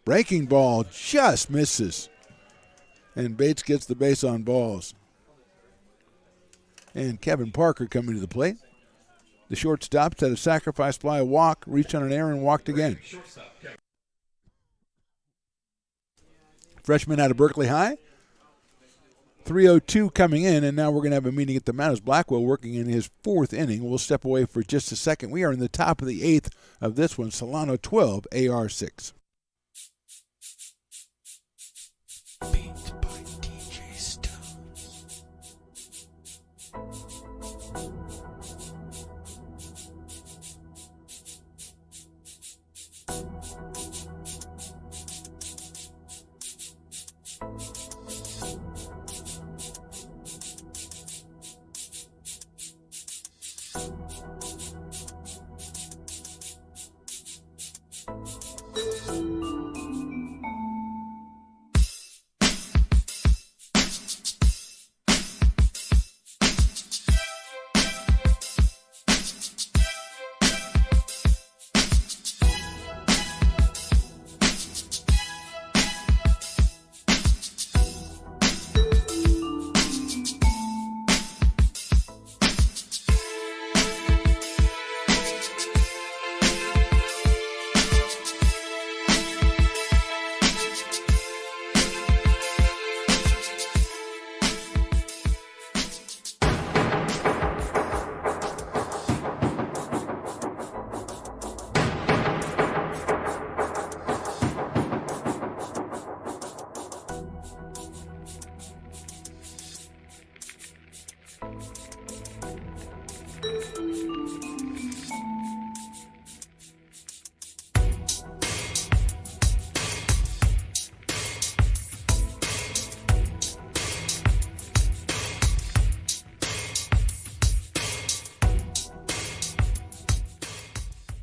Breaking ball just misses. And Bates gets the base on balls. And Kevin Parker coming to the plate. The shortstop had a sacrifice fly, a walk, reached on an error, and walked again. Freshman out of Berkeley High. 3:02 coming in, and now we're going to have a meeting at the mound as Blackwell working in his fourth inning. We'll step away for just a second. We are in the top of the eighth of this one. Solano 12, AR 6. Beat by DJ Stones.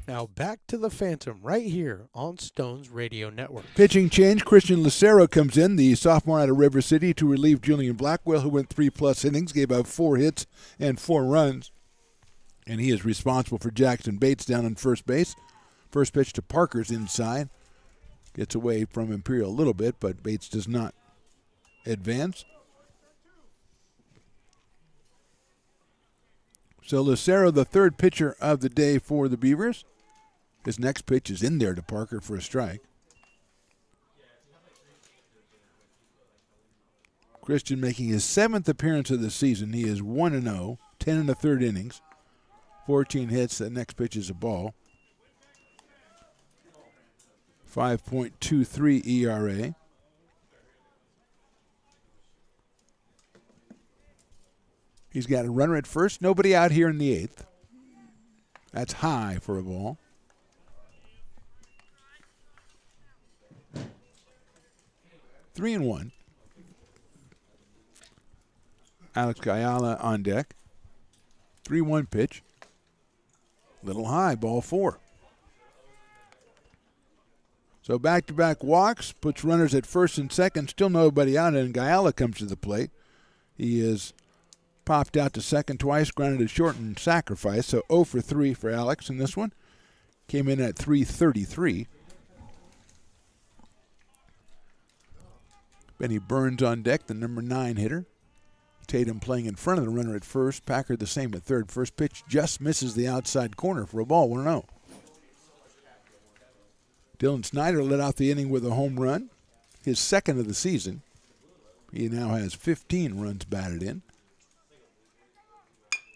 Now back to the Phantom right here on Stones Radio Network. Pitching change, Christian Lucero comes in, the sophomore out of River City, to relieve Julian Blackwell, who went 3+ innings, gave up 4 hits and 4 runs. And he is responsible for Jackson Bates down on first base. First pitch to Parker's inside. Gets away from Imperial a little bit, but Bates does not advance. So Lucero, the third pitcher of the day for the Beavers. His next pitch is in there to Parker for a strike. Christian making his 7th appearance of the season. He is 1-0, 10 1/3 innings, 14 hits. That next pitch is a ball. 5.23 ERA. He's got a runner at first. Nobody out here in the 8th. That's high for a ball. Three and 1. Alex Gayala on deck. 3-1 pitch. Little high, ball 4. So back-to-back walks, puts runners at first and second. Still nobody out, and Gayala comes to the plate. He is popped out to second twice, grounded to short and sacrifice. So 0 for 3 for Alex in this one. Came in at 333. Benny Burns on deck, the number 9 hitter. Tatum playing in front of the runner at first. Packard the same at third. First pitch just misses the outside corner for a ball, 1-0. Dylan Snyder led out the inning with a home run, his second of the season. He now has 15 runs batted in.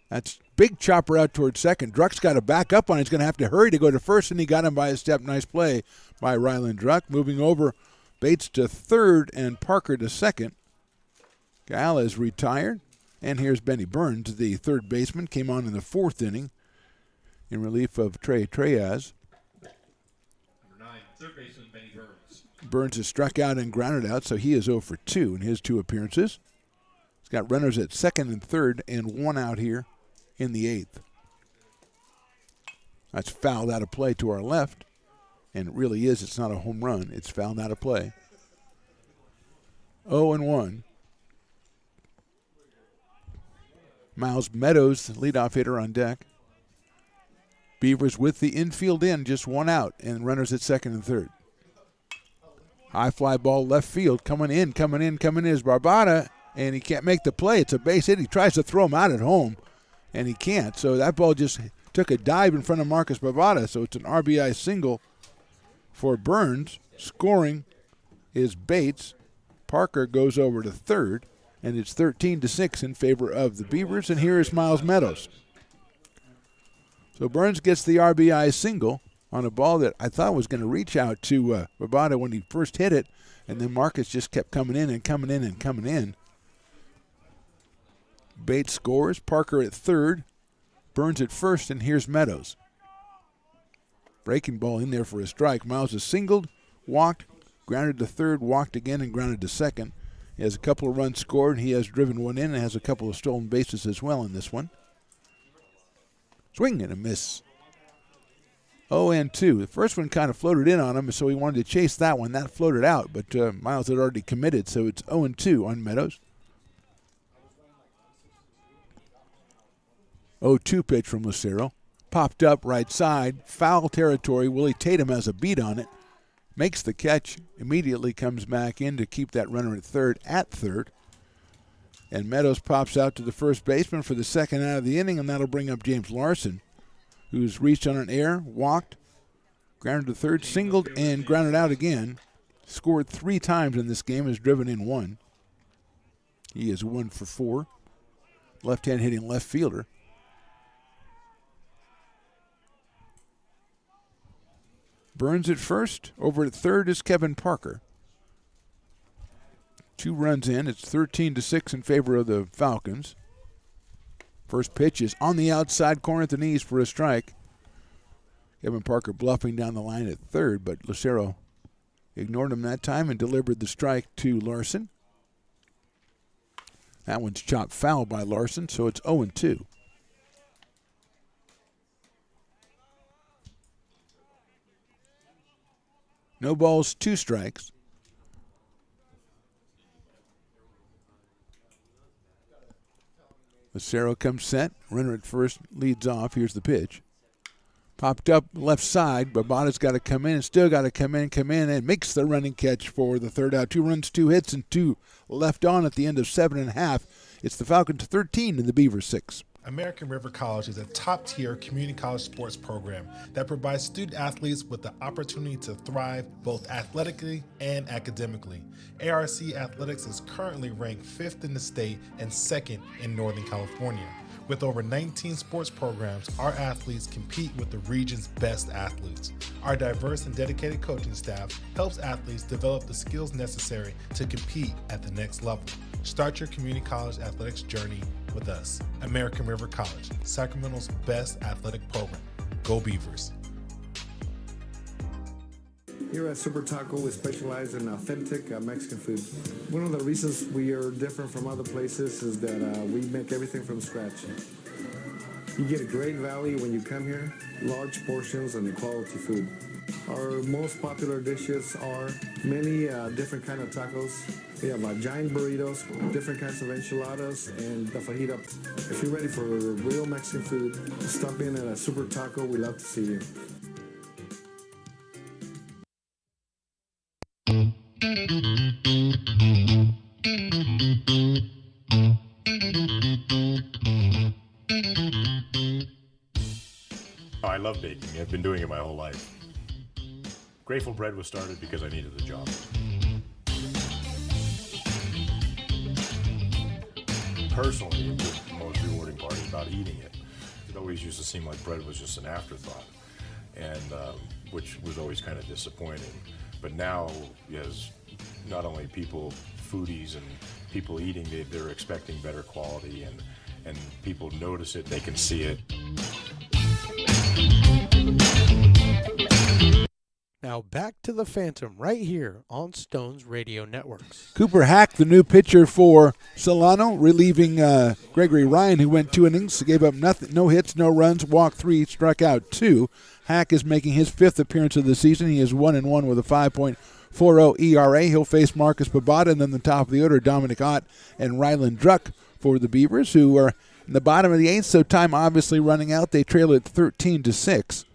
That's big chopper out towards second. Druck's got to back up on it. He's going to have to hurry to go to first, and he got him by a step. Nice play by Ryland Druck. Moving over, Bates to third and Parker to second. Gala is retired. And here's Benny Burns, the third baseman, came on in the fourth inning in relief of Trey Treyaz. Number 9, third baseman Benny Burns. Burns is struck out and grounded out, so he is 0 for 2 in his 2 appearances. He's got runners at second and third and 1 out here in the 8th. That's fouled out of play to our left, and it really is. It's not a home run. It's fouled out of play. 0-1. Miles Meadows, the leadoff hitter on deck. Beavers with the infield in, just 1 out, and runners at second and third. High fly ball left field, coming in is Barbada, and he can't make the play. It's a base hit. He tries to throw him out at home, and he can't. So that ball just took a dive in front of Marcus Barbada, so it's an RBI single for Burns. Scoring is Bates. Parker goes over to third. And it's 13-6 in favor of the Beavers. And here is Miles Meadows. So Burns gets the RBI single on a ball that I thought was going to reach out to Barbada when he first hit it. And then Marcus just kept coming in and coming in and coming in. Bates scores. Parker at third. Burns at first. And here's Meadows. Breaking ball in there for a strike. Miles is singled, walked, grounded to third, walked again, and grounded to second. He has a couple of runs scored. He has driven 1 in and has a couple of stolen bases as well in this one. Swing and a miss. 0-2. The first one kind of floated in on him, so he wanted to chase that one. That floated out, but Miles had already committed, so it's 0-2 on Meadows. 0-2 pitch from Lucero. Popped up right side. Foul territory. Willie Tatum has a beat on it. Makes the catch, immediately comes back in to keep that runner at third. And Meadows pops out to the first baseman for the second out of the inning, and that'll bring up James Larson, who's reached on an error, walked, grounded to third, singled, and grounded out again. Scored 3 times in this game, has driven in 1. He is 1 for 4. Left-hand hitting left fielder. Burns at first. Over at third is Kevin Parker. 2 runs in. It's 13-6 in favor of the Falcons. First pitch is on the outside corner at the knees for a strike. Kevin Parker bluffing down the line at third, but Lucero ignored him that time and delivered the strike to Larson. That one's chopped foul by Larson, so it's 0-2. No balls, 2 strikes. Lucero comes set. Runner at first leads off. Here's the pitch. Popped up left side. Barbada's got to come in and still got to come in, and makes the running catch for the third out. 2 runs, 2 hits, and 2 left on at the end of 7.5. It's the Falcons 13 and the Beavers 6. American River College is a top-tier community college sports program that provides student athletes with the opportunity to thrive both athletically and academically. ARC Athletics is currently ranked 5th in the state and 2nd in Northern California. With over 19 sports programs, our athletes compete with the region's best athletes. Our diverse and dedicated coaching staff helps athletes develop the skills necessary to compete at the next level. Start your community college athletics journey with us. American River College, Sacramento's best athletic program. Go Beavers. Here at Super Taco, we specialize in authentic Mexican food. One of the reasons we are different from other places is that we make everything from scratch. You get a great value when you come here, large portions and quality food. Our most popular dishes are many different kind of tacos. We have giant burritos, different kinds of enchiladas, and the fajita. If you're ready for real Mexican food, stop in at a Super Taco. We'd love to see you. I love baking. I've been doing it my whole life. Grateful Bread was started because I needed the job. Personally, the most rewarding part is about eating it. It always used to seem like bread was just an afterthought, and which was always kind of disappointing. But now, as not only people, foodies and people eating, they're expecting better quality, and people notice it, they can see it. Now back to the Phantom right here on Stones Radio Networks. Cooper Hack, the new pitcher for Solano, relieving Gregory Ryan, who went 2 innings, gave up nothing, no hits, no runs, walked 3, struck out 2. Hack is making his 5th appearance of the season. He is 1-1 with a 5.40 ERA. He'll face Marcus Babada, and then the top of the order, Dominic Ott and Ryland Druck for the Beavers, who are in the bottom of the 8th, so time obviously running out. They trail at 13-6.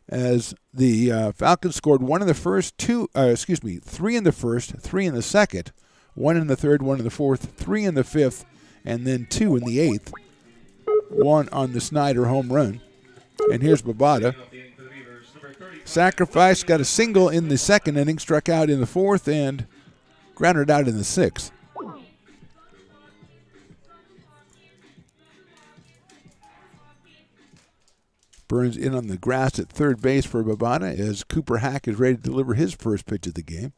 As the Falcons scored 1 in the first, 3 in the first, 3 in the second, 1 in the third, 1 in the fourth, 3 in the fifth, and then 2 in the 8th. 1 on the Snyder home run. And here's Babada. Sacrifice, got a single in the second inning, struck out in the fourth, and grounded out in the 6th. Burns in on the grass at third base for Babada as Cooper Hack is ready to deliver his first pitch of the game.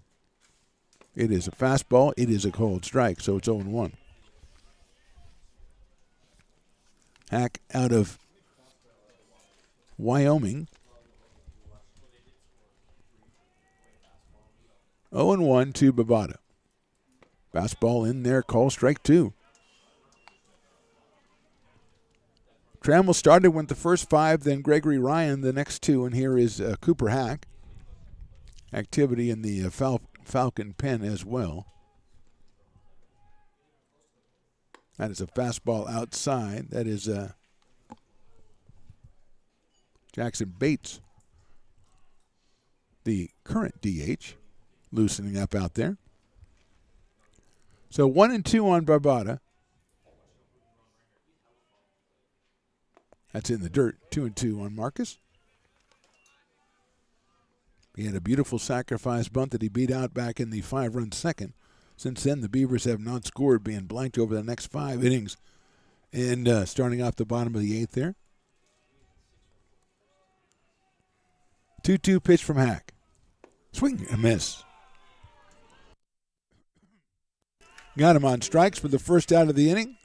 It is a fastball. It is a cold strike, so it's 0-1. Hack out of Wyoming. 0-1 to Babada. Fastball in there, call strike 2. Trammell started with the first 5, then Gregory Ryan the next 2, and here is Cooper Hack. Activity in the Falcon pen as well. That is a fastball outside. That is Jackson Bates, the current DH, loosening up out there. So 1-2 on Babada. That's in the dirt. 2-2 on Marcus. He had a beautiful sacrifice bunt that he beat out back in the 5-run second. Since then, the Beavers have not scored, being blanked over the next 5 innings. And starting off the bottom of the 8th there. 2-2 pitch from Hack. Swing and a miss. Got him on strikes for the first out of the inning.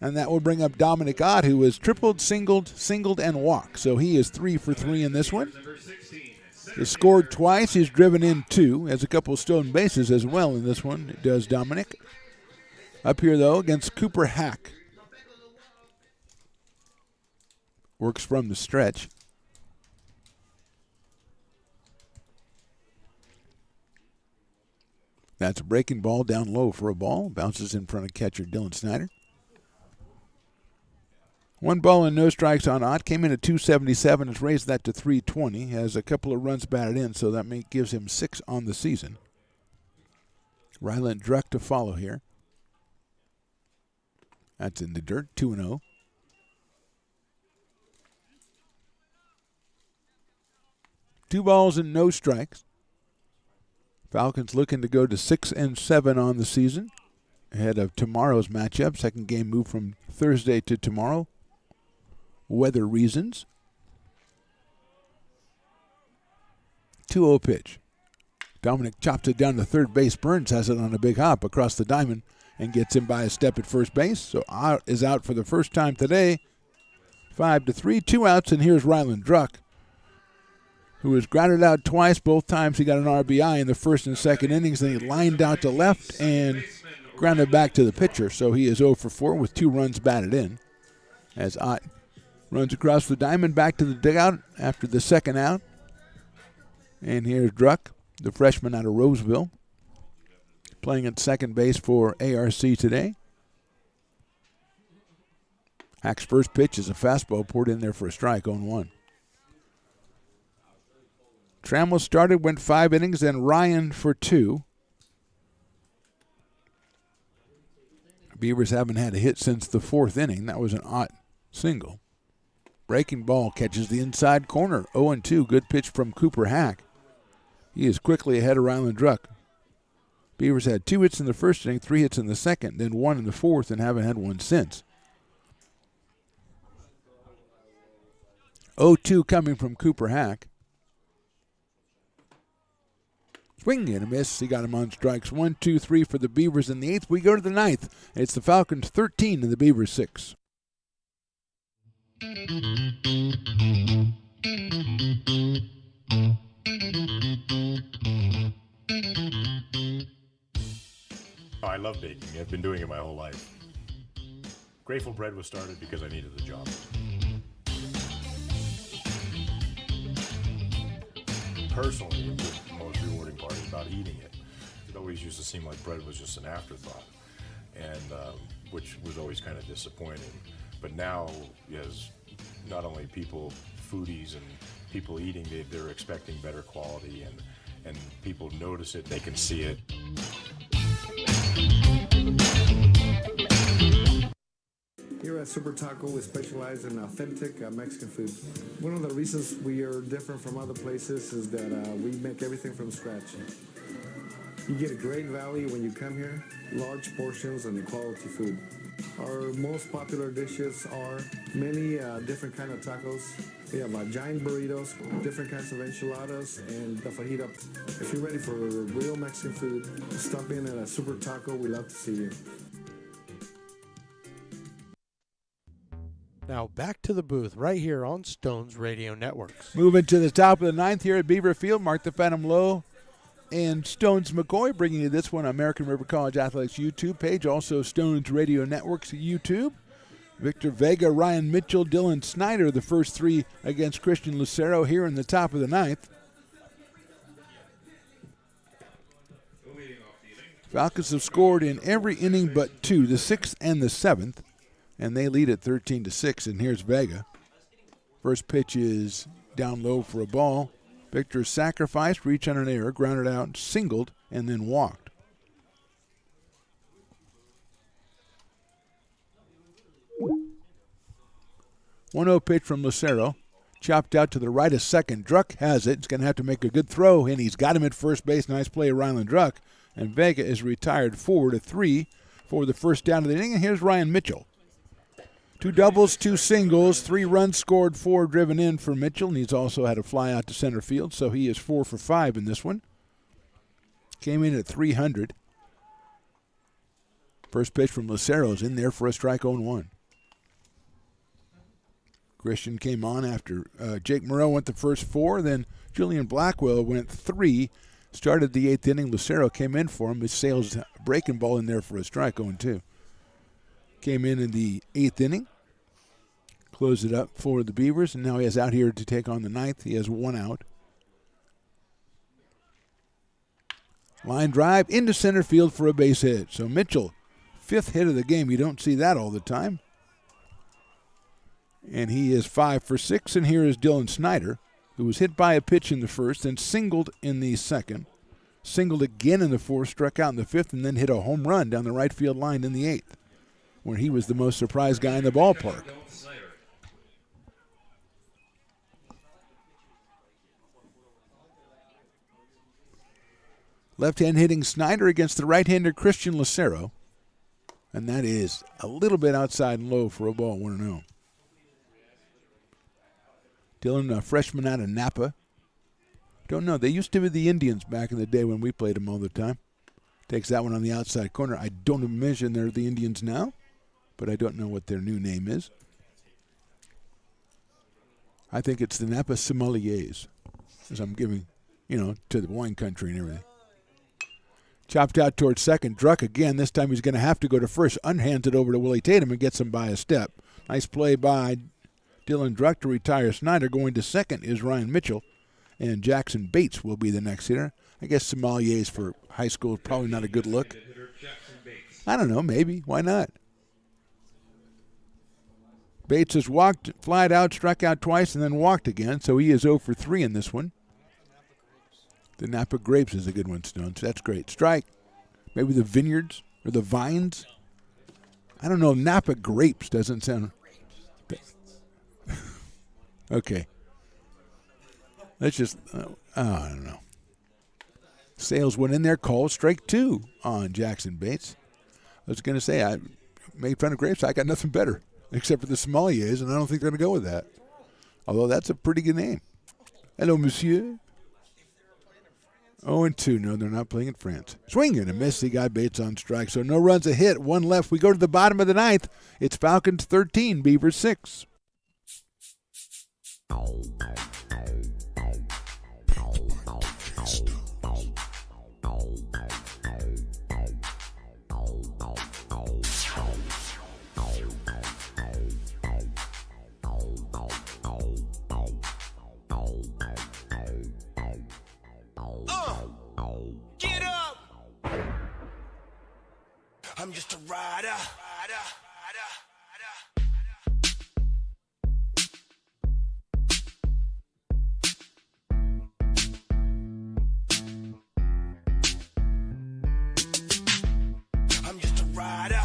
And that will bring up Dominic Ott, who has tripled, singled, and walked. So he is 3 for 3 in this one. He's scored twice. He's driven in 2. Has a couple of stolen bases as well in this one. It does Dominic. Up here, though, against Cooper Hack. Works from the stretch. That's a breaking ball down low for a ball. Bounces in front of catcher Dylan Snyder. 1 ball and no strikes on Ott. Came in at 277. Has raised that to 320. Has a couple of runs batted in, so that gives him 6 on the season. Ryland Druck to follow here. That's in the dirt. 2-0. Two balls and no strikes. Falcons looking to go to 6-7 on the season ahead of tomorrow's matchup. Second game moved from Thursday to tomorrow. Weather reasons. 2-0 pitch. Dominic chops it down to third base. Burns has it on a big hop across the diamond and gets him by a step at first base. So Ott is out for the first time today. 5-3, 2 outs, and here's Ryland Druck, who was grounded out twice. Both times he got an RBI in the first and second innings. Then he lined out to left and grounded back to the pitcher. So he is 0 for 4 with 2 runs batted in. As Ott runs across the diamond back to the dugout after the second out. And here's Druck, the freshman out of Roseville, playing at second base for ARC today. Hack's first pitch is a fastball poured in there for a strike, 0-1. Trammell started, went 5 innings, then Ryan for 2. Beavers haven't had a hit since the 4th inning. That was an Ott single. Breaking ball catches the inside corner. 0-2. Good pitch from Cooper Hack. He is quickly ahead of Ryland Druck. Beavers had 2 hits in the first inning, 3 hits in the second, then 1 in the 4th, and haven't had one since. 0-2 coming from Cooper Hack. Swing and a miss. He got him on strikes. 1, 2, 3 for the Beavers in the 8th. We go to the 9th. It's the Falcons 13 and the Beavers 6. Oh, I love baking. I've been doing it my whole life. Grateful Bread was started because I needed the job. Personally, the most rewarding part is about eating it. It always used to seem like bread was just an afterthought, and which was always kind of disappointing. But now, as not only people, foodies and people eating, they're expecting better quality, and people notice it, they can see it. Here at Super Taco, we specialize in authentic Mexican food. One of the reasons we are different from other places is that we make everything from scratch. You get a great value when you come here, large portions and quality food. Our most popular dishes are many different kind of tacos. We have giant burritos, different kinds of enchiladas, and the fajita. If you're ready for real Mexican food, stop in at a Super Taco. We love to see you. Now back to the booth right here on Stones Radio Networks. Moving to the top of the 9th here at Beaver Field, Mark the Phantom Lowe and Stones McCoy bringing you this one on American River College Athletics YouTube page, also Stones Radio Networks YouTube. Victor Vega, Ryan Mitchell, Dylan Snyder, the first 3 against Christian Lucero here in the top of the 9th. Falcons have scored in every inning but 2, the 6th and the 7th, and they lead at 13-6, and here's Vega. First pitch is down low for a ball. Victor sacrificed, reached on an error, grounded out, singled, and then walked. One 1-0 pitch from Lucero. Chopped out to the right of second. Druck has it. He's going to have to make a good throw, and he's got him at first base. Nice play of Rylan Druck. And Vega is retired 4-3 for the first down of the inning. And here's Ryan Mitchell. 2 doubles, 2 singles, 3 runs scored, 4 driven in for Mitchell, and he's also had a fly out to center field, so he is 4 for 5 in this one. Came in at 300. First pitch from Lucero is in there for a strike 0-1. Christian came on after Jake Moreau went the first 4, then Julian Blackwell went 3. Started the 8th inning. Lucero came in for him. His sails breaking ball in there for a strike 0-2. Came in the 8th inning, closed it up for the Beavers, and now he is out here to take on the 9th. He has 1 out. Line drive into center field for a base hit. So Mitchell, 5th hit of the game. You don't see that all the time. And he is 5 for 6, and here is Dylan Snyder, who was hit by a pitch in the first, then singled in the second, singled again in the 4th, struck out in the 5th, and then hit a home run down the right field line in the 8th. Where he was the most surprised guy in the ballpark. Left-hand hitting Snyder against the right-hander Christian Lucero. And that is a little bit outside and low for a ball, 1-0. Dylan, a freshman out of Napa. Don't know. They used to be the Indians back in the day when we played them all the time. Takes that one on the outside corner. I don't imagine they're the Indians now, but I don't know what their new name is. I think it's the Napa Sommeliers, as I'm giving, to the wine country and everything. Chopped out towards second. Druck again. This time he's going to have to go to first. Unhands it over to Willie Tatum and gets him by a step. Nice play by Dylan Druck to retire Snyder. Going to second is Ryan Mitchell, and Jackson Bates will be the next hitter. I guess sommeliers for high school is probably not a good look. I don't know, maybe. Why not? Bates has walked, flied out, struck out twice, and then walked again, so he is 0 for 3 in this one. The Napa Grapes is a good one, Stones. That's great. Strike. Maybe the Vineyards or the Vines. I don't know. Napa Grapes doesn't sound... Okay. Let's just... I don't know. Sales went in there, called strike 2 on Jackson Bates. I was going to say, I made fun of grapes. I got nothing better except for the sommeliers, and I don't think they're going to go with that. Although that's a pretty good name. Hello, monsieur. 0-2. No, they're not playing in France. Swing and a miss. He got Bates on strike. So no runs, a hit. One left. We go to the bottom of the ninth. It's Falcons 13, Beavers 6. Get up! I'm just a rider. I'm just a rider.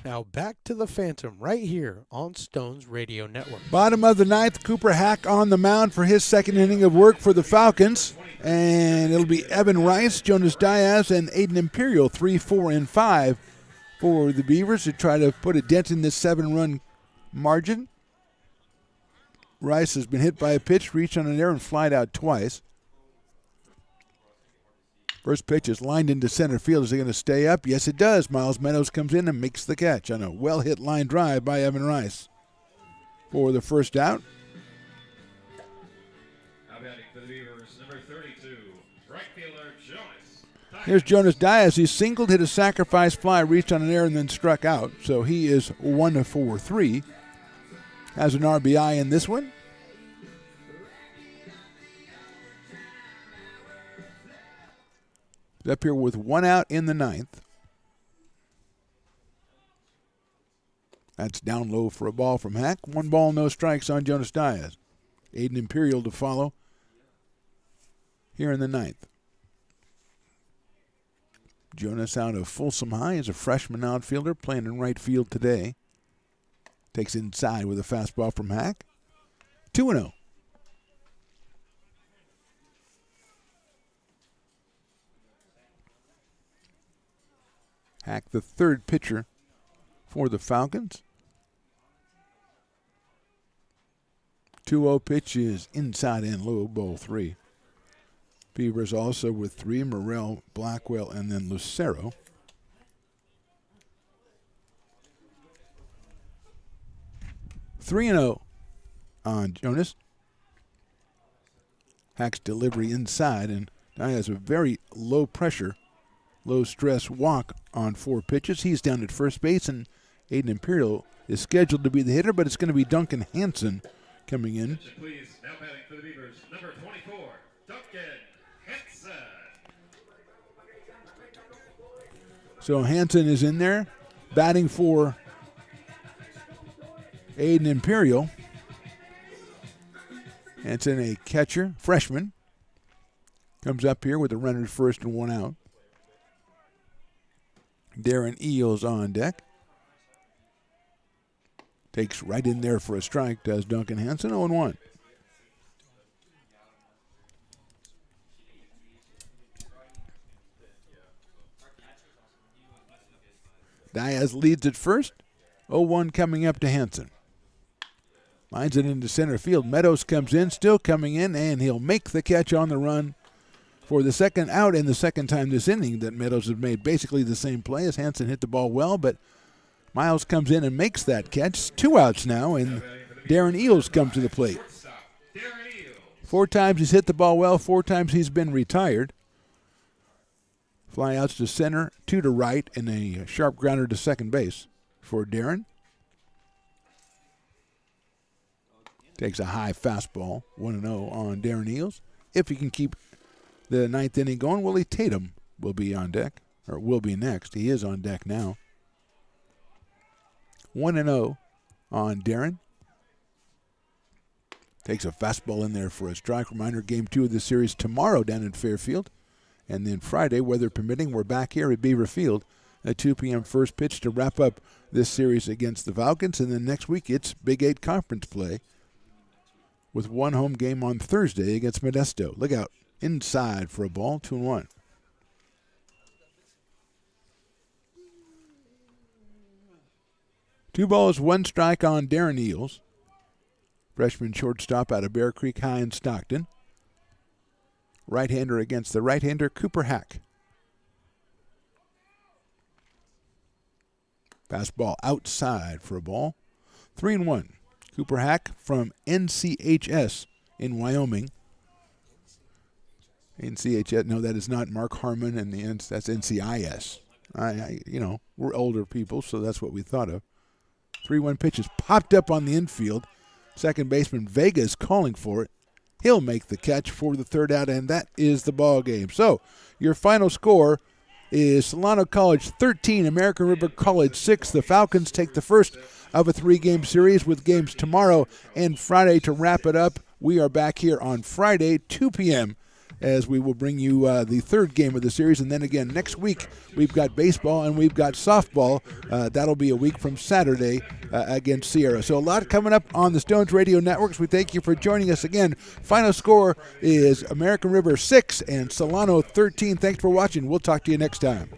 Now back to the Phantom right here on Stones Radio Network. Bottom of the ninth, Cooper Hack on the mound for his second inning of work for the Falcons. And it'll be Evan Rice, Jonas Diaz, and Aiden Imperial, 3, 4, and 5 for the Beavers to try to put a dent in this 7-run margin. Rice has been hit by a pitch, reached on an error, and flied out twice. First pitch is lined into center field. Is it going to stay up? Yes, it does. Miles Meadows comes in and makes the catch on a well-hit line drive by Evan Rice for the first out. Now batting for the Beavers, number 32, right fielder Jonas. Here's Jonas Diaz. He singled, hit a sacrifice fly, reached on an error, and then struck out. So he is 1-for-3. Has an RBI in this one. Up here with one out in the ninth. That's down low for a ball from Hack. 1 ball, no strikes on Jonas Diaz. Aiden Imperial to follow here in the ninth. Jonas out of Folsom High is a freshman outfielder playing in right field today. Takes inside with a fastball from Hack. 2-0. Hack, the third pitcher for the Falcons. 2-0 pitch is inside and low, ball 3. Beavers also with 3, Morrell, Blackwell, and then Lucero. (3-0) on Jonas. Hack's delivery inside, and now he has a very low pressure, low stress walk on 4 pitches. He's down at first base, and Aiden Imperial is scheduled to be the hitter, but it's going to be Duncan Hansen coming in. Please, now batting for the Beavers, number 24, Duncan Hansen. So Hansen is in there, batting for Aiden Imperial. Hansen, a catcher, freshman, comes up here with a runner at first and 1 out. Darren Eels on deck. Takes right in there for a strike, does Duncan Hansen, 0-1. Diaz leads at first, 0-1 coming up to Hansen. Lines it into center field. Meadows comes in, still coming in, and he'll make the catch on the run for the second out and the second time this inning that Meadows has made basically the same play as Hansen hit the ball well, but Miles comes in and makes that catch. 2 outs now, and Darren Eels comes to the plate. 4 times he's hit the ball well, 4 times he's been retired. Fly outs to center, 2 to right, and a sharp grounder to second base for Darren. Takes a high fastball, 1-0 on Darren Eels. If he can keep the 9th inning going, Willie Tatum will be on deck, or will be next. He is on deck now. 1-0 on Darren. Takes a fastball in there for a strike. Reminder, Game 2 of the series tomorrow down in Fairfield. And then Friday, weather permitting, we're back here at Beaver Field at 2 p.m. first pitch to wrap up this series against the Falcons. And then next week, it's Big 8 conference play with one home game on Thursday against Modesto. Look out. Inside for a ball, 2-1. Two balls, 1 strike on Darren Eels. Freshman shortstop out of Bear Creek High in Stockton. Right-hander against the right-hander, Cooper Hack. Fastball outside for a ball. 3-1. Cooper Hack from NCHS in Wyoming. NCHS, no, that is not Mark Harmon, and that's NCIS. We're older people, so that's what we thought of. 3-1 pitch is popped up on the infield. Second baseman Vega is calling for it. He'll make the catch for the 3rd out, and that is the ball game. So your final score is Solano College 13, American River College 6. The Falcons take the first of a 3-game series with games tomorrow and Friday to wrap it up. We are back here on Friday, 2 p.m., as we will bring you the 3rd game of the series. And then again, next week, we've got baseball and we've got softball. That'll be a week from Saturday against Sierra. So a lot coming up on the Stones Radio Networks. We thank you for joining us again. Final score is American River 6 and Solano 13. Thanks for watching. We'll talk to you next time.